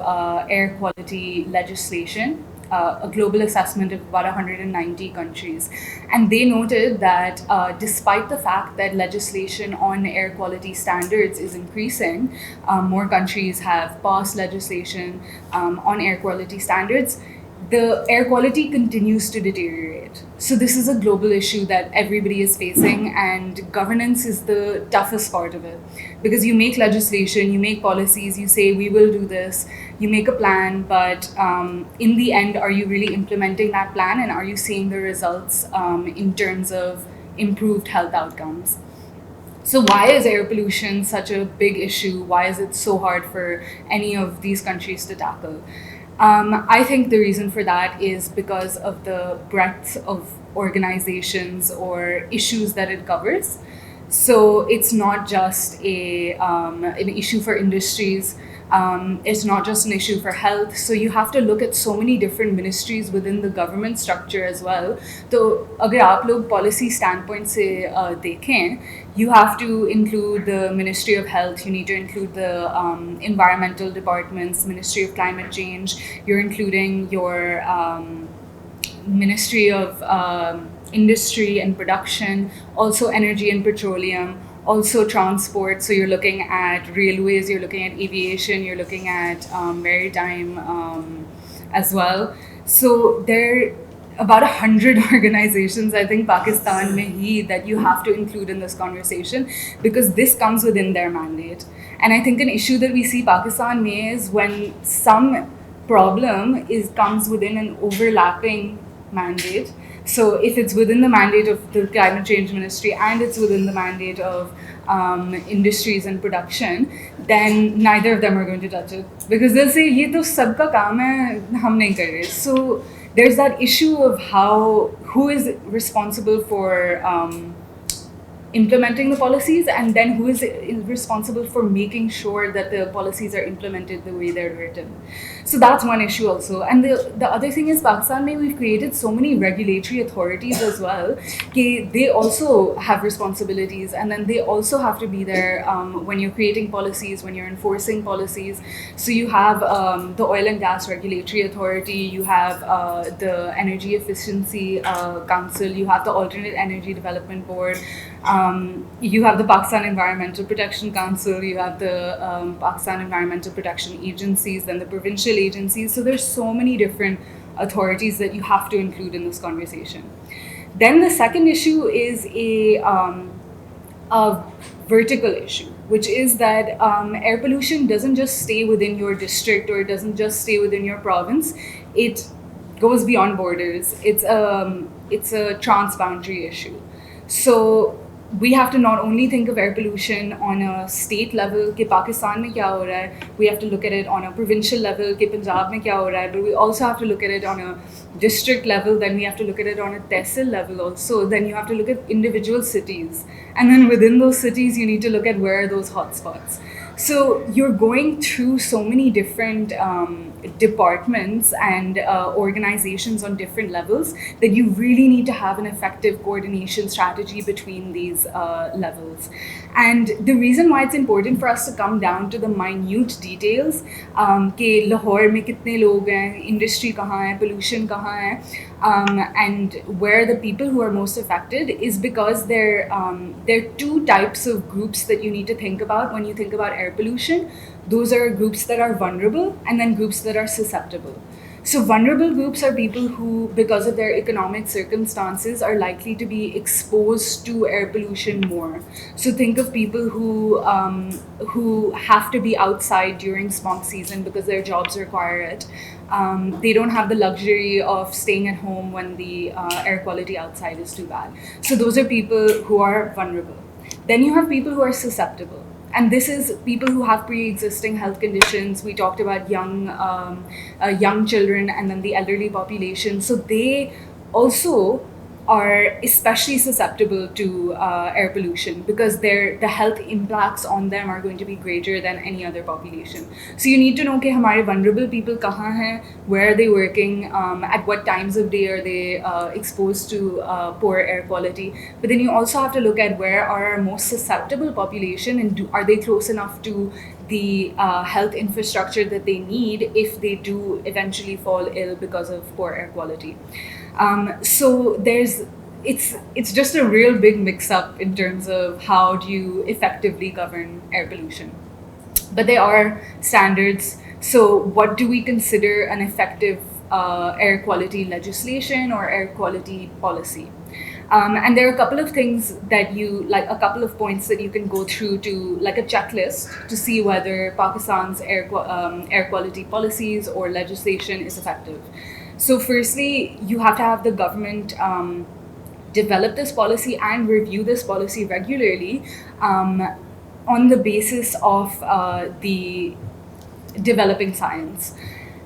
air quality legislation. A global assessment of about 190 countries. And they noted that despite the fact that legislation on air quality standards is increasing, more countries have passed legislation on air quality standards, the air quality continues to deteriorate. So this is a global issue that everybody is facing, and governance is the toughest part of it. Because you make legislation, you make policies, you say we will do this, you make a plan, but in the end, are you really implementing that plan, and are you seeing the results in terms of improved health outcomes? So why is air pollution such a big issue? Why is it so hard for any of these countries to tackle? I think the reason for that is because of the breadth of organizations or issues that it covers. So it's not just an issue for industries. It's not just an issue for health. So you have to look at so many different ministries within the government structure as well. So अगर आप लोग policy standpoint से देखें, you have to include the Ministry of Health, you need to include the environmental departments, Ministry of Climate Change, you're including your Ministry of Industry and Production, also Energy and Petroleum, also transport. So you're looking at railways, you're looking at aviation, you're looking at maritime as well. So there about 100 organizations, I think, Pakistan mein hi, that you have to include in this conversation because this comes within their mandate. And I think an issue that we see Pakistan mein is when some problem comes within an overlapping mandate. So if it's within the mandate of the Climate Change Ministry and it's within the mandate of industries and production, then neither of them are going to touch it. Because they'll say, ye to sabka kaam hai, hum nahi kar rahe. So there's that issue of who is responsible for implementing the policies, and then who is responsible for making sure that the policies are implemented the way they're written. So that's one issue also. And the other thing is, Pakistan, we've created so many regulatory authorities as well, that they also have responsibilities, and then they also have to be there when you're creating policies, when you're enforcing policies. So you have the Oil and Gas Regulatory Authority, you have the Energy Efficiency Council, you have the Alternate Energy Development Board, you have the Pakistan Environmental Protection Council, you have the Pakistan Environmental Protection Agencies, then the provincial agencies. So there's so many different authorities that you have to include in this conversation. Then the second issue is a vertical issue, which is that air pollution doesn't just stay within your district, or it doesn't just stay within your province. It goes beyond borders. It's a transboundary issue. So we have to not only think of air pollution on a state level, कि Pakistan में क्या हो रहा है, we have to look at it on a provincial level, कि Punjab में क्या हो रहा है, but we also have to look at it on a district level, then we have to look at it on a tehsil level also, then you have to look at individual cities, and then within those cities you need to look at where are those hotspots. So you're going through so many different departments and organizations on different levels that you really need to have an effective coordination strategy between these levels. And the reason why it's important for us to come down to the minute details, कि Lahore में कितने लोग हैं, industry कहाँ है, pollution कहाँ है, and where the people who are most affected, is because there are two types of groups that you need to think about when you think about air pollution. Those are groups that are vulnerable, and then groups that are susceptible. So vulnerable groups are people who, because of their economic circumstances, are likely to be exposed to air pollution more. So think of people who have to be outside during smog season because their jobs require it. They don't have the luxury of staying at home when the air quality outside is too bad. So those are people who are vulnerable. Then you have people who are susceptible. And this is people who have pre-existing health conditions. We talked about young children and then the elderly population. So they also are especially susceptible to air pollution because the health impacts on them are going to be greater than any other population. So you need to know कि हमारे vulnerable people कहाँ हैं, where are they working, at what times of day are they exposed to poor air quality. But then you also have to look at where are our most susceptible population, and are they close enough to the health infrastructure that they need if they do eventually fall ill because of poor air quality. So it's just a real big mix-up in terms of how do you effectively govern air pollution. But there are standards. So what do we consider an effective air quality legislation or air quality policy? And there are a couple of things that a couple of points that you can go through to, like a checklist, to see whether Pakistan's air quality policies or legislation is effective. So firstly, you have to have the government develop this policy and review this policy regularly on the basis of the developing science.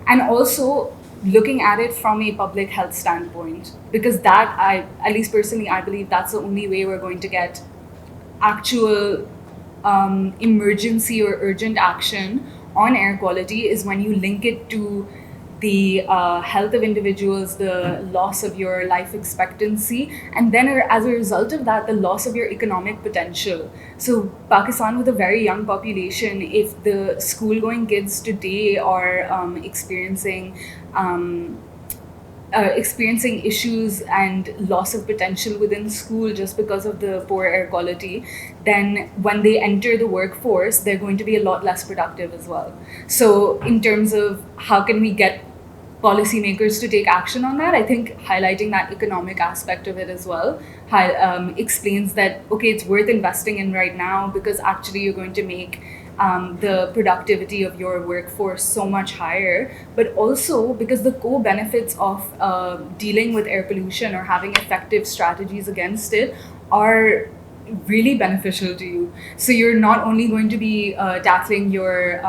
And also looking at it from a public health standpoint, because that, at least personally, I believe that's the only way we're going to get actual emergency or urgent action on air quality, is when you link it to the health of individuals, the loss of your life expectancy, and then as a result of that, the loss of your economic potential. So Pakistan, with a very young population, if the school-going kids today are experiencing issues and loss of potential within school just because of the poor air quality, then when they enter the workforce, they're going to be a lot less productive as well. So in terms of how can we get policymakers to take action on that, I think highlighting that economic aspect of it as well explains that, okay, it's worth investing in right now because actually you're going to make the productivity of your workforce so much higher, but also because the co-benefits of dealing with air pollution or having effective strategies against it are really beneficial to you. So you're not only going to be tackling your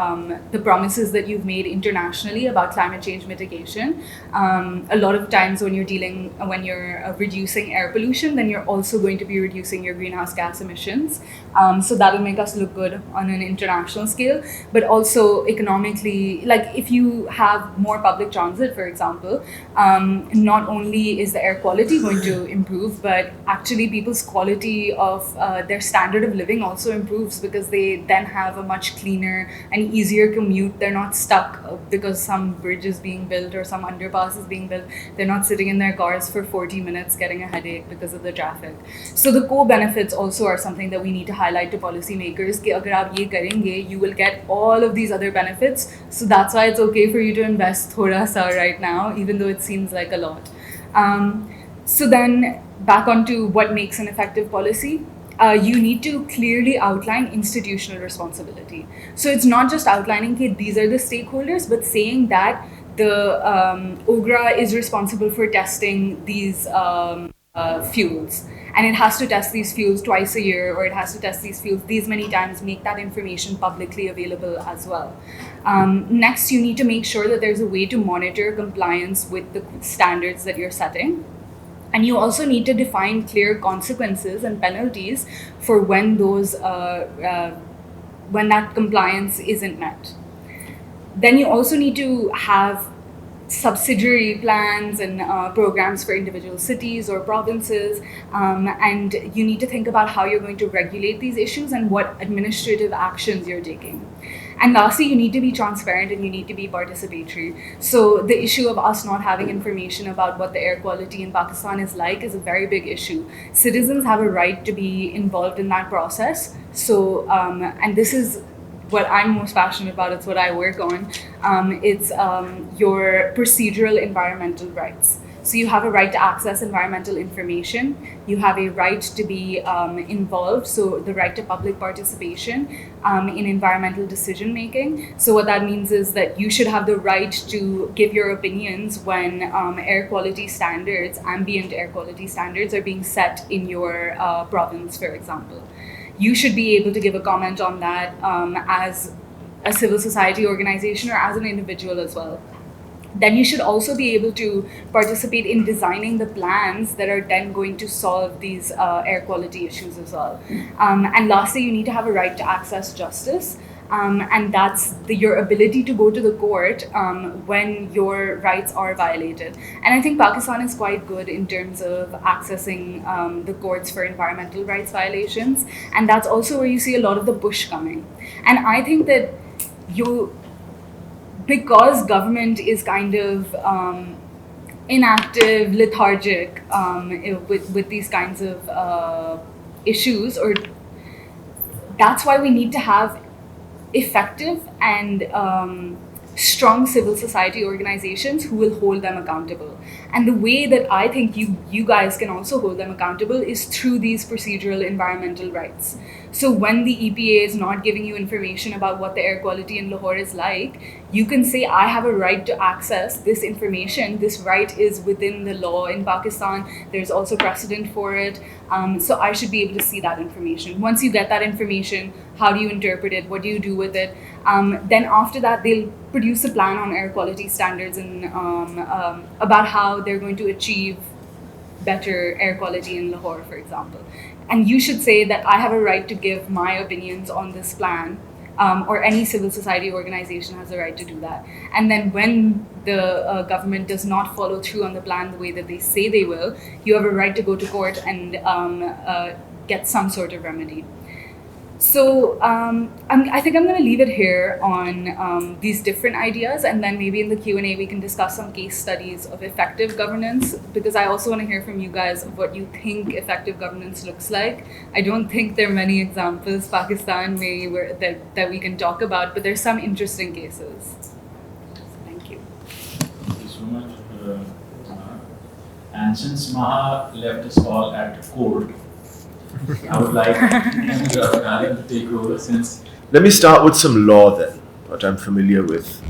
the promises that you've made internationally about climate change mitigation. A lot of times when you're reducing air pollution, then you're also going to be reducing your greenhouse gas emissions. So that'll make us look good on an international scale, but also economically, like if you have more public transit, for example, not only is the air quality going to improve, but actually people's quality of their standard of living also improves, because they then have a much cleaner and easier commute. They're not stuck because some bridge is being built or some underpass is being built. They're not sitting in their cars for 40 minutes getting a headache because of the traffic. So the co-benefits also are something that we need to highlight to policymakers. कि अगर आप ये करेंगे, you will get all of these other benefits. So that's why it's okay for you to invest thoda sa right now, even though it seems like a lot. So then back onto what makes an effective policy. You need to clearly outline institutional responsibility. So it's not just outlining that these are the stakeholders, but saying that the OGRA is responsible for testing these fuels, and it has to test these fuels twice a year, or it has to test these fuels these many times. Make that information publicly available as well. Next, you need to make sure that there's a way to monitor compliance with the standards that you're setting. And you also need to define clear consequences and penalties for when those when that compliance isn't met. Then you also need to have subsidiary plans and programs for individual cities or provinces, and you need to think about how you're going to regulate these issues and what administrative actions you're taking. And lastly, you need to be transparent and you need to be participatory. So the issue of us not having information about what the air quality in Pakistan is a very big issue. Citizens have a right to be involved in that process. So, and this is what I'm most passionate about, it's what I work on. It's your procedural environmental rights. So you have a right to access environmental information. You have a right to be involved, so the right to public participation in environmental decision making. So what that means is that you should have the right to give your opinions when air quality standards, ambient air quality standards are being set in your province, for example. You should be able to give a comment on that as a civil society organization or as an individual as well. Then you should also be able to participate in designing the plans that are then going to solve these air quality issues as well. And lastly, you need to have a right to access justice. And that's your ability to go to the court when your rights are violated. And I think Pakistan is quite good in terms of accessing the courts for environmental rights violations. And that's also where you see a lot of the push coming. And I think that because government is kind of inactive, lethargic with these kinds of issues, or that's why we need to have effective and strong civil society organizations who will hold them accountable. And the way that I think you guys can also hold them accountable is through these procedural environmental rights. So when the EPA is not giving you information about what the air quality in Lahore is like, you can say, I have a right to access this information. This right is within the law in Pakistan. There's also precedent for it. So I should be able to see that information. Once you get that information, how do you interpret it? What do you do with it? Then after that, they'll produce a plan on air quality standards and about how they're going to achieve better air quality in Lahore, for example. And you should say that I have a right to give my opinions on this plan, or any civil society organization has a right to do that. And then when the government does not follow through on the plan the way that they say they will, you have a right to go to court and get some sort of remedy. So I think I'm going to leave it here on these different ideas, and then maybe in the Q&A we can discuss some case studies of effective governance, because I also want to hear from you guys of what you think effective governance looks like. I don't think there are many examples Pakistan that we can talk about, but there's some interesting cases. Thank you. Thank you so much, Maha. And since Maha left us all at court, I would like Kiran to take over since... Let me start with some law then, what I'm familiar with.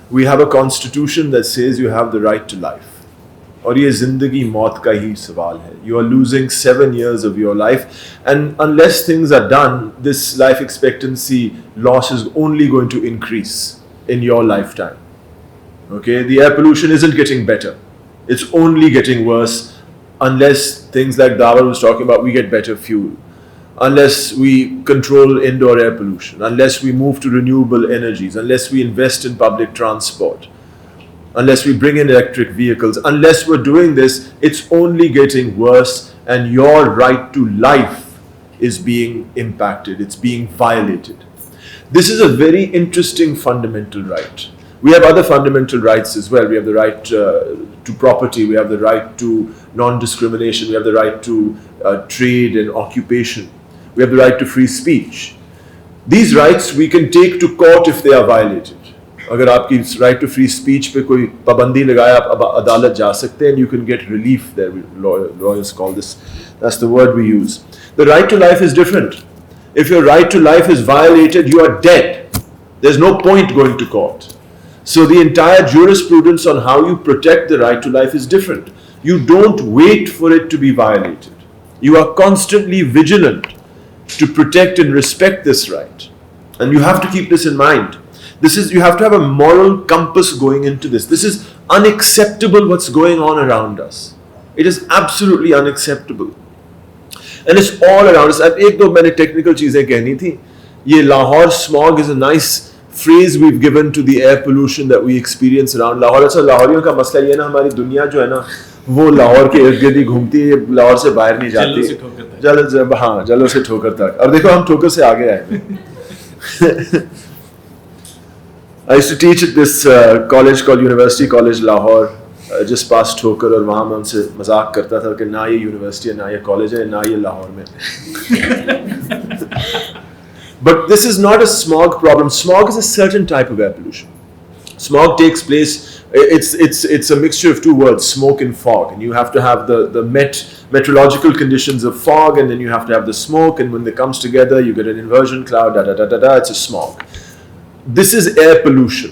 We have a constitution that says you have the right to life. और ये ज़िंदगी मौत का ही सवाल है. You are losing 7 years of your life, and unless things are done, this life expectancy loss is only going to increase in your lifetime. Okay, the air pollution isn't getting better. It's only getting worse unless things like Dawar was talking about, we get better fuel. Unless we control indoor air pollution, unless we move to renewable energies, unless we invest in public transport, unless we bring in electric vehicles, unless we're doing this, it's only getting worse, and your right to life is being impacted, it's being violated. This is a very interesting fundamental right. We have other fundamental rights as well. We have the right to property, we have the right to non-discrimination, we have the right to trade and occupation, we have the right to free speech. These rights we can take to court if they are violated. अगर आपकी right to free speech पे कोई पाबंदी लगाए आप अदालत जा सकते हैं, you can get relief there. Lawyers call this, that's the word we use. The right to life is different. If your right to life is violated, you are dead. There's no point going to court. So the entire jurisprudence on how you protect the right to life is different. You don't wait for it to be violated. You are constantly vigilant to protect and respect this right. And you have to keep this in mind. You have to have a moral compass going into this. This is unacceptable what's going on around us. It is absolutely unacceptable. And it's all around us. अब एक दो मैंने technical चीज़ें कहनी थी. ये Lahore smog is a nice phrase we've given to the air pollution that we experience around Lahore. अच्छा लाहौरियों का मसला ये ना, हमारी दुनिया जो है ना वो लाहौर के इर्द गिर्द ही घूमती है, लाहौर से बाहर नहीं जाती. जलों से ठोकर तक. अब देखो हम ठोकर से आगे आए. I used to teach at this college called University College Lahore, just past ठोकर, और वहाँ मैं उनसे मजाक करता था कि ना ये यूनिवर्सिटी है, ना ये कॉलेज है, ना ये लाहौर में. But this is not a smog problem. Smog is a certain type of air pollution. Smog takes place, it's a mixture of two words, smoke and fog, and you have to have the meteorological conditions of fog, and then you have to have the smoke, and when they comes together you get an inversion cloud, it's a smog. This is air pollution.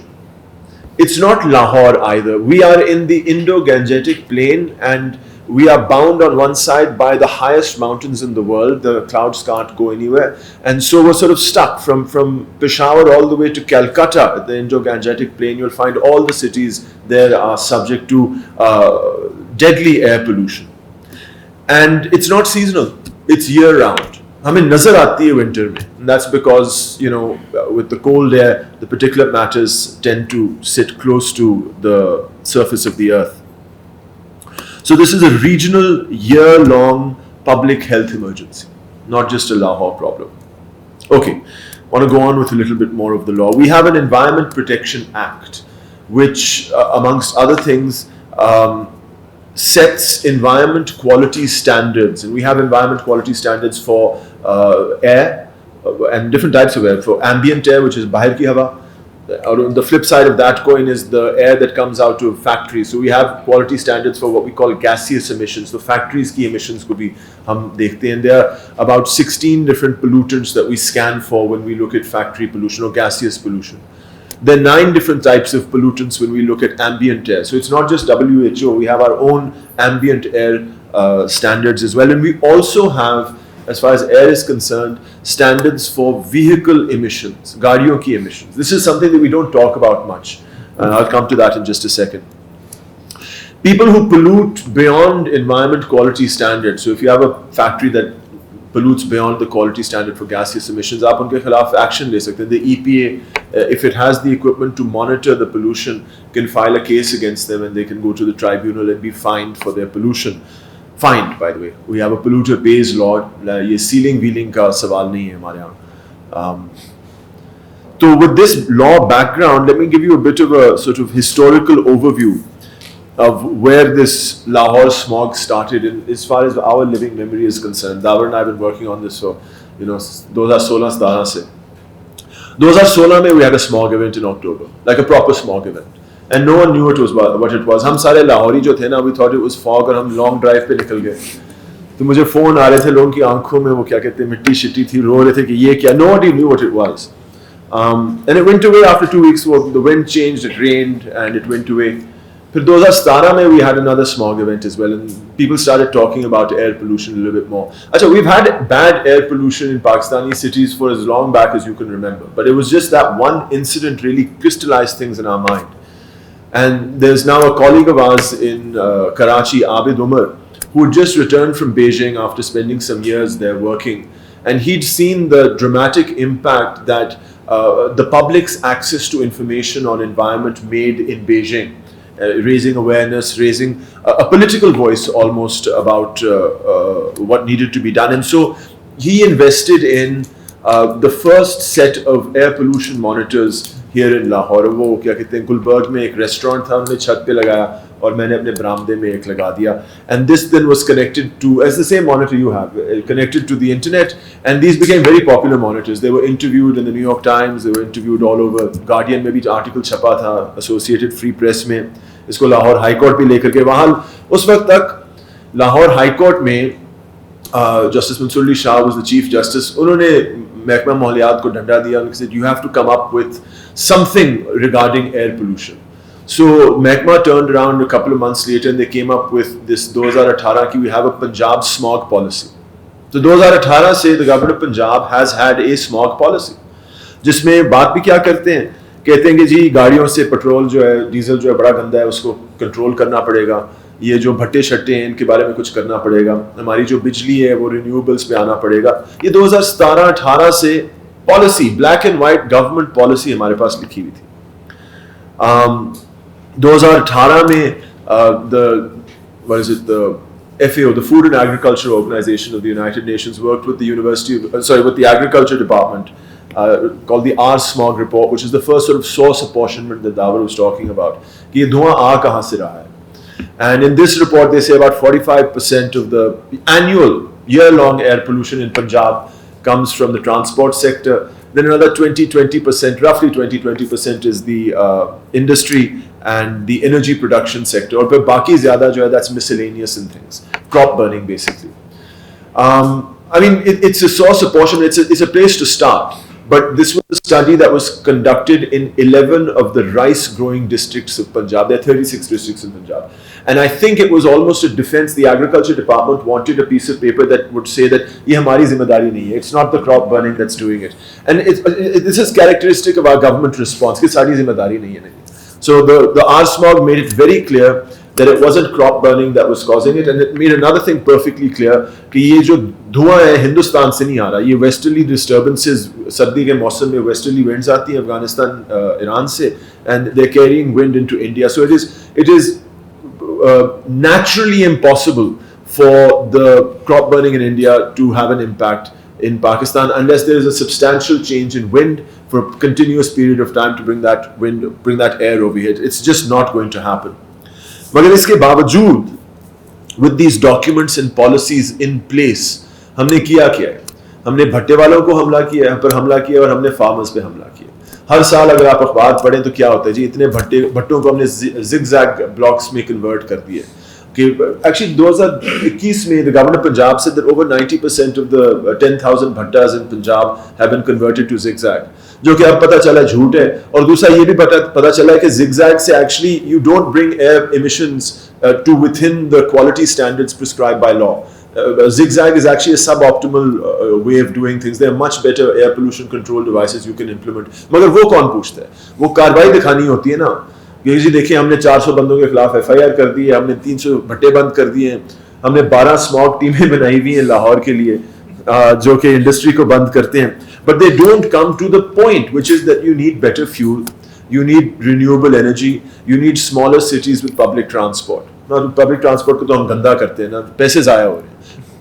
It's not Lahore either. We are in the Indo-Gangetic plain, and we are bound on one side by the highest mountains in the world. The clouds can't go anywhere, and so we're sort of stuck from Peshawar all the way to Calcutta at the Indo-Gangetic plain. You'll find all the cities there are subject to deadly air pollution, and it's not seasonal. It's year round. हमें नजर आती है winter में, and that's because with the cold air the particulate matters tend to sit close to the surface of the earth. So this is a regional year-long public health emergency, not just a Lahore problem. Okay, I want to go on with a little bit more of the law. We have an Environment Protection Act, which amongst other things sets environment quality standards, and we have environment quality standards for air and different types of air. For ambient air, which is bahar ki hawa, or on the flip side of that coin is the air that comes out of factories. So we have quality standards for what we call gaseous emissions. So factories ki emissions ko bhi hum dekhte hain. There are about 16 different pollutants that we scan for when we look at factory pollution or gaseous pollution. There are 9 different types of pollutants when we look at ambient air. So it's not just WHO, we have our own ambient air standards as well. And we also have, as far as air is concerned, standards for vehicle emissions, gaadiyon ki emissions. This is something that we don't talk about much, and I'll come to that in just a second. People who pollute beyond environment quality standards, so if you have a factory that pollutes beyond the quality standard for gaseous emissions, आप उनके खिलाफ action ले सकते हैं. The EPA, if it has the equipment to monitor the pollution, can file a case against them, and they can go to the tribunal and be fined for their pollution. Fined, by the way. We have a polluter pays law. ये ceiling wheeling का सवाल नहीं है हमारे यहाँ. So with this law background, let me give you a bit of a sort of historical overview of where this Lahore smog started, in, as far as our living memory is concerned. Dawar and I have been working on this for 2016-17 se. 2016 mein we had a smog event in October, like a proper smog event. And no one knew what it was. हम सारे लाहौरी जो थे ना, we thought it was fog, और हम long drive पे निकल गए. तो मुझे फोन आ रहे थे लोगों की आंखों में वो क्या कहते हैं मिट्टी शिट्टी थी, रो रहे थे कि ये क्या. Nobody knew what it was. And it went away after 2 weeks. The wind changed, it rained, and it went away. फिर 2017 में we had another smog event as well, and people started talking about air pollution a little bit more. Achha, we've had bad air pollution in Pakistani cities for as long back as you can remember, but it was just that one incident really crystallized things in our mind. And there's now a colleague of ours in Karachi, Abid Umar, who had just returned from Beijing after spending some years there working, and he'd seen the dramatic impact that the public's access to information on environment made in Beijing. Raising awareness, raising a political voice almost about what needed to be done. And so he invested in the first set of air pollution monitors here in Lahore. वो क्या कहते हैं, गुलबर्ग में एक restaurant था, उन्होंने छत पे लगाया और मैंने अपने बरामदे में एक लगा दिया. And this then was connected to, as the same monitor you have, connected to the internet, and these became very popular monitors. They were interviewed in the New York Times, they were interviewed all over. Guardian में भी article छपा था, Associated Free Press में. इसको Lahore high court भी लेकर के, वहाँ उस वक्त तक लाहौर हाई कोर्ट में justice Mansoor Ali Shah was the chief justice, उन्होंने महकमा माहौलियात को डंडा दिया. उन्होंने said you have to come up with something regarding air pollution. So महकमा turned around a couple of months later and they came up with this 2018 की we have a Punjab smog policy. तो 2018 से the government of Punjab has had a smog policy, जिसमें बात भी क्या करते हैं, कहते हैं कि जी गाड़ियों से पेट्रोल जो है, डीजल जो है बड़ा गंदा है, उसको कंट्रोल करना पड़ेगा, ये जो भट्टे शट्टे हैं इनके बारे में कुछ करना पड़ेगा, हमारी जो बिजली है वो रिन्यूएबल्स पे आना पड़ेगा. ये 2017-18 से policy, black and white government policy हमारे पास लिखी हुई थी. 2018 में the FAO, the Food and Agriculture Organization of the United Nations, worked with the with the Agriculture Department, called the R Smog report, which is the first sort of source apportionment that Dawar was talking about. कि ये धुआं आ कहाँ से रहा है? And in this report, they say about 45% of the annual year-long air pollution in Punjab comes from the transport sector. Then another 20%, roughly 20% is the industry and the energy production sector. और फिर बाकी ज़्यादा जो है, that's miscellaneous and things, crop burning basically. I mean, it's a source apportionment. It's a place to start. But this was a study that was conducted in 11 of the rice-growing districts of Punjab. There are 36 districts in Punjab. And I think it was almost a defense. The Agriculture Department wanted a piece of paper that would say that ये हमारी जिम्मेदारी नहीं है. It's not the crop burning that's doing it. And this is characteristic of our government response. कि सारी जिम्मेदारी नहीं है. So the R Smog made it very clear that it wasn't crop burning that was causing it, and it made another thing perfectly clear कि ये जो धुआं है हिंदुस्तान से नहीं आ रहा, ये westerly disturbances, सर्दी के मौसम में westerly winds आती हैं अफगानिस्तान, ईरान से, and they're carrying wind into India. So it is naturally impossible for the crop burning in India to have an impact in Pakistan unless there is a substantial change in wind for a continuous period of time to bring that air over here. It's just not going to happen. मगर इसके बावजूद with these documents and policies in place, हमने किया क्या है? हमने भट्टे वालों को हमला किया, पर हमला किया, और हमने फार्मर्स पे हमला किया. हर साल अगर आप अखबार पढ़ें तो क्या होता है जी, इतने भट्टों को हमने zigzag blocks में convert कर दिए. Actually, 2021 में the government of Punjab said that over 90% of the 10,000 bhattas in Punjab have been converted to zigzag. जो कि अब पता चला झूठ है. और दूसरा ये भी पता चला है कि zigzag से actually you don't bring air emissions to within the quality standards prescribed by law. Zigzag is actually a suboptimal way of doing things. There are much better air pollution control devices you can implement. मगर वो कौन पूछता है? वो कार्रवाई दिखानी होती है ना. जी देखिए, हमने 400 बंदों के खिलाफ FIR कर दी है, हमने 300 भट्टे बंद कर दिए हैं, हमने 12 स्मॉग टीमें बनाई हुई हैं लाहौर के लिए जो कि इंडस्ट्री को बंद करते हैं. But they don't come to the point, which is that you need better fuel, you need renewable energy, you need smaller cities with public transport. Now, public transport को तो हम गंदा करते हैं ना, पैसे ज़ाया हो रहे हैं.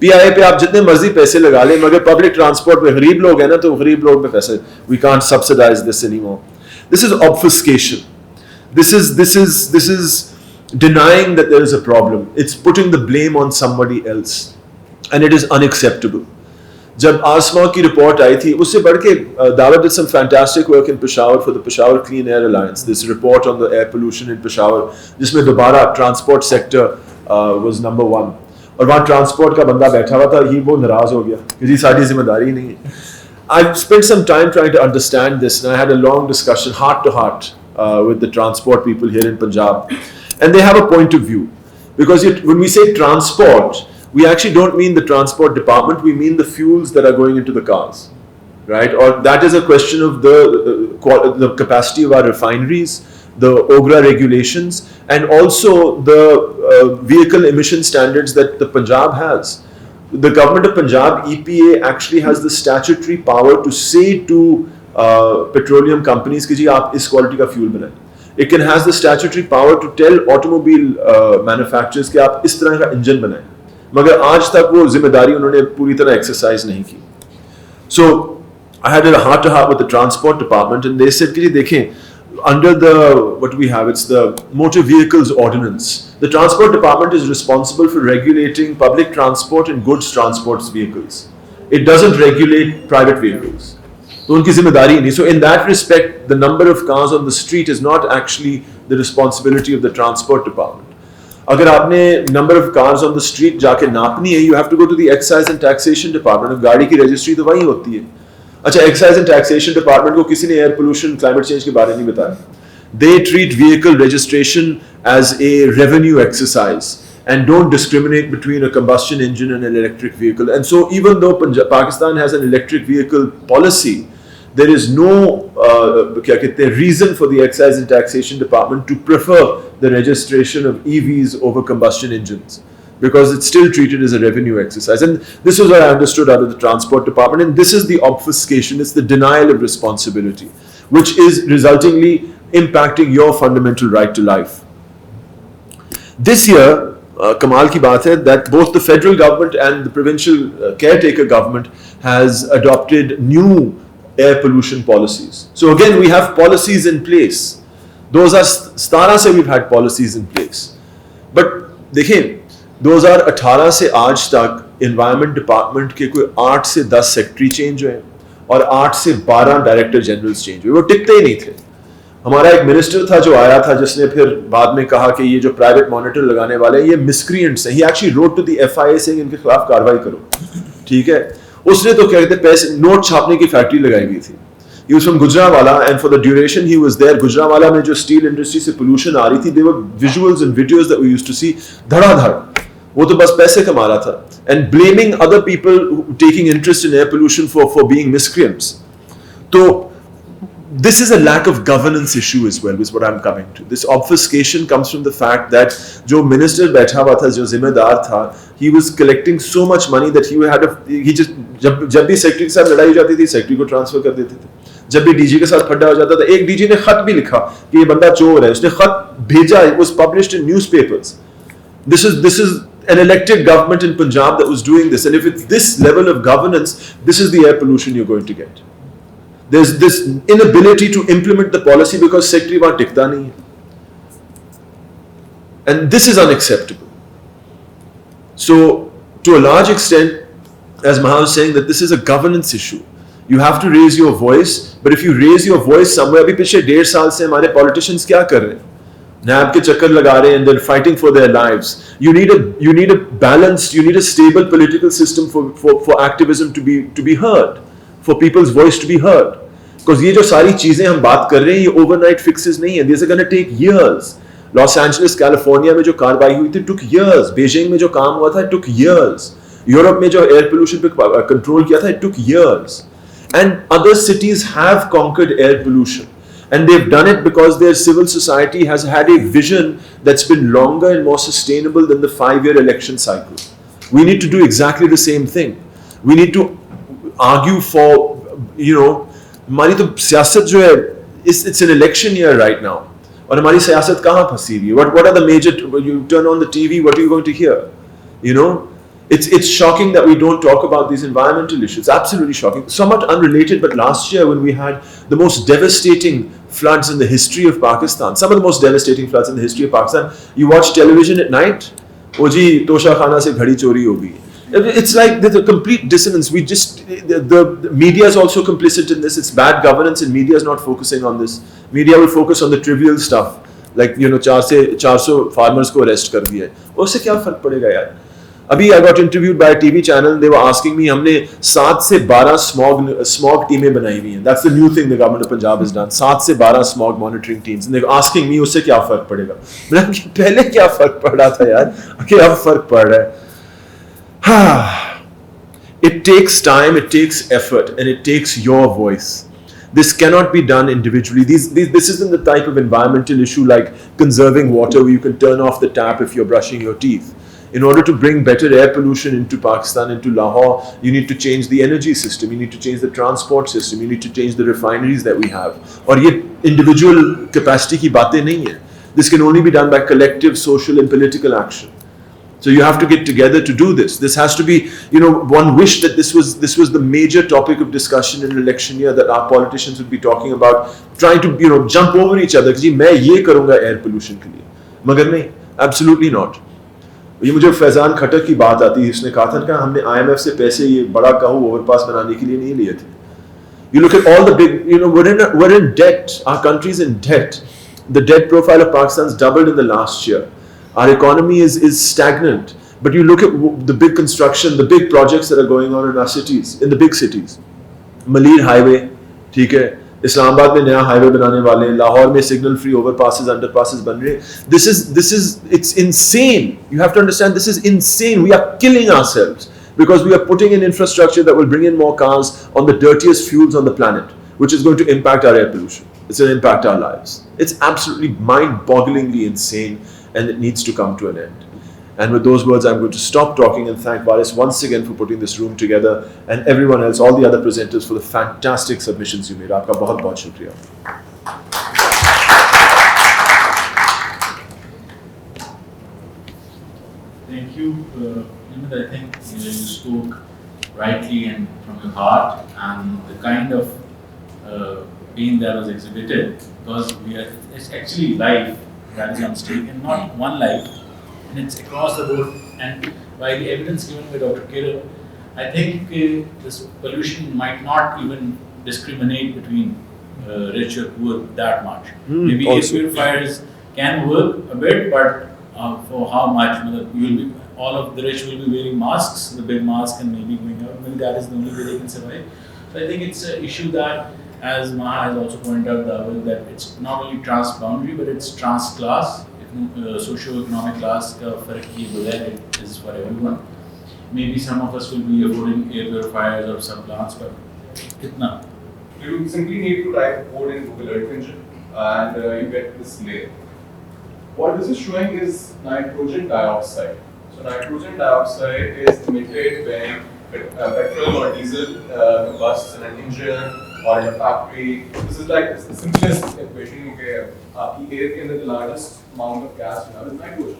PIA पे आप जितने मर्जी पैसे लगा लें, मगर पब्लिक ट्रांसपोर्ट में गरीब लोग हैं ना, तो गरीब लोग में पैसे, we can't subsidize this anymore. This is obfuscation. This is denying that there is a problem. It's putting the blame on somebody else, and it is unacceptable. जब आसमा की रिपोर्ट आई थी, उससे बढ़ के Dawar did some fantastic work in Peshawar for the Peshawar Clean Air Alliance. This report on the air pollution in Peshawar, जिसमें दोबारा transport sector was number 1. और वहाँ transport का बंदा बैठा हुआ था, वो नाराज हो गया कि जी सारी जिम्मेदारी नहीं है. I've spent some time trying to understand this, and I had a long discussion, heart to heart, with the transport people here in Punjab. and they have a point of view. Because when we say transport, we actually don't mean the transport department, we mean the fuels that are going into the cars, right? Or that is a question of the capacity of our refineries, the OGRA regulations, and also the vehicle emission standards that the Punjab has. The government of Punjab, EPA, actually has the statutory power to say to petroleum companies कि जी आप इस quality का fuel बनाएं. It can has the statutory power to tell automobile manufacturers कि आप इस तरह का engine बनाएं. मगर आज तक वो जिम्मेदारी उन्होंने पूरी तरह exercise नहीं की. So I had a heart to heart with the transport department, and they said कि जी देखें, under what we have, it's the motor vehicles ordinance. The transport department is responsible for regulating public transport and goods transport vehicles. It doesn't regulate private vehicles. So unki zimmedari nahi. So in that respect, the number of cars on the street is not actually the responsibility of the transport department. अगर आपने number of cars on the street जाके नापनी है, you have to go to the excise and taxation department. गाड़ी की registry तो वहीं होती है. अच्छा, एक्साइज एंड टैक्सेशन डिपार्टमेंट को किसी ने एयर पोल्यूशन क्लाइमेट चेंज के बारे में नहीं बताया. They treat vehicle registration as a revenue exercise and don't discriminate between a combustion engine and an electric vehicle. And so even though Pakistan has an electric vehicle policy, there is no reason for the excise and taxation department to prefer the registration of EVs over combustion engines, because it's still treated as a revenue exercise. And this is what I understood out of the transport department. And this is the obfuscation, it's the denial of responsibility, which is resultingly impacting your fundamental right to life. This year, Kamal ki baat hai that both the federal government and the provincial caretaker government has adopted new air pollution policies. So again, we have policies in place. Those are, 17 se we've had policies in place. But dekhiye, 2018 से आज तक environment department के कोई 8 से 10 secretary change हुए और 8 से 12 director generals change हुए. वो टिकते ही नहीं थे. हमारा एक मिनिस्टर था जो आया था, जिसने फिर बाद में कहा कि ये जो प्राइवेट मॉनिटर लगाने वाले हैं ये मिसक्रिएंट्स हैं. He actually wrote to the FIA saying इनके खिलाफ कार्रवाई करो. ठीक है, उसने तो क्या कहते हैं पैसे नोट छापने की फैक्ट्री लगाई हुई थी. He was from Gujranwala, and for the duration he was there, Gujranwala में जो स्टील इंडस्ट्री से पोल्यूशन आ रही थी, there were visuals and videos that we used to see, धड़ाधड़. वो तो बस पैसे कमा रहा था, and blaming other people taking interest in air pollution for being miscreants. So this is a lack of governance issue as well, is what I'm coming to. This obfuscation comes from the fact that जो minister बैठा हुआ था, जो जिम्मेदार था, he was collecting so much money that he just जब भी secretary के साथ लड़ाई हो जाती थी, सेक्रेटरी को ट्रांसफर कर देते थे. जब भी डीजी के साथ फड्डा हो जाता था, एक डीजी ने खत भी लिखा कि ये बंदा चोर है, उसने खत भेजा, it was published in newspapers. This is an elected government in Punjab that was doing this, and if it's this level of governance, this is the air pollution you're going to get. There's this inability to implement the policy because secretary वहाँ टिकता नहीं है, and this is unacceptable. So to a large extent, as Maha was saying, that this is a governance issue. You have to raise your voice, but if you raise your voice somewhere, अभी पिछले 1.5 साल से हमारे politicians क्या कर रहे हैं? नैब के चक्कर लगा रहे हैं, and they're fighting for their lives. You need a balanced, you need a stable political system for activism to be heard, for people's voice to be heard. Because ये जो सारी चीजें हम बात कर रहे हैं, ये overnight fixes नहीं है. These are going to take years. Los Angeles, California में जो कार्रवाई हुई थी, took years. Beijing में जो काम हुआ था, took years. यूरोप में जो air pollution पे control किया था, it took years. And other cities have conquered air pollution. And they've done it because their civil society has had a vision that's been longer and more sustainable than the 5-year election cycle. We need to do exactly the same thing. We need to argue for, हमारी तो सियासत जो है, it's an election year right now. और हमारी सियासत कहाँ फंसी हुई है? What are the major, you turn on the TV, what are you going to hear? It's shocking that we don't talk about these environmental issues. Absolutely shocking. Somewhat unrelated, but last year when we had the most devastating floods in the history of Pakistan, some of the most devastating floods in the history of Pakistan, you watch television at night, oh ji, Tosha Khana se ghadi chori ho gayi. It's like there's a complete dissonance. The media is also complicit in this. It's bad governance, and media is not focusing on this. Media will focus on the trivial stuff, like 400 farmers को arrest कर दिया है. उससे क्या फर्क पड़ेगा यार? अभी I got interviewed by a TV channel. They were asking me, हमने 7 से 12 smog टीमें बनाई हुई हैं. That's the new thing the government of Punjab has done. 7 से 12 smog monitoring teams. And they were asking me, उससे क्या फर्क पड़ेगा? मैंने कहा पहले क्या फर्क पड़ रहा था यार? कि अब फर्क पड़ रहा है. It takes time, it takes effort, and it takes your voice. This cannot be done individually. This isn't the type of environmental issue like conserving water where you can turn off the tap if you're brushing your teeth. In order to bring better air pollution into Pakistan, into Lahore, you need to change the energy system, you need to change the transport system, you need to change the refineries that we have. और ये individual capacity की बातें नहीं है. This can only be done by collective social and political action. So you have to get together to do this. This has to be, one wish that this was the major topic of discussion in an election year, that our politicians would be talking about, trying to, jump over each other. कि मैं ये करूँगा air pollution के लिए. मगर नहीं, absolutely not. ये मुझे फैजान खट्टर की बात आती है. इसने कहा था कि हमने IMF से पैसे ये बड़ा कहूँ ओवरपास बनाने के लिए नहीं लिए थे. You look at all the big, we're in debt. Our country's in debt. The debt profile of Pakistan's doubled in the last year. Our economy is stagnant. But you look at the big construction, the big projects that are going on in our cities, in the big cities. Maleer Highway, ठीक है. इस्लामाबाद में नया highway बनाने वाले हैं. लाहौर में signal free ओवरपासेस, underpasses बन रहे हैं. This is it's insane. You have to understand, this is insane. We are killing ourselves because we are putting in infrastructure that will bring in more cars on the dirtiest fuels on the planet, which is going to impact our air pollution. It's going to impact our lives. It's absolutely mind-bogglingly insane, and it needs to come to an end. And with those words, I'm going to stop talking and thank Waris once again for putting this room together, and everyone else, all the other presenters, for the fantastic submissions you made. Aapka bahut bahut shukriya. Thank you. Ahmad, I think you spoke rightly and from your heart, and the kind of pain that was exhibited, because it's actually life that is on stake, and not one life, and it's across the board. And by the evidence given by Dr. Kiran, I think this pollution might not even discriminate between rich or poor that much. Maybe air purifiers can work a bit, but for how much? All of the rich will be wearing masks, the big mask, and maybe going out. Maybe that is the only way they can survive. So I think it's an issue that, as Maha has also pointed out, Dawar, that it's not only trans-boundary, but it's trans-class. Socio-economic class का फर्क ये बोला है, it is for everyone. Maybe some of us will be affording air purifiers or some plants, but कितना? You simply need to type code in Google Earth Engine, and you get this layer. What this is showing is nitrogen dioxide. So nitrogen dioxide is emitted when petrol or diesel combusts in an engine or in a factory. This is like the simplest equation. आपकी air के अंदर the largest amount of gas you have is nitrogen.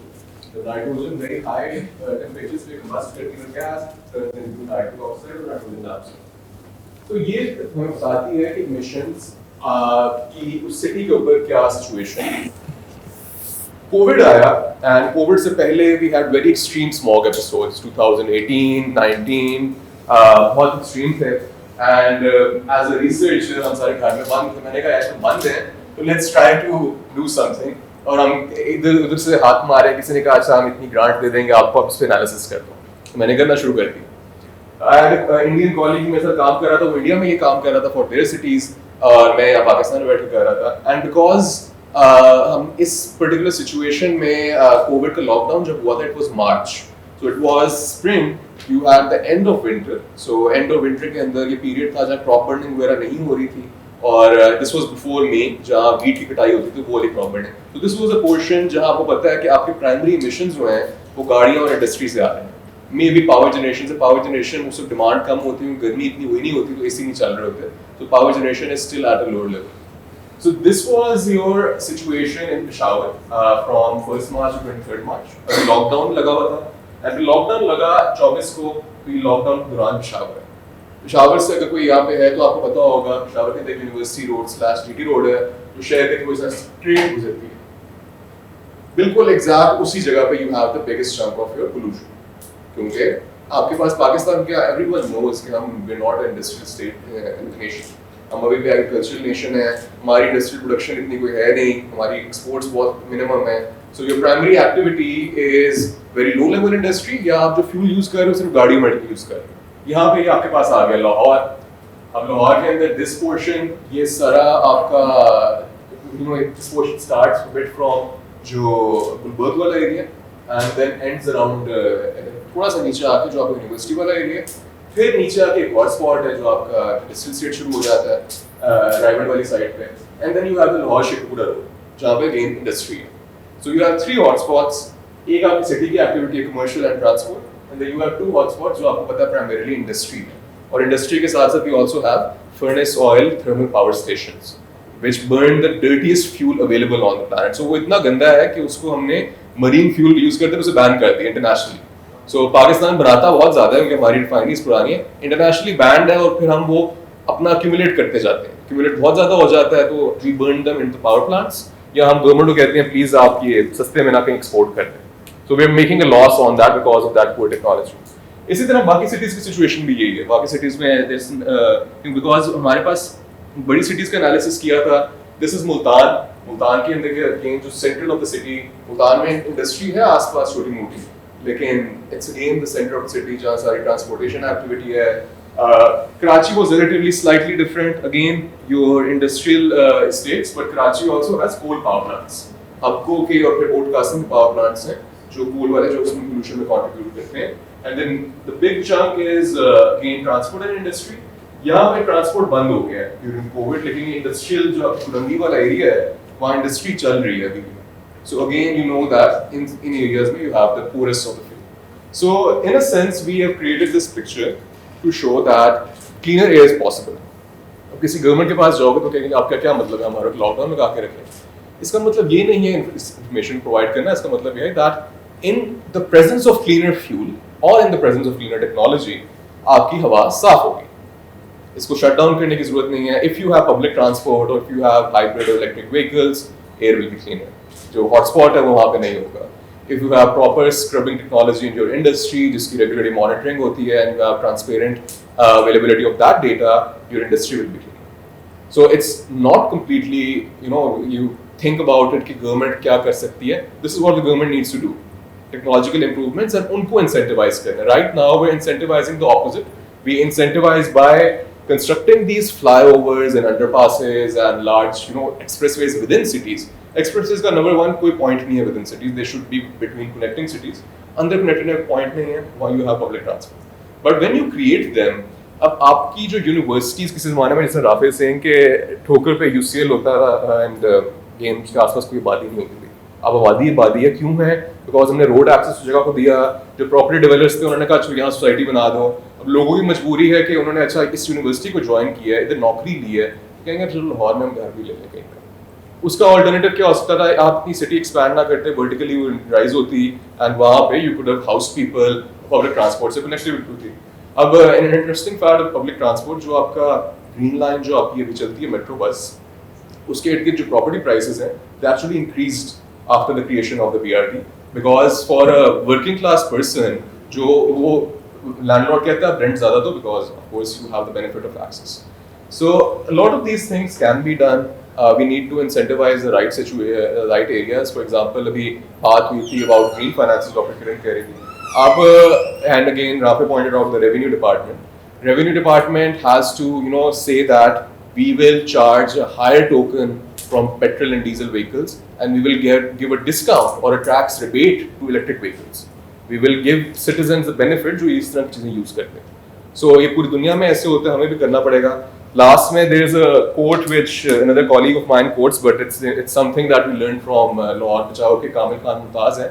The nitrogen very high temperatures पे combust करती है gas turns into nitric oxide or nitrogen dioxide. तो ये हमें बताती है कि emissions की उस city के ऊपर क्या situation है. COVID आया, and COVID से पहले we had very extreme smog episodes 2018, 19 बहुत extreme थे. And as a researcher, हम सारे घर में बंद थे. मैंने कहा ऐसे बंद हैं, तो let's try to do something. और हम इधर उधर से हाथ मारे, किसी ने कहा अच्छा हम इतनी ग्रांट दे देंगे आपको, आप इस पे एनालिसिस कर दो. तो मैंने करना शुरू कर दिया. इंडियन कॉलेज में सर काम कर रहा था, वो इंडिया में ये काम कर रहा था फॉर देयर सिटीज, और मैं यहाँ पाकिस्तान में बैठ के कर रहा था. एंड बिकॉज हम इस पर्टिकुलर सिचुएशन में कोविड का लॉकडाउन जब हुआ था, it was March, so it was spring, you had the end of winter. So end of winter के अंदर ये पीरियड था जहाँ क्रॉप बर्निंग वगैरह नहीं हो रही थी, और दिस वाज बिफोर मे, जहाँ वीट की कटाई होती थी वो वाली क्रॉप बर्निंग. तो दिस वाज अ पोर्शन जहाँ आपको पता है कि आपके प्राइमरी इमिशंस जो हैं वो गाड़ियाँ और इंडस्ट्री से आ रहे हैं. मे बी पावर जनरेशन से, पावर जनरेशन उससे डिमांड कम होती है, गर्मी इतनी हुई नहीं होती, तो एसी नहीं चल रहे होते, तो power generation is still at a lower level. So this was your situation in Peshawar from 1st March to 23rd March. Lockdown लगा हुआ था, and lockdown लगा 24 को, तो lockdown के दौरान पेशावर है. पेशावर से अगर कोई यहाँ पे है तो आपको पता होगा, पेशावर के अंदर यूनिवर्सिटी रोड / GT रोड है, तो शहर के कोई सा ट्रेन गुजरती है. बिल्कुल एग्जैक्ट उसी जगह पे you have the biggest chunk of your pollution. क्योंकि आपके पास पाकिस्तान क्या, everyone knows कि हम we're not an industrial state in the nation. हम अभी भी एग्रीकल्चरल नेशन है, हमारी इंडस्ट्रियल प्रोडक्शन इतनी कोई है नहीं, हमारी एक्सपोर्ट्स बहुत मिनिमम है, So your primary activity is very low level industry, या आप जो fuel use कर रहे हो सिर्फ गाड़ियों में use कर रहे हो. यहाँ पे ये आपके पास आ गया लाहौर. अब लाहौर के अंदर this portion ये सारा आपका this portion starts a bit from जो गुलबर्ग वाला area and then ends around थोड़ा सा नीचे आके जो आपका यूनिवर्सिटी वाला area. फिर नीचे आके एक और स्पॉट है जो आपका डिस्ट्रिक्ट स्टेट शुरू हो जाता है राइवल वाली साइड पे, and then you have the Lahore Sheikhupura road जहाँ पे अगेन इंडस्ट्री है. So you have 3 hotspots. एक आपकी सिटी की एक्टिविटी है commercial and transport, and then you have 2 hotspots जो आपको पता है प्राइमरीली इंडस्ट्री है. और इंडस्ट्री के साथ साथ you also have furnace oil thermal power stations which burn the dirtiest fuel available on the planet. So वो इतना गंदा है कि उसको हमने मरीन फ्यूल यूज करते हुए उसे बैन कर दिया इंटरनेशनली. सो पाकिस्तान बनाता बहुत ज्यादा है क्योंकि हमारी रिफाइनरीज पुरानी है, इंटरनेशनली बैंड है, और फिर हम वो अपना एक्यूमुलेट करते जाते हैं. एक्यूमुलेट बहुत ज्यादा हो जाता है तो we burn them into power plants, या हम गवर्नमेंट को कहते हैं प्लीज आप ये सस्ते में ना कहीं एक्सपोर्ट कर दें. So we are making a loss on that because of that poor technology. इसी तरह बाकी सिटीज की सिचुएशन भी यही है. बाकी सिटीज में बिकॉज हमारे पास बड़ी सिटीज का एनालिसिस किया था. दिस इज मुल्तान के अंदर जो central of the city, Multan में इंडस्ट्री है आसपास छोटी मोटी, लेकिन it's again the centre of the city जहाँ सारी ट्रांसपोर्टेशन एक्टिविटी है. Karachi was relatively slightly different, again your industrial estates, but Karachi also has coal power plants. Hubco के और फिर पोर्ट कासिम पावर प्लांट्स हैं जो कोल वाले जो उसमें पोल्यूशन में कंट्रीब्यूट करते हैं. And then the big chunk is again transport and industry. यहाँ पे ट्रांसपोर्ट बंद हो गया है ड्यूरिंग कोविड, लेकिन इंडस्ट्रियल जो कुलंगी वाला एरिया है वहाँ इंडस्ट्री चल रही है अभी भी. So again, you know that in areas where you have the poorest of the field. So in a sense, we have created this picture to show that cleaner air is possible. अब किसी government के पास जाओगे तो कहेंगे आपका क्या मतलब है हमारा लॉकडाउन लगा के रखें. इसका मतलब ये नहीं है इंफॉर्मेशन प्रोवाइड करना. इसका मतलब ये है that in the presence of cleaner fuel or in the presence of cleaner technology, आपकी हवा साफ होगी. इसको शट डाउन करने की जरूरत नहीं है. If you have public transport or if you have hybrid or electric vehicles, air will be cleaner. जो हॉटस्पॉट है वो वहाँ पे नहीं होगा. If you have proper scrubbing technology in your industry, जिसकी regularly monitoring होती है, and you have transparent availability of that data, your industry will be clean. So it's not completely, you think about it कि government क्या कर सकती है. This is what the government needs to do. Technological improvements and उनको incentivize करना. Right now we're incentivizing the opposite. We incentivize by constructing these flyovers and underpasses and large, expressways within cities. Expressways का number 1 कोई point नहीं है within cities. They should be between connecting cities. अंदर connected में point नहीं है. वहाँ you have public transport. But when you create them, अब आपकी जो यूनिवर्सिटीज किसी जमाने में जैसे राफे सिंह के ठोकर पे UCL होता था एंड गेम्स के आसपास कोई आबादी नहीं होती थी. अब आबादी है. क्यों है? बिकॉज हमने रोड एक्सेस उस जगह को दिया. जो प्रॉपर्टी डेवलपर्स थे उन्होंने कहा अच्छा यहाँ सोसाइटी बना दो. अब लोगों की मजबूरी है कि उन्होंने अच्छा इस यूनिवर्सिटी को ज्वाइन किया है, इधर नौकरी ली है, कहेंगे चलो लाहौर में हम घर भी ले लें कहीं. उसका ऑल्टरनेटिव क्या हो सकता था? आप अपनी सिटी एक्सपैंड ना करते, वर्टिकली राइज होती एंड वहाँ पे you could have house people, public transport से कनेक्टिविटी होती. अब an interesting fact of public transport, जो आपका ग्रीन लाइन जो आपकी अभी चलती है मेट्रो बस, उसके इर्द गिर्द जो प्रॉपर्टी प्राइसेस हैं they actually increased after the creation of the BRT, because for a working class person जो वो लैंडलॉर्ड कहता है रेंट ज़्यादा दो because of course you have the benefit of access. So a lot of these things can be done. We need to incentivize the right areas. For example, अभी बात हुई थी about green finances, Dr. Kiran कह रही थी. अब and again, Rafay pointed out the revenue department. Revenue department has to, say that we will charge a higher token from petrol and diesel vehicles, and we will give a discount or a tax rebate to electric vehicles. We will give citizens the benefit जो इस तरह की चीजें use करते हैं. So ये पूरी दुनिया में ऐसे होता है, हमें भी करना पड़ेगा. Last में there is a quote which another colleague of mine quotes, but it's something that we learned from Lahore बचाओ के कामिल खान मुमताज हैं.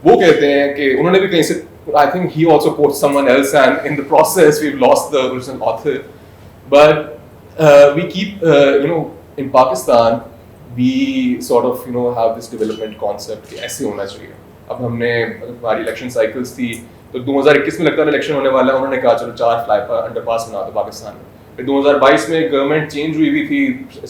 वो कहते हैं कि उन्होंने भी कहीं से, I think he also quotes someone else, and in the process we've lost the original author. But we keep, in Pakistan we sort of have this development concept कि ऐसे होना चाहिए. अब हमने हमारी इलेक्शन साइकिल्स थी तो 2021 में लगता है इलेक्शन होने वाला है, उन्होंने कहा चलो 4 फ्लाई अंडरपास बना दो पाकिस्तान में. फिर 2022 में गवर्नमेंट चेंज हुई थी,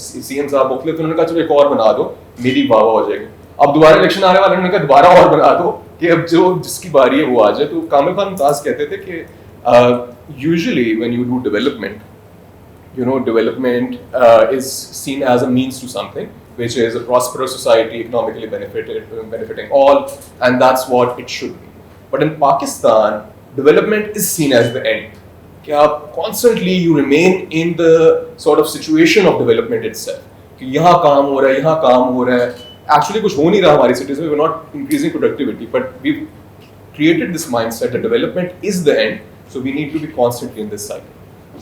CM साहब मुखलिफ, उन्होंने कहा चलो एक और बना दो, मेरी वाह हो जाएगी. अब दोबारा इलेक्शन आने वाले, उन्होंने कहा दोबारा और बना दो कि अब जो जिसकी बारी है वो आ जाए. तो कामिल खान मुमताज कहते थे कि usually when you do development, development is seen as a means to something. which is a prosperous society, economically benefiting all, and that's what it should be. But in Pakistan, development is seen as the end. Constantly you remain in the sort of situation of development itself. यहाँ काम हो रहा है, यहाँ काम हो रहा है. Actually कुछ हो नहीं रहा हमारी cities में. We're not increasing productivity, but we've created this mindset that development is the end. So we need to be constantly in this cycle.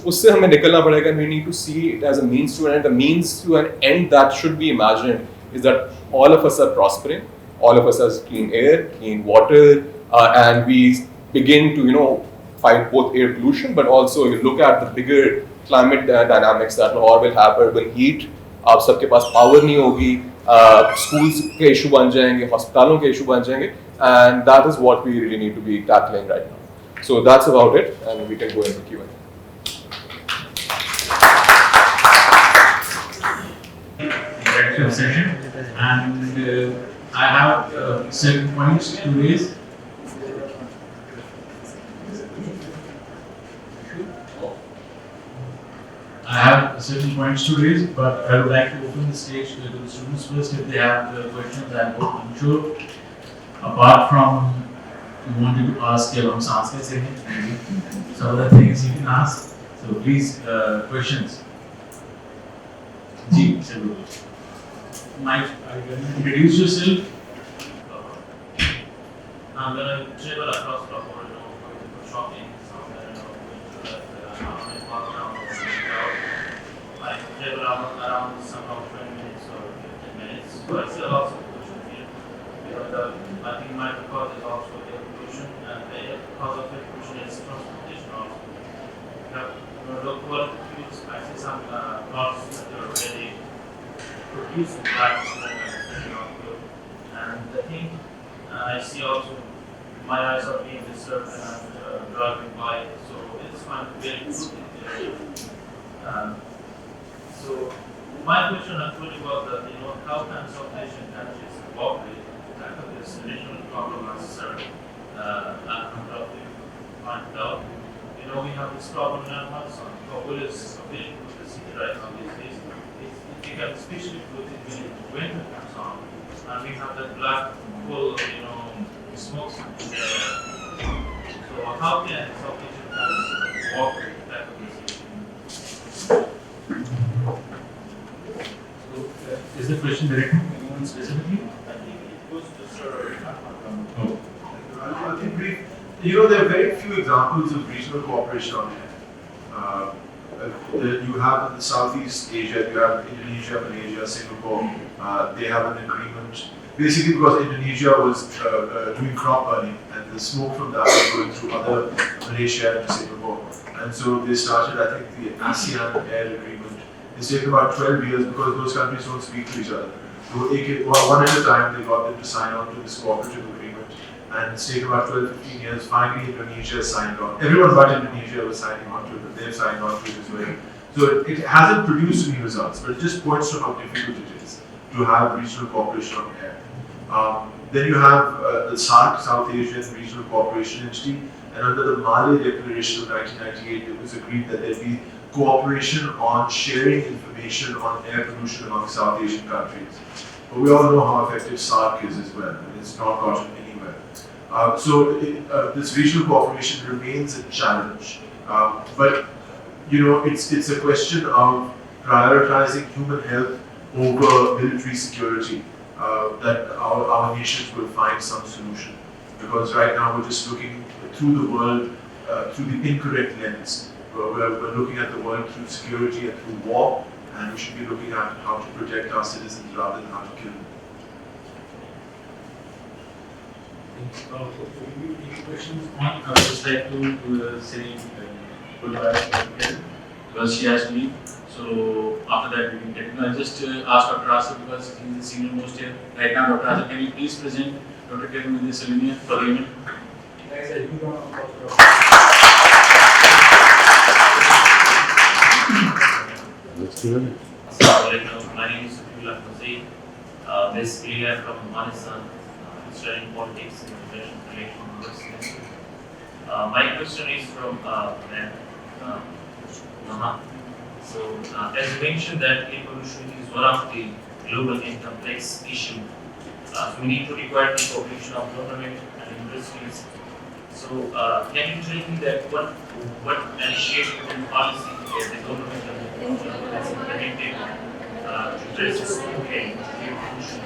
उससे हमें निकलना पड़ेगा. We need to see it as a means to an end. The means to an end that should be imagined is that all of us are prospering, all of us has clean air, clean water, and we begin to fight both air pollution, but also you look at the bigger climate dynamics that Lahore will have urban heat. आप सबके पास power नहीं होगी, schools के issue बन जाएंगे, hospitals के issue बन जाएंगे, and that is what we really need to be tackling right now. So that's about it, and we can go into Q&A. Interactive session, and I have 7 points to raise. I have certain points to raise, but I would like to open the stage to the students first if they have questions. I'm sure, apart from you wanted to ask some other things you can ask. So please, questions. Mike, introduce yourself. I'm going to travel across Lahore, going for shopping, somewhere, I travel around somehow 20 minutes or 15 minutes. So I see lots of pollution here. Because I think my cause is also air pollution, and the cause of air pollution is transportation also. You have local fuels, I see some cars that are already producing black and the thing I see also my eyes are being disturbed when I'm driving by, so it's very good. So my question actually was that how can South Asian countries cooperate to tackle this additional problem as Sir Ahmad pointed out. We have this problem in Ahmad. Kabul is a very good city right now these days. It's become especially good when winter comes on, and we have that black hole, smoke. So how can South Asian countries cooperate to tackle this issue? So, is the question directed to anyone specifically? I think it goes to Sir Ahmad. Oh. I think there are very few examples of regional cooperation on air. You have in the Southeast Asia, you have Indonesia, Malaysia, Singapore. They have an agreement. Basically, because Indonesia was doing crop burning, and the smoke from that was going through other Malaysia and Singapore. And so they started, I think, the ASEAN Air Agreement. It's taken about 12 years because those countries don't speak to each other. So one at a time, they got them to sign on to this cooperative agreement. And it's taken about 12-15 years. Finally, Indonesia signed on. Everyone but Indonesia was signing on to it, but they've signed on to it as well. So it hasn't produced any results, but it just points to how difficult it is to have regional cooperation on air. Then you have the SARC, South Asian Regional Cooperation Entity, and under the Mali Declaration of 1998, it was agreed that there be cooperation on sharing information on air pollution among South Asian countries. But we all know how effective SARC is as well, and it's not gotten anywhere. This regional cooperation remains a challenge. But it's a question of prioritizing human health over military security. That our nations will find some solution. Because right now we're just looking through the world through the incorrect lens. We're looking at the world through security and through war, and we should be looking at how to protect our citizens rather than how to kill them. Any questions on? I would just like to say goodbye to Kiran because she has to leave. So after that, we can take. I just ask Dr. Asif because he's the senior most here right now. Dr. Asif, can you please present Dr. Kiran with this souvenir for the event? Let's do it. My name is Husain. Basically, I'm from Afghanistan, studying politics and international relations. My question is from Maha. So, as you mentioned that air pollution is one of the global and complex issue. We need to require the cooperation of government and industries. So, can you tell me that what initiative and policy the government has implemented to address the smoke and air pollution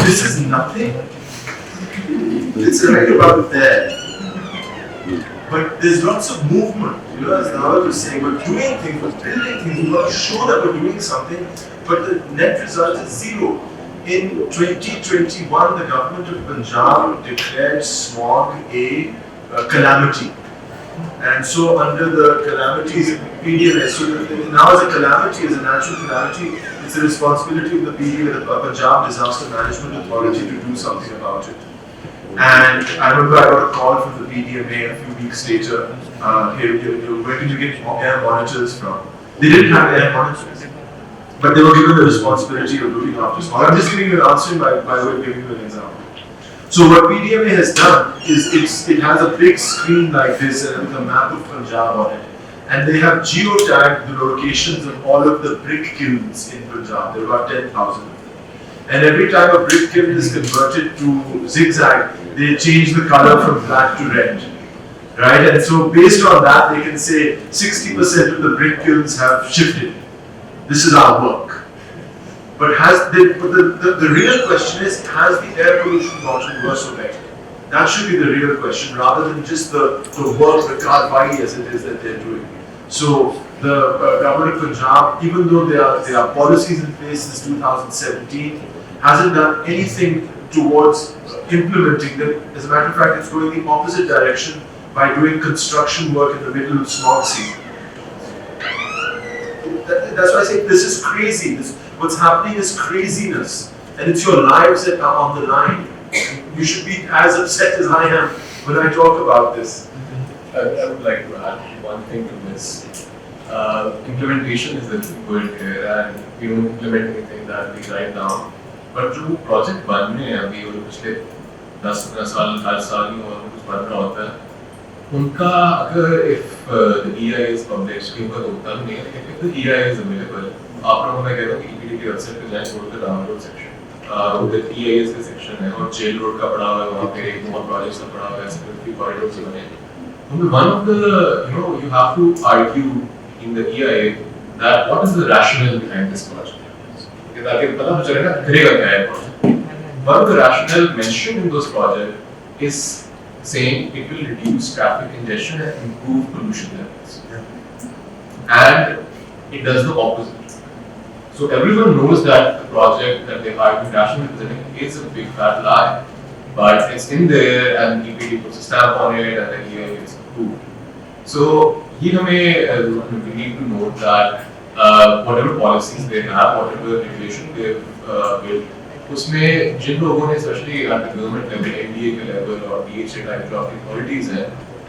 This is nothing. It's right about there. But there's lots of movement, as Dawar was saying, we're doing things, we're building things, we've got to show that we're doing something, but the net result is zero. In 2021, the government of Punjab declared smog a calamity. And so under the calamities PDMA, so now as a calamity, as a natural calamity, it's the responsibility of the PDMA, the Punjab Disaster Management Authority, to do something about it. And I remember I got a call from the PDMA a few weeks later, hey, where can you get air monitors from? They didn't have air monitors, but they were given the responsibility of looking after smog. I'm just giving you an answer by way of giving you an example. So what PDMA has done is it has a big screen like this with a map of Punjab on it. And they have geotagged the locations of all of the brick kilns in Punjab. There are about 10,000 of them. And every time a brick kiln is converted to zigzag, they change the color from black to red. Right? And so based on that, they can say 60% of the brick kilns have shifted. This is our work. But the real question is, has the air pollution gotten worse or better? That should be the real question, rather than just the work, the karwai as it is that they're doing. So the government of Punjab, even though there are policies in place since 2017, hasn't done anything towards implementing them. As a matter of fact, it's going the opposite direction by doing construction work in the middle of smog season. That's why I say this is crazy. What's happening is craziness, and it's your lives that are on the line. You should be as upset as I am when I talk about this. I would like to add one thing to this. Implementation is the key word here, and we don't implement anything that we write down. But जो project बन रहे हैं अभी और पिछले 10-15 साल, 8 साल ही और कुछ बन रहा होता है, उनका अगर if the EIA is published, कि उनका तो होता नहीं है, लेकिन if the EIA is available, आप लोगों को मैं कहता हूँ कि EPD की वेबसाइट पे जाएं, छोड़ के डाउनलोड सेक्शन, उधर EIA का सेक्शन है और जेल रोड का पड़ा हुआ है, वहाँ पे एक बहुत प्रोजेक्ट्स का पड़ा हुआ है, सिक्योरिटी कॉरिडोर से बने। One of the, you have to argue in the EIA that what is the rationale behind this project? ताकि पता हो चलेगा करेगा क्या है project. One of the rationale mentioned in those projects is saying it will reduce traffic congestion and improve pollution levels. And it does the opposite. So everyone knows that the project that they are rationally presenting is a big fat lie. But it's in there and EPD puts a stamp on it and then EIA gets approved. So here we need to note that whatever policies they have, whatever regulation they've built, उसमें जिन लोगों ने especially at the government level, NDA के level or DHA type of authorities हैं,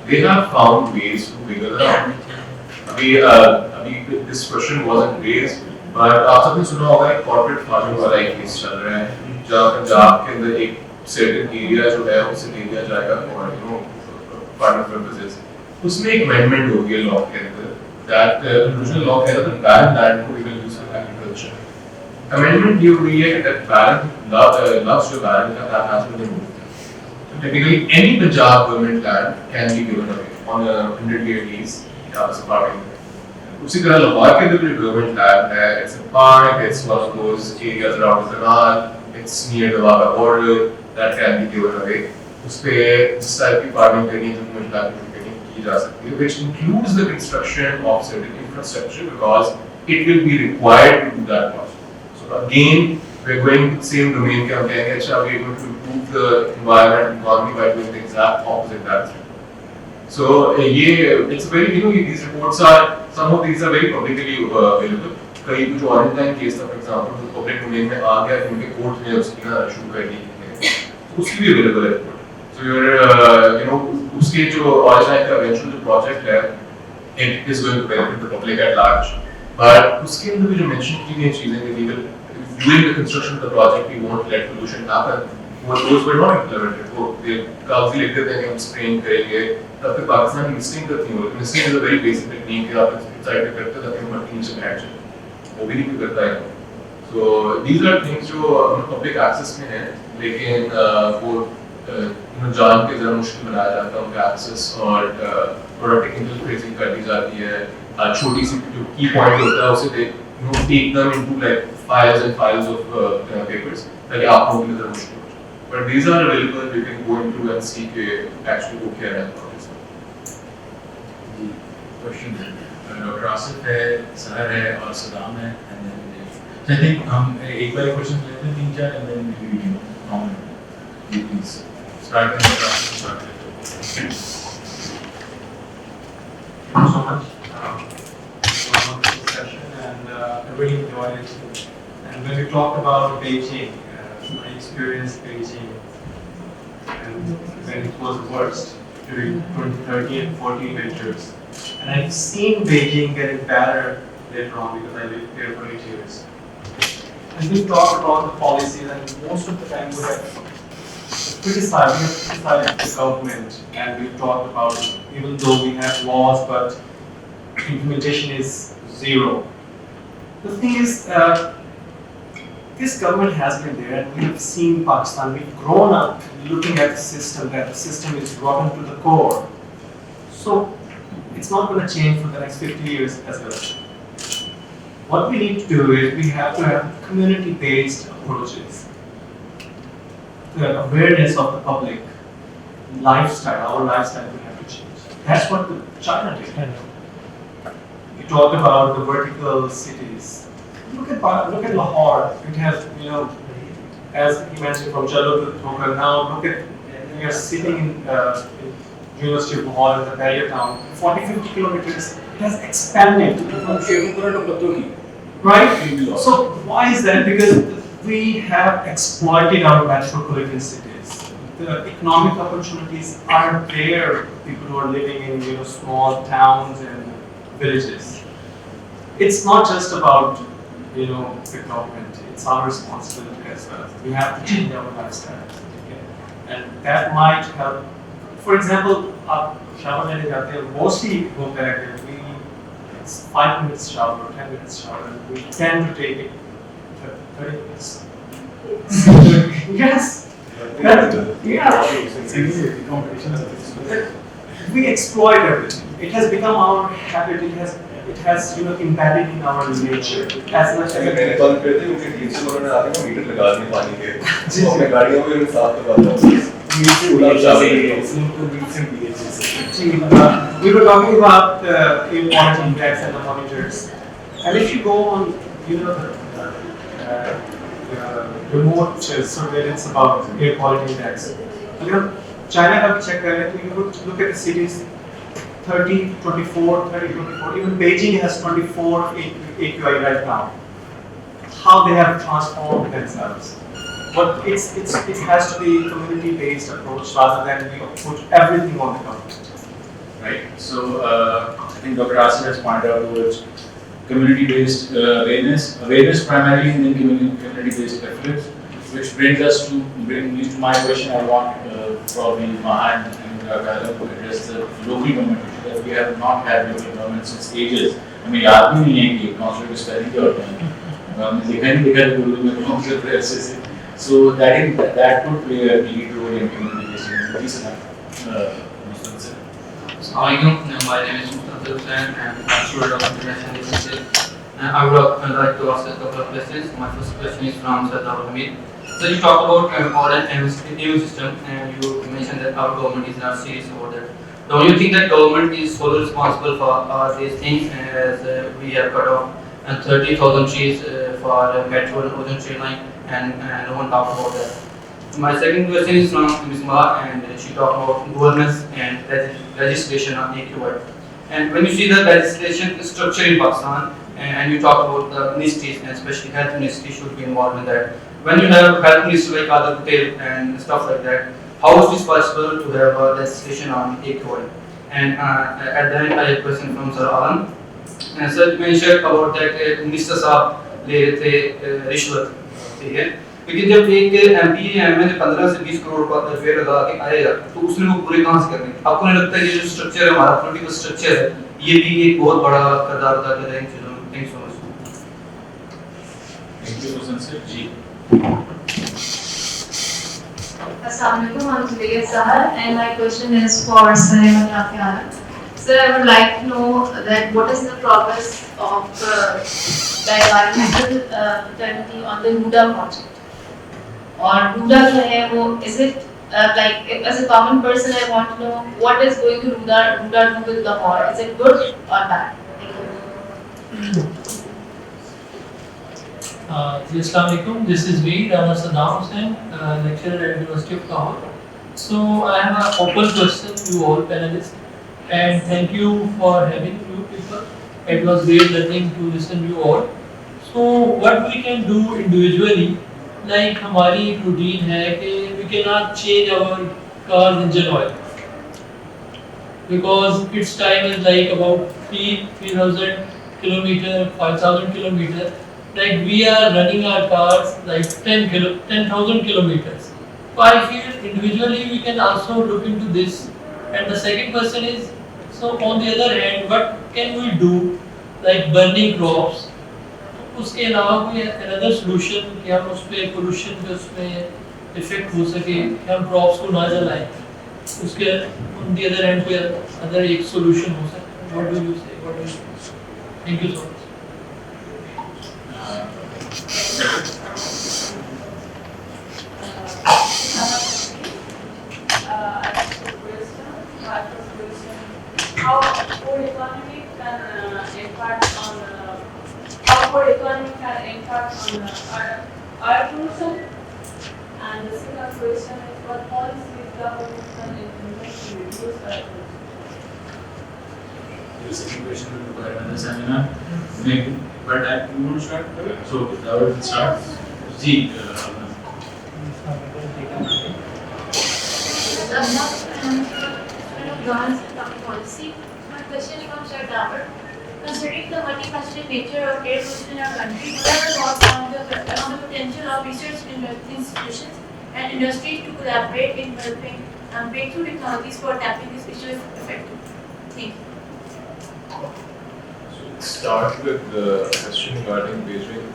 they have found ways to wiggle around. अभी this question wasn't raised, but आप सबने सुना होगा एक corporate farming वाला एक case चल रहा है, जहाँ पंजाब के अंदर एक certain area जो है उसे ले लिया जाएगा for farming purposes. उसमें एक amendment हो गया law के अंदर that original law कहता था barren land को we will use for agriculture. Amendment ये हुई है that barren lots जो barren का that has been removed. So technically any Punjab government land can be given away on a 100-year lease as a farming. उसी तरह लाहौर के अंदर जो government land है, it's a park, it's one of those areas around the canal, it's near the Waga border that can be given away. उसपे जिस type की farming करनी है जो government की जा सकती है, which includes the construction of certain infrastructure because it will be required to do that project. So again, we're going to the same domain के हम कहेंगे अच्छा we're going to improve the environment and economy by doing the exact opposite that. So it's very these reports are some of these are very publicly available. कई कुछ orange line case था for example जो public domain में आ गया उनके court ने उसकी ना शुरू कर दी उसकी भी available है report. So you're उसके जो orange line का eventual जो project है it is going to benefit the public at large. But उसके अंदर भी जो mention की गई चीजें illegal during the construction of the project we won't let pollution happen. Those were not implemented. वो कागजी लिखते थे कि हम spraying करेंगे. तब तक पाकिस्तान की listing तक नहीं हुई. Listing is a very basic technique कि आप inside पे करते ताकि मट्टी नीचे बैठ जाए. वो भी नहीं करता है. So these are things जो public access में हैं, लेकिन वो जान के ज़रा मुश्किल बनाया जाता है उनका access और थोड़ा technical phrasing कर दी जाती है. छोटी सी जो key point होता है उसे take them into like files and files of papers ताकि आप लोगों के लिए ज़रा मुश्किल. But these are available. You can go into and see कि actually वो क्या है. Question है. Dr. Asif है, Sahar है और Saddam है, and then so I think हम एक बार question लेते हैं 3-4 and then maybe comment. Please start with Dr. Asif. Start with. Thank you so much for this discussion, and I really enjoyed it. And when we talked about Beijing, I experienced Beijing, and when it was worst during 2013 and 14 winters. And I've seen Beijing getting better later on because I lived there for 8 years. And we talked about the policies, and most of the time we have criticized the government, and we talked about even though we have laws, but implementation is zero. The thing is, this government has been there, and we have seen Pakistan. We've grown up looking at the system, that the system is rotten to the core. So it's not going to change for the next 50 years as well. What we need to do is we have to have community-based approaches. The awareness of the public, lifestyle, our lifestyle we have to change. That's what China did. We talked about the vertical cities. Look at Lahore. It has, as he mentioned, from Jallo to Dhokar. Now look at, we are sitting in University of Lahore in the barrier town. 40-50 kilometers. It has expanded. Right? So why is that? Because we have exploited our metropolitan cities. The economic opportunities aren't there for people who are living in small towns and villages. It's not just about the government, it's our responsibility as well. We have to change our lifestyle. Okay? And that might help. For example, mostly go back and it's 5 minutes shower or 10 minutes shower, and we tend to take it 30 minutes. Yes! We exploit everything. It has become our habit. It has embedded in our nature as much as मैंने बंद कर दी क्योंकि team से उन्होंने आके ना metre लगा दिए पानी के तो अपने गाड़ियों में साफ करवाता हूँ. We were talking about the air quality index and the monitors, and if you go on the remote surveillance about air quality index, China का भी check कर रहे हैं तो you would look at the cities 30, 24, 30, 24. Even Beijing has 24 AQI right now. How they have transformed themselves. But it has to be community-based approach rather than we put everything on the government. Right. So I think Dr. Asif has pointed out towards community-based awareness primarily, and then community-based efforts, which brings me to my question. I want probably Maha and Rafay to address the local government issue that we have not had local government since ages. I mean, याद भी नहीं है कि council के spelling क्या होता है. हमने देखा है उर्दू में council के ऐसे से. So that could play a lead role in communication. Assalamualaikum. My name is Husain, and I'm a student of international relationship. I would like to ask a couple of questions. My first question is from Hameed. So you talk about modern immune system, and you mentioned that our government is not serious about that. Don't you think that government is solely responsible for these things, as we have cut off 30,000 trees for metro and ozone tree line, and no one talks about that. My second question is from Ms. Maha, and she talked about governance and legislation on AQI. And when you see the legislation structure in Pakistan, and you talk about the ministries, and especially health ministry should be involved in that. When you have health ministry like Abdul and stuff like that, how is it possible to have a legislation on AQI? And at the end, I have a question from Sir Alan. And Sir mentioned about that Minister Saab le rahe the rishwat सही है, लेकिन जब एक MP या MLA 15 से 20 करोड़ रुपए लगा के आएगा तो उसने वो पूरे कहाँ से करने? आपको नहीं लगता है ये जो स्ट्रक्चर है हमारा पॉलिटिकल स्ट्रक्चर है ये भी एक बहुत बड़ा किरदार अदा कर रहा है इन चीज़ों में? Thank you so much. Thank you Hussain sir ji. Assalamualaikum, I'm Siraj and my question is for Sir Ahmad. Sir, I would like to know that what is the progress of the environmental fraternity on the Huda project? Or Huda क्या है वो? Is it like as a common person I want to know what is going to Huda do with Lahore? Is it good or bad? Thank you. Assalamu alaikum. This is Veer. I'm Husain, lecturer at University of Lahore. So I have an open question to all panelists, and thank you for having you people. It was great learning to listen to you all. So what we can do individually, like हमारी एक routine है कि we cannot change our car's engine oil because its time is like about 3,000 kilometer, 5,000 kilometer. Like we are running our cars like 10,000 kilometers. So I feel individually we can also look into this. And the second question is, so on the other hand, what can we do like burning crops? उसके अलावा कोई another solution कि हम उस पे pollution पे उसमें effect हो सके कि हम crops को ना जलाएं? उसके on the other hand कोई other एक solution हो सके? What do you say? What do you say? Thank you so much. How poor economy can impact on air pollution? And the second question is what policies government can implement to reduce air pollution? The second question will require another seminar. Maybe, but you want to start? So Dawar will start. Ji, policy. My question comes at Dawar. Considering the multifaceted nature of air pollution in our country, what are your thoughts on the potential of research institutions and industries to collaborate in developing breakthrough technologies for tackling this issue effectively? Thank you. So let's start with the question regarding Beijing.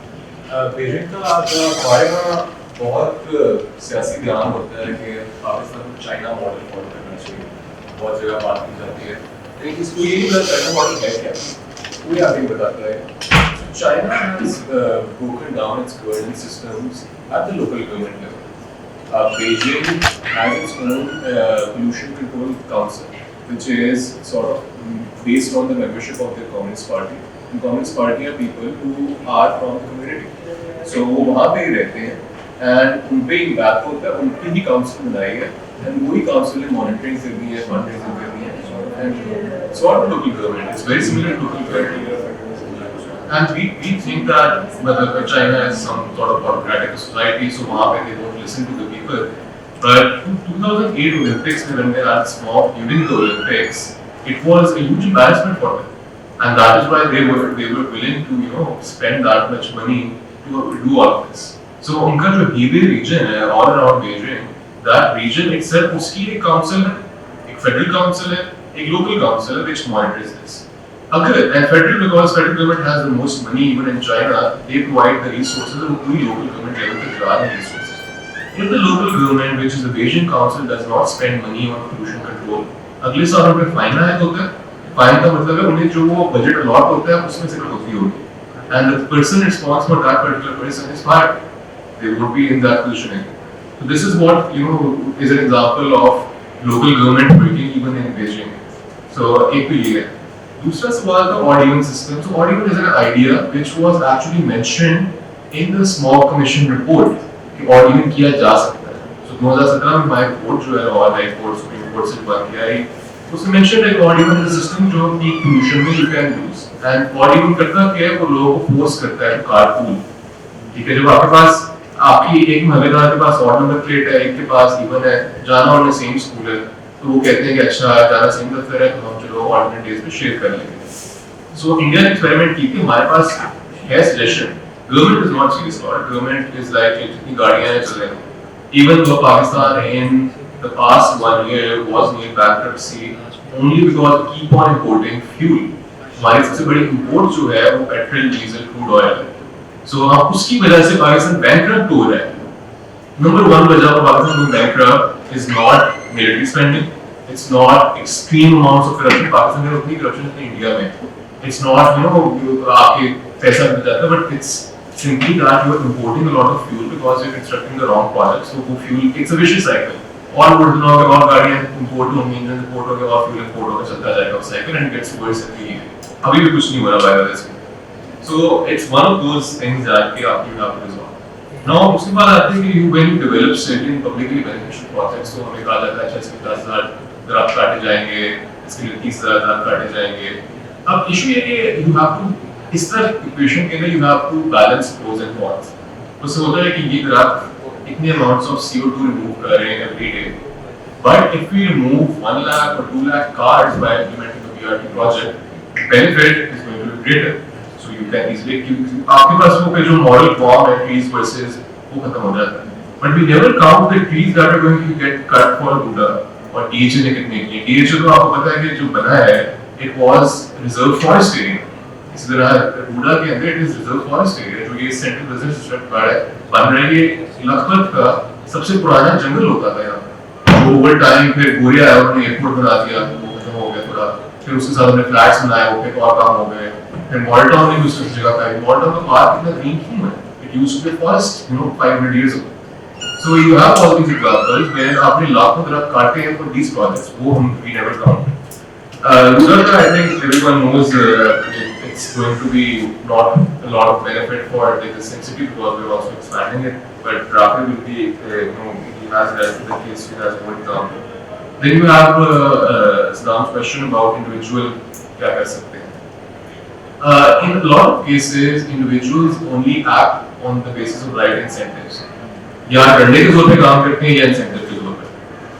Beijing का हमारे यहाँ बहुत सियासी ध्यान होता है कि पाकिस्तान को चाइना मॉडल फॉलो करना चाहिए, बहुत जगह बात की जाती है, लेकिन इसको ये नहीं पता चाइना मॉडल है क्या, कोई आगे बताता है. China has broken down its governance systems at the local government level. Beijing has its own pollution control council, which is sort of based on the membership of the Communist Party. And Communist Party are people who are from the community. So वो वहाँ पे ही रहते हैं, and उन पे impact होता है, उनकी ही काउंसिल बनाई है, and वही काउंसिल ने मॉनिटरिंग करनी है, फंडरेजिंग करनी है, and it's not the local government. It's very similar to local government. And we think that China is some sort of autocratic society, so वहाँ पे they don't listen to the people. But 2008 Olympics, when they had Smog during the Olympics, it was a huge embarrassment for them, and that is why they were willing to spend that much money to do all of this. So उनका जो Hebei region है all around Beijing, that region itself उसकी एक council है, एक federal council है, एक local council है which monitors this. And because federal government has the most money even in China, they provide the resources and पूरी local government level पे जुड़ा the resources. If the local government, which is the Beijing council, does not spend money on pollution control, अगले साल उनपे fine आया होता है. Fine का मतलब है उन्हें जो वो बजट अलॉट होता है उसमें से कटौती होगी. And the person responsible for that particular person is fired. They won't be in that position again. So this is what is an example of local government working even in Beijing. So एक तो ये है. दूसरा सवाल था odd even system. So odd even is an idea which was actually mentioned in the Smog Commission report कि odd even किया जा सकता है. So 2017 में हमारी रिपोर्ट जो है और हाई कोर्ट सुप्रीम कोर्ट से बात किया है उसमें मेंशन है odd even is a system जो peak pollution में you can use. And odd even करता क्या है वो लोगों को फोर्स करता है कारपूल. ठीक है, जब आपके पास आपकी एक महल्लेदार के पास ऑड नंबर प्लेट है, एक के पास इवन है, जाना उन्हें सेम स्कूल है, तो वो कहते हैं कि अच्छा जाना सेम दफ्तर है तो हम चलो ऑल्टरनेट डेज पे शेयर कर लेंगे. सो इंडिया ने एक्सपेरिमेंट की थी, हमारे पास है suggestion Government is not serious about it. Government is like, जितनी गाड़ियाँ हैं चल रही हैं. Even though Pakistan in the past 1 year was near bankruptcy, only because we keep on importing fuel. हमारी सबसे बड़ी import जो है वो petrol, diesel, crude oil है. So हम उसकी वजह से पाकिस्तान bankrupt हो रहा है. Number one वजह for Pakistan going bankrupt is not military spending. It's not extreme amounts of corruption. Pakistan में उतनी corruption नहीं इंडिया में. It's not आपके पैसा मिल जाता है, but it's simply that you are importing a lot of fuel because you're constructing the wrong projects. So वो fuel it's a vicious cycle. और बढ़ना होगा और गाड़ियाँ import होंगी, इंजन import होगा और fuel import होगा चलता जाएगा उस cycle and it gets worse every year. अभी भी कुछ नहीं हो रहा by this. So it's one of those things that you have to resolve. Now उसके बाद आते हैं कि when you develop certain publicly beneficial projects तो हमें कहा जाता है अच्छा इसके 10,000 दरख्त काटे जाएंगे, इसके लिए 30,000 दरख्त काटे जाएंगे. अब issue ये कि you have to इस तरह इक्वेशन के अंदर you have to balance pros and cons. उससे होता है कि ये दरख्त इतने amounts of CO2 remove कर रहे हैं every day. But if we remove 1 lakh or 2 lakh cars by implementing the BRT project, benefit is going to be greater. So you can easily आपके पास वो जो model form है trees versus वो खत्म हो जाता है. But we never count the trees that are going to get cut for Buddha और DHA ने कितने किए. DHA तो आपको पता है कि जो बना है it was reserve forest area. इसी तरह बूढ़ा के अंदर it is reserve forest area जो ये सेंट्रल बिजनेस डिस्ट्रिक्ट बन रहा है. ये लखपत का सबसे पुराना जंगल होता था यहाँ. तो ओवर टाइम फिर गोरिया आया उन्होंने एयरपोर्ट बना दिया, वो खत्म हो गया थोड़ा. फिर उसके साथ हमने फ्लैट्स बनाए, वो फिर और काम हो गए. फिर मॉडल टाउन ने भी उस जगह का मॉडल टाउन का पार्क इतना ग्रीन क्यों है? It used to be forest 500 years ago. So you have all these examples where आपने लाखों दरख्त काटे हैं for these projects, वो हम we never count. I think everyone knows it's going to be not a lot of benefit for the existing city because we're also expanding it. But Rafay will be, he has less the case, he has more example. Then you have Saddam's question about individual क्या कर सकते हैं. In a lot of cases, individuals only act on the basis of right incentives. या डंडे के जोर पे काम करते हैं या इंसेंटिव के जोर पे.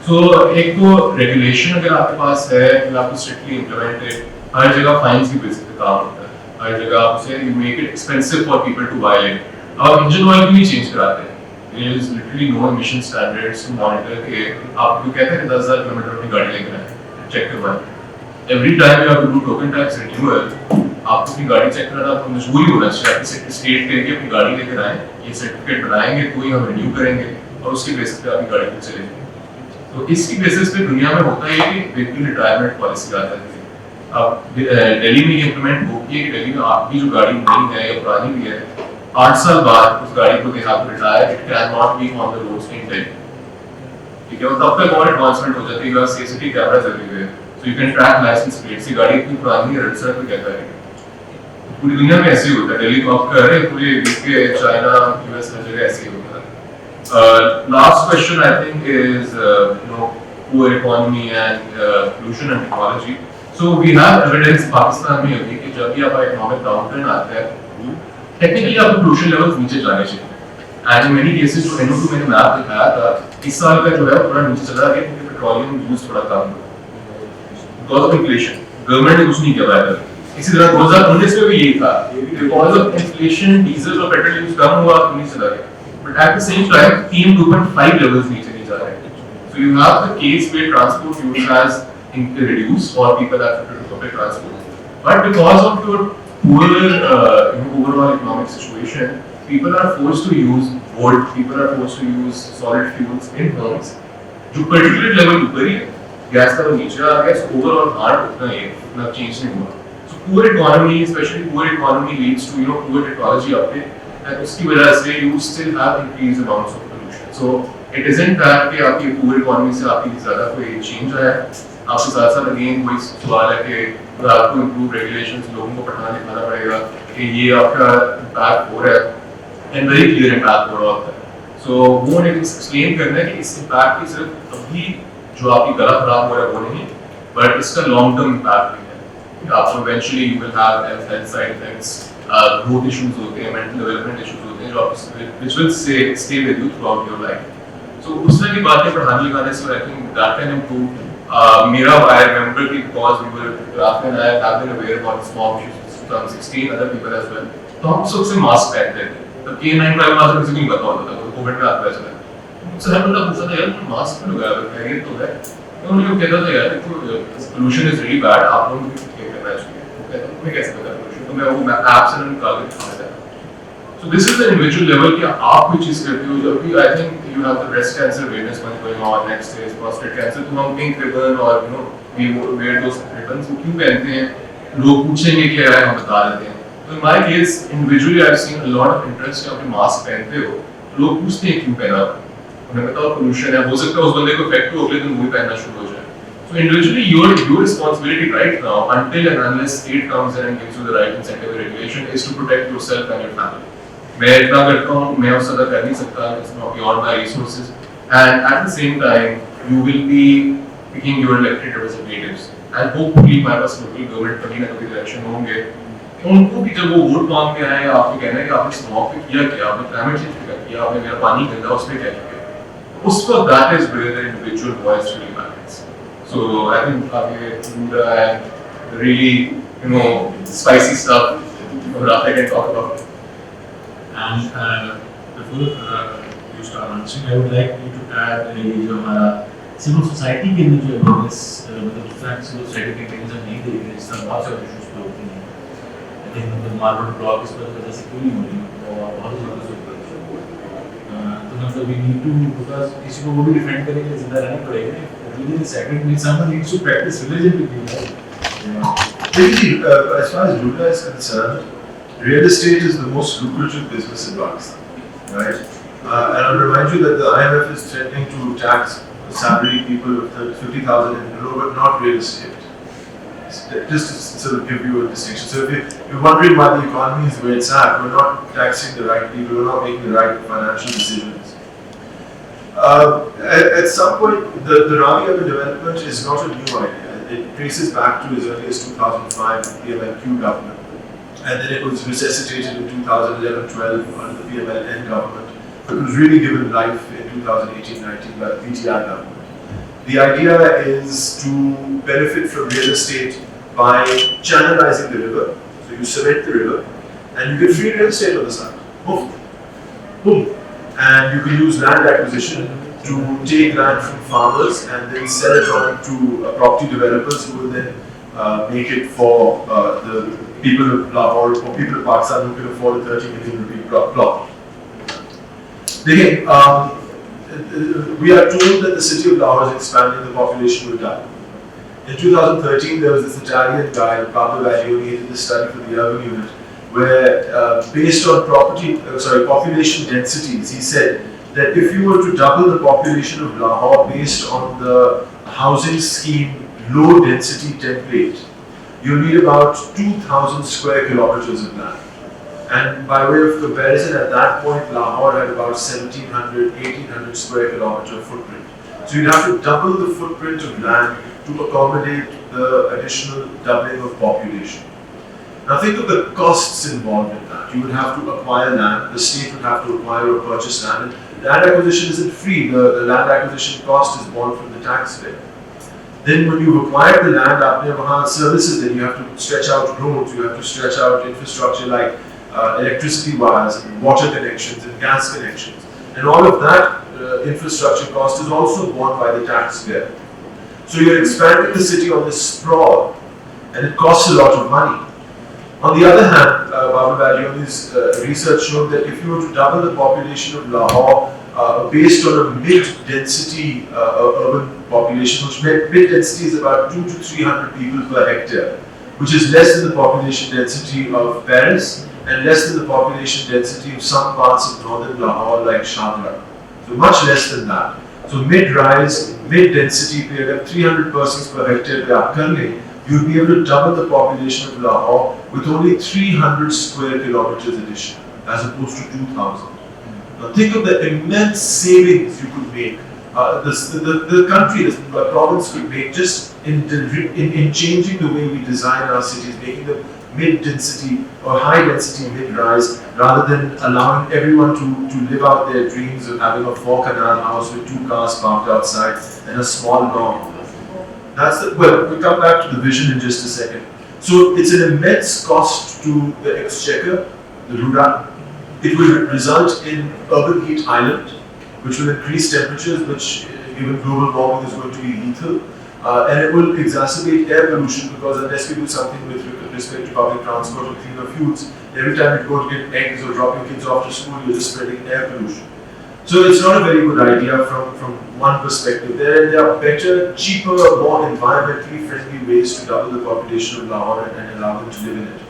So एक तो रेगुलेशन अगर आपके पास है कि आपको स्ट्रिक्टली इम्प्लीमेंटेड, हर जगह फाइन्स की बेसिस पे काम होता है. हर जगह आप उसे you make it expensive for people to violate. अब इंजन ऑयल भी चेंज कराते हैं. There is literally no emission standards to monitor के आपको कहते हैं कि 10,000 किलोमीटर अपनी गाड़ी लेकर आए, चेक करवाएं. Every time you have to do token tax renewal, आपको अपनी गाड़ी चेक कराना आपको मजबूरी होना चाहिए. आपकी स्टेट के अपनी गाड़ी लेकर आए, ये सर्टिफिकेट बनाएंगे तो ही हम रिन्यू करेंगे और उसके बेसिस पे आपकी गाड़ी चलेगी. तो इसकी बेसिस पे दुनिया में होता है कि व्हीकल रिटायरमेंट पॉलिसी आता है. अब दिल्ली में ये इम्प्लीमेंट होगी कि दिल्ली में आपकी जो गाड़ी नई है या पुरानी भी है, 8 साल बाद उस गाड़ी को देना आप retire, it can not be on the roads in Delhi. ठीक है, और तब तक और एडवांसमेंट हो जाती है. CCTV cameras everywhere, so you can track licence plates. ये गाड़ी इतनी पुरानी है, रजिस्टर पे कहता है. पूरी दुनिया में ऐसे ही होता है. दिल्ली को आप कर रहे हैं, पूरे यूके, चाइना, यूएस हर जगह ऐसे ही होता है. Last question I think is poor economy and pollution and technology. So we have evidence Pakistan में अभी कि जब भी आपका economic downturn आता है, technically आपके pollution levels नीचे जाने चाहिए. And in many cases जो NO2 मैंने मैप दिखाया था, इस साल का जो है थोड़ा नीचे चला गया क्योंकि पेट्रोलियम यूज थोड़ा कम हुआ. Because of inflation, गवर्नमेंट ने कुछ नहीं किया था. इसी तरह 2019 में भी यही था. Because of inflation, डीजल और पेट्रोल यूज कम हुआ तो नीचे चला गया. But at the same time, PM 2.5 levels नीचे नहीं जा रहे हैं. So you have the case where transport use has reduced or people have shifted to public transport. But because of your poor overall economic situation, people are forced to use wood, people are forced to use solid fuels in homes. जो particular level ऊपर ही है, gas का नीचे आ गया, so overall hard उतना ही उतना change नहीं हुआ. So poor economy, especially poor economy leads to poor technology uptake. And उसकी वजह से you still have increased amounts of pollution. So it isn't that कि आपकी poor economy से आपकी ज़्यादा कोई change आया. आपके साथ साथ again वही सवाल है कि आपको improve regulations, लोगों को पढ़ना लिखना पड़ेगा कि ये आपका impact हो रहा है and very clear impact हो रहा होता है. So वो उन्हें explain करना है कि इस impact की सिर्फ अभी जो आपकी गला खराब हो रहा है वो नहीं, but इसका long term impact भी है. आपको eventually you will have health side effects. Growth issues होते हैं, mental development issues होते हैं जो आप which will stay with you throughout your life. So उस तरह की बातें पढ़ाने लिखाने से I think that can improve. मेरा I remember because we were Rafay and I have been aware about smog issues since 2016, other people as well. तो हम सबसे मास्क पहनते थे, तो K9 ड्राइवर मास्क किसी को नहीं पता होता था, तो कोविड में आपको ऐसा लगा। मुझसे हर बंदा पूछता था यार मास्क क्यों लगाया हुआ है, तो है, तो उन्होंने कहता था यार पोल्यूशन इज रियली बैड, आप लोगों को भी करना चाहिए। वो कहता तुम्हें कैसे पता पोल्यूशन, तो मैं वो ऐप से निकाल के दिखा देता। So this is the individual level कि आप कोई चीज़ करते हो, जब भी I think you have the breast cancer awareness month going on, next is prostate cancer, तो हम pink ribbon और we wear those ribbons, वो क्यों पहनते हैं? लोग पूछेंगे क्या है, हम बता देते हैं। तो in my case, individually I've seen a lot of interest जब आप मास्क पहनते हो, लोग पूछते हैं क्यों पहना? उन्हें बताओ pollution है, हो सकता है उस बंदे को effect हो, अगले दिन वो भी पहनना शुरू हो जाए। So individually, your responsibility right now, until and unless state comes in and gives you the right incentive and regulation, is to protect yourself and your family. मैं इतना करता हूँ, मैं उससे ज़्यादा कर नहीं सकता, it's not beyond my resources, and at the same time, you will be picking your elected representatives, and hopefully हमारे पास local government कभी ना कभी election होंगे, उनको भी जब वो वोट मांगने आए, आपको कहना है कि आपने स्मॉग पे किया क्या, आपने क्लाइमेट चेंज पे क्या किया, आपने मेरा पानी गंदा उस पे क्या किया, उस वक्त that is where the individual voice really matters. So I think आगे Buddha and really spicy stuff Rafay can talk about. And before you start answering, I would like you to add ये जो हमारा civil society के अंदर जो awareness मतलब different civil society campaigns हम नहीं देख रहे, इस तरह बहुत सारे issues पे होते हैं। I think मतलब मार्बल ब्लॉक इस वजह से क्यों नहीं हो रही और बहुत ज़रूरत है। तो मतलब we need to because किसी को वो भी defend करने के लिए जिंदा रहना पड़ेगा। Religion is sacred, means someone needs to practice religion with you. Basically, as far as Buddha is concerned, real estate is the most lucrative business in Pakistan, right? And I'll remind you that the IMF is threatening to tax salaried people with 50,000 and below, but not real estate. Just to sort of give you a distinction. So if you're wondering why the economy is where it's at, we're not taxing the right people, we're not making the right financial decisions. At some point, the Ravi urban development is not a new idea. It traces back to as early as 2005 with the PMLQ government. And then it was resuscitated in 2011-12 under the PMLN government. But it was really given life in 2018-19 by the PTI government. The idea is to benefit from real estate by channelizing the river. So you cement the river and you get free real estate on the side. Boom. Boom. And you can use land acquisition to take land from farmers and then sell it on to property developers who will then make it for the people of Lahore or people of Pakistan who can afford a 30 million rupee plot. Again, we are told that the city of Lahore is expanding, the population will die. In 2013, there was this Italian guy, Abdul, he did this study for the urban unit, where based on population densities, he said that if you were to double the population of Lahore based on the housing scheme low density template, you'll need about 2,000 square kilometers of land. And by way of comparison, at that point, Lahore had about 1,700, 1,800 square kilometer footprint. So you'd have to double the footprint of land to accommodate the additional doubling of population. Now think of the costs involved in that. You would have to acquire land, the state would have to acquire or purchase land. And land acquisition isn't free, the land acquisition cost is borne from the taxpayer. Then when you've acquired the land, aapne wahan services, then you have to stretch out roads, you have to stretch out infrastructure like electricity wires, and water connections and gas connections. And all of that infrastructure cost is also borne by the taxpayer. So you're expanding the city on this sprawl and it costs a lot of money. On the other hand, Baba Baglioni's research showed that if you were to double the population of Lahore based on a mid-density urban population, which mid-density is about 200 to 300 people per hectare, which is less than the population density of Paris and less than the population density of some parts of northern Lahore like Shandra. So much less than that. So mid-rise, mid-density, pe agar 300 persons per hectare pe aap kar le, you'll be able to double the population of Lahore with only 300 square kilometers addition, as opposed to 2,000. Now think of the immense savings you could make, the country, the province could make just in changing the way we design our cities, making them mid-density or high-density mid-rise, rather than allowing everyone to live out their dreams of having a four-canal house with 2 cars parked outside and a small lawn. Well, we'll come back to the vision in just a second. So it's an immense cost to the exchequer the Rura. It will result in urban heat island, which will increase temperatures, which given global warming is going to be lethal. And it will exacerbate air pollution because unless we do something with respect to public transport or cleaner fuels, every time you go to get eggs or drop your kids off to school, you're just spreading air pollution. So it's not a very good idea from one perspective. There are better, cheaper, more environmentally friendly ways to double the population of Lahore and allow them to live in it.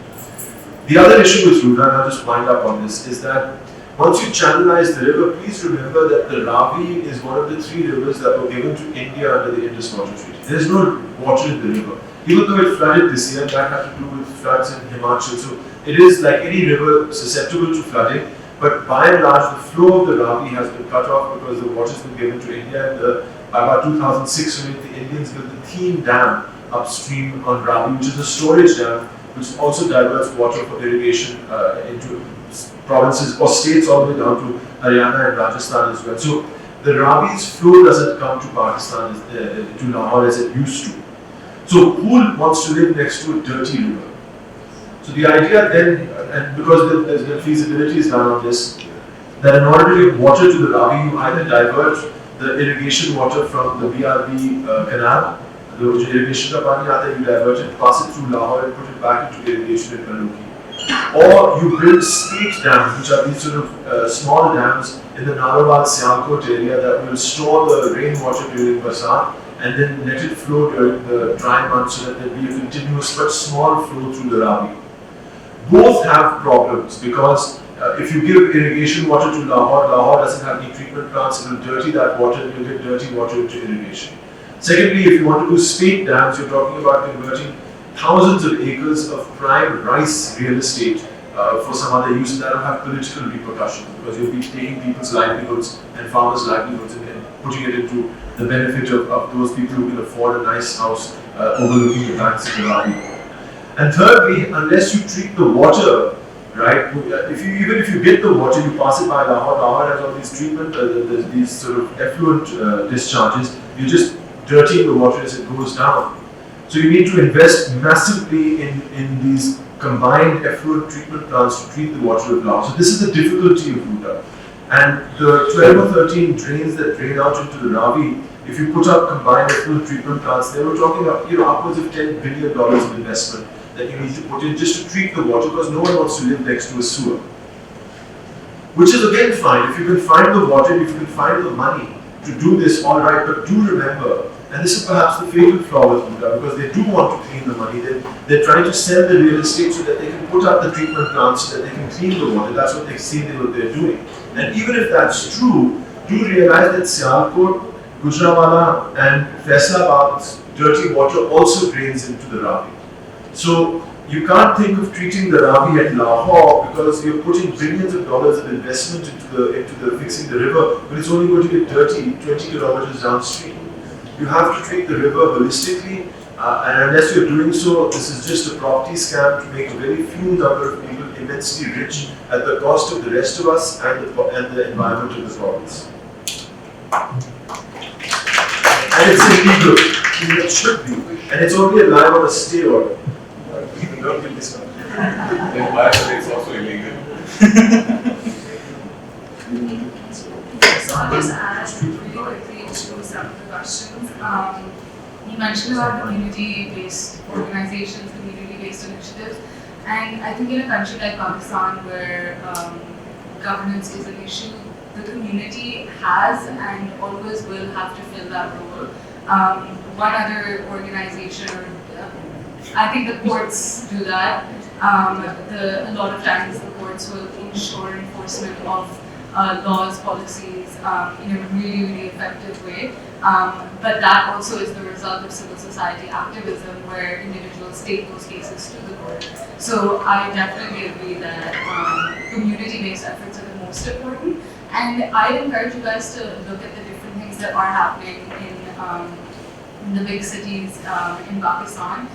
The other issue with Rura, and I'll just wind up on this, is that once you channelize the river, please remember that the Ravi is one of the 3 rivers that were given to India under the Indus Water Treaty. There is no water in the river. Even though it flooded this year, that had to do with floods in Himachal. So it is like any river susceptible to flooding. But by and large, the flow of the Ravi has been cut off because the water has been given to India. And by about 2006, the Indians built the Theen Dam upstream on Ravi, which is a storage dam, which also diverts water for irrigation into provinces or states all the way down to Haryana and Rajasthan as well. So the Ravi's flow doesn't come to Pakistan, to Lahore as it used to. So who wants to live next to a dirty river? So the idea then, and because there's been feasibilities done on this, that in order to get water to the Ravi, you either divert the irrigation water from the BRB canal, the irrigation ka pani aata hai, you divert it, pass it through Lahore and put it back into irrigation in Kaluki. Or you build spate dams, which are these sort of small dams in the Narowal Sialkot area that will store the rainwater during Barsat and then let it flow during the dry months so that there will be a continuous but small flow through the Ravi. Both have problems because if you give irrigation water to Lahore, Lahore doesn't have any treatment plants, it will dirty that water and you'll get dirty water into irrigation. Secondly, if you want to do spate dams, you're talking about converting thousands of acres of prime rice real estate for some other use, and that will have political repercussions because you'll be taking people's livelihoods and farmers' livelihoods and putting it into the benefit of those people who can afford a nice house overlooking the banks of the Ravi. And thirdly, unless you treat the water, right, even if you get the water, you pass it by Lahore, Lahore has all these treatment, these sort of effluent discharges, you're just dirtying the water as it goes down. So you need to invest massively in these combined effluent treatment plants to treat the water of Lahore. So this is the difficulty of Rura. And the 12 or 13 drains that drain out into the Ravi, if you put up combined effluent treatment plants, they were talking about upwards of $10 billion of investment that you need to put in just to treat the water because no one wants to live next to a sewer. Which is again fine. If you can find the water, if you can find the money to do this, all right, but do remember, and this is perhaps the fatal flaw with Rura, because they do want to clean the money. They're trying to sell the real estate so that they can put up the treatment plants so that they can clean the water. That's what they see what they're doing. And even if that's true, do realize that Sialkot, Gujranwala and Faisalabad's dirty water also drains into the Ravi. So you can't think of treating the Ravi at Lahore because you're putting billions of dollars of investment into the fixing the river, but it's only going to get dirty 20 kilometers downstream. You have to treat the river holistically, and unless you're doing so, this is just a property scam to make a very few number of people immensely rich at the cost of the rest of us and the environment of the province. And it's illegal. It should be. And it's only alive on a stay order. Don't get this one. Then why it's also illegal? So I'll just add really quickly to some of the questions. You mentioned about community-based organizations, community-based initiatives, and I think in a country like Pakistan where governance is an issue, the community has and always will have to fill that role. One other organization, I think the courts do that. A lot of times the courts will ensure enforcement of laws, policies in a really, really effective way. But that also is the result of civil society activism where individuals take those cases to the court. So I definitely agree that community-based efforts are the most important. And I'd encourage you guys to look at the different things that are happening in the big cities in Pakistan.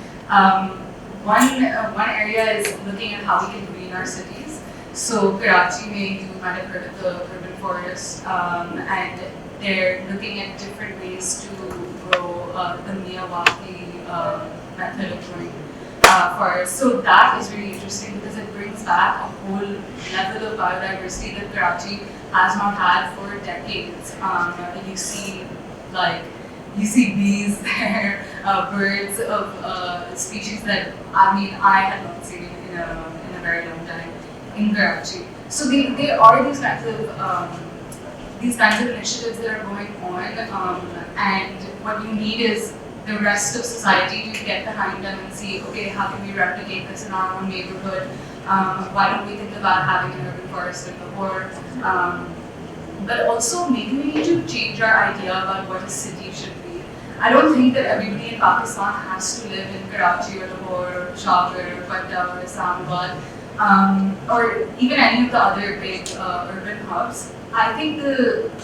One area is looking at how we can green our cities. So Karachi, you might have heard of the urban forest, and they're looking at different ways to grow the Miyawaki method of growing forests. So that is really interesting because it brings brings back a whole level of biodiversity that Karachi has not had for decades. You see bees there, birds of species that I had not seen in a very long time in Karachi. So there are these kinds of initiatives that are going on, and what you need is the rest of society to get behind them and see, okay, how can we replicate this in our own neighborhood? Why don't we think about having an urban forest in Lahore? But also, maybe we need to change our idea about what a city should be. I don't think that everybody in Pakistan has to live in Karachi or Lahore or Peshawar or Quetta or Islamabad, or even any of the other big urban hubs. I think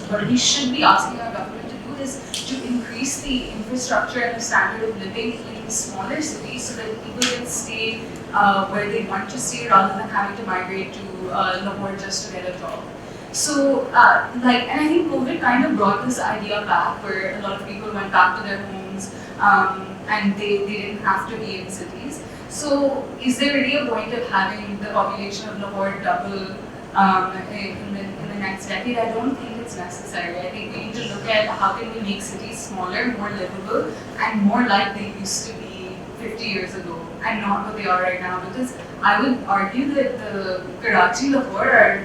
what we should be asking our government to do is to increase the infrastructure and the standard of living in smaller cities so that people can stay where they want to stay rather than having to migrate to Lahore just to get a job. So, and I think COVID kind of brought this idea back where a lot of people went back to their homes and they didn't have to be in cities. So, is there really a point of having the population of Lahore double in the next decade? I don't think it's necessary. I think we need to look at how can we make cities smaller, more livable, and more like they used to be 50 years ago, and not what they are right now. Because I would argue that the Karachi, Lahore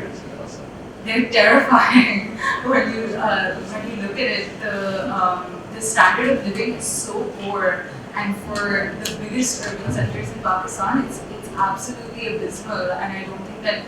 they're terrifying when you look at it. The standard of living is so poor, and for the biggest urban centers in Pakistan, it's absolutely abysmal. And I don't think that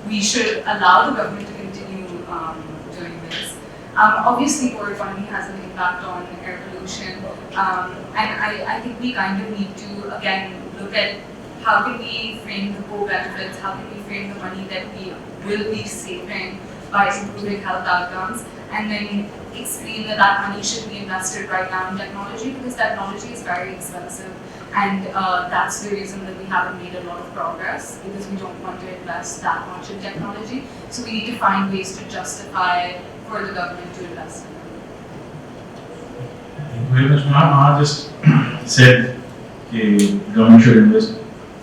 we should allow the government to continue doing this. Obviously, poor economy has an impact on air pollution, and I think we kind of need to again look at how can we frame the co-benefits, how can we frame the money that we will be saving by improving health outcomes, and then explain that money should be invested right now in technology, because technology is very expensive, and that's the reason that we haven't made a lot of progress, because we don't want to invest that much in technology. So we need to find ways to justify for the government to invest in it. Thank you very much. Maha just said the government should invest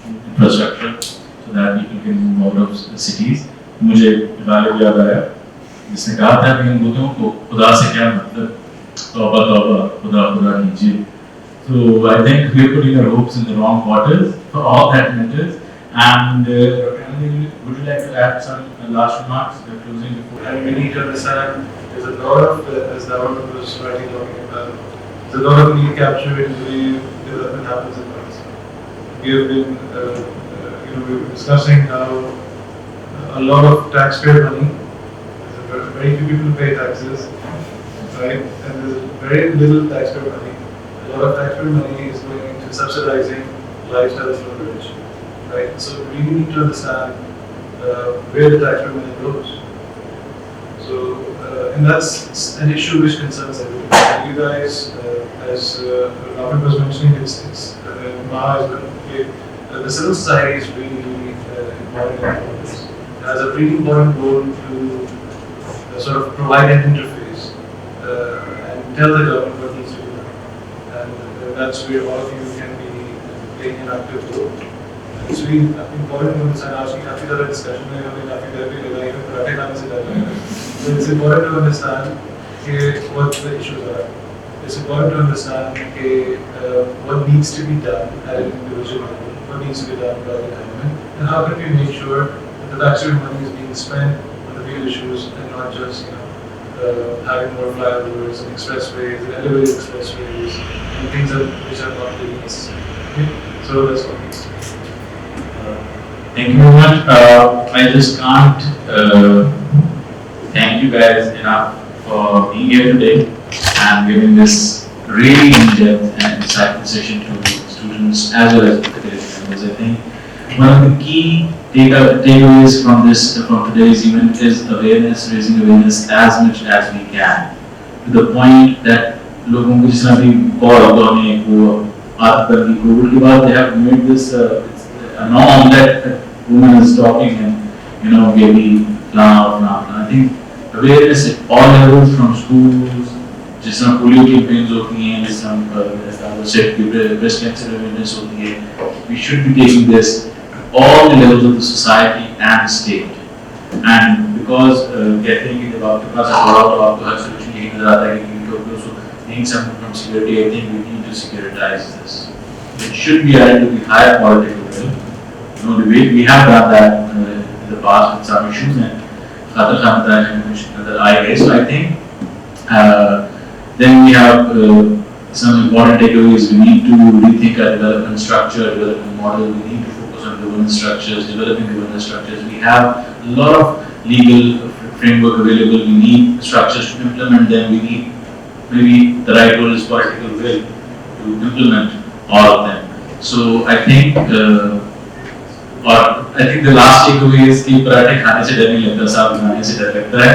in infrastructure so that people can move out of the cities. मुझे dialogue याद आया जिसने कहा था कि इन बुतों को खुदा से क्या मतलब, तौबा तौबा खुदा खुदा कीजिए. So I think we are putting our hopes in the wrong quarters for all that matters. And would you like to add some last remarks, closing before? And we need to understand there's a lot of, as Dawar was rightly talking about, there's a lot of need capture in the way development happens in Pakistan. We have been, we were discussing how a lot of taxpayer money, there's very few people who pay taxes, right? And there's very little taxpayer money. A lot of taxpayer money is going into subsidizing lifestyles for the rich, right? So we need to understand where the taxpayer money goes. So, and that's an issue which concerns everybody. And you guys, as Rafay was mentioning, it's Maha is going to the civil society is really, really important in this. It has a really important role to sort of provide an interface and tell the government what needs to be done. And that's where all of you can be playing an active role. And it's really important to understand. Asking काफी ज़्यादा discussion में हमें काफी देर भी लगाई है, पराठे खाने से डर लगा. So it's important to understand what the issues are. It's important to understand what needs to be done at an individual level, what needs to be done by the government, and how can we make sure that the taxpayer money is being spent on the real issues and not just having more flyovers and expressways and elevated expressways and things which are not really necessary. Okay? So that's what needs to be. Thank you very much. I just can't thank you guys enough for being here today and giving this really in-depth and insightful session to students as well as faculty members. I think one of the key takeaways from today's event is awareness, raising awareness as much as we can, to the point that लोगों को जिस तरह भी call होगा हमें वो आदत कर दी कोविड के बाद, they have made this a norm that woman is talking and maybe plan. I think awareness at all levels, from schools, जिस तरह पोलियो कैंपेन्स होती हैं, जिस तरह breast cancer awareness होती है, we should be taking this to all the levels of the society and the state. And because कहते हैं कि जब आपके पास थोड़ा तो आपको हर solution यही नजर आता है कि उसको being something from security, I think we need to securitize this. It should be added to the higher political will. You know, we have done that in the past with some issues, and Khatar Khan that I guess. So I think then we have some important takeaways. We need to rethink our development structure, development model. We need to focus on governance structures, developing governance structures. We have a lot of legal framework available. We need structures to implement them. We need maybe the right word is political will to implement all of them. So I think the last takeaway is कि पराठे खाने से डर नहीं लगता, साग बनाने से डर लगता है.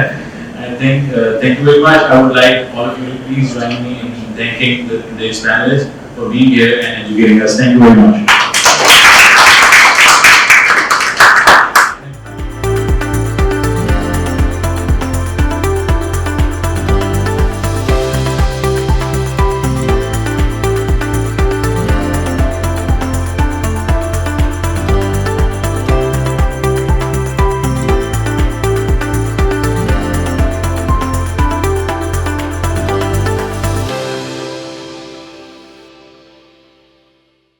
I think thank you very much. I would like all of you to please join me in thanking these panelists for being here and educating us. Thank you very much.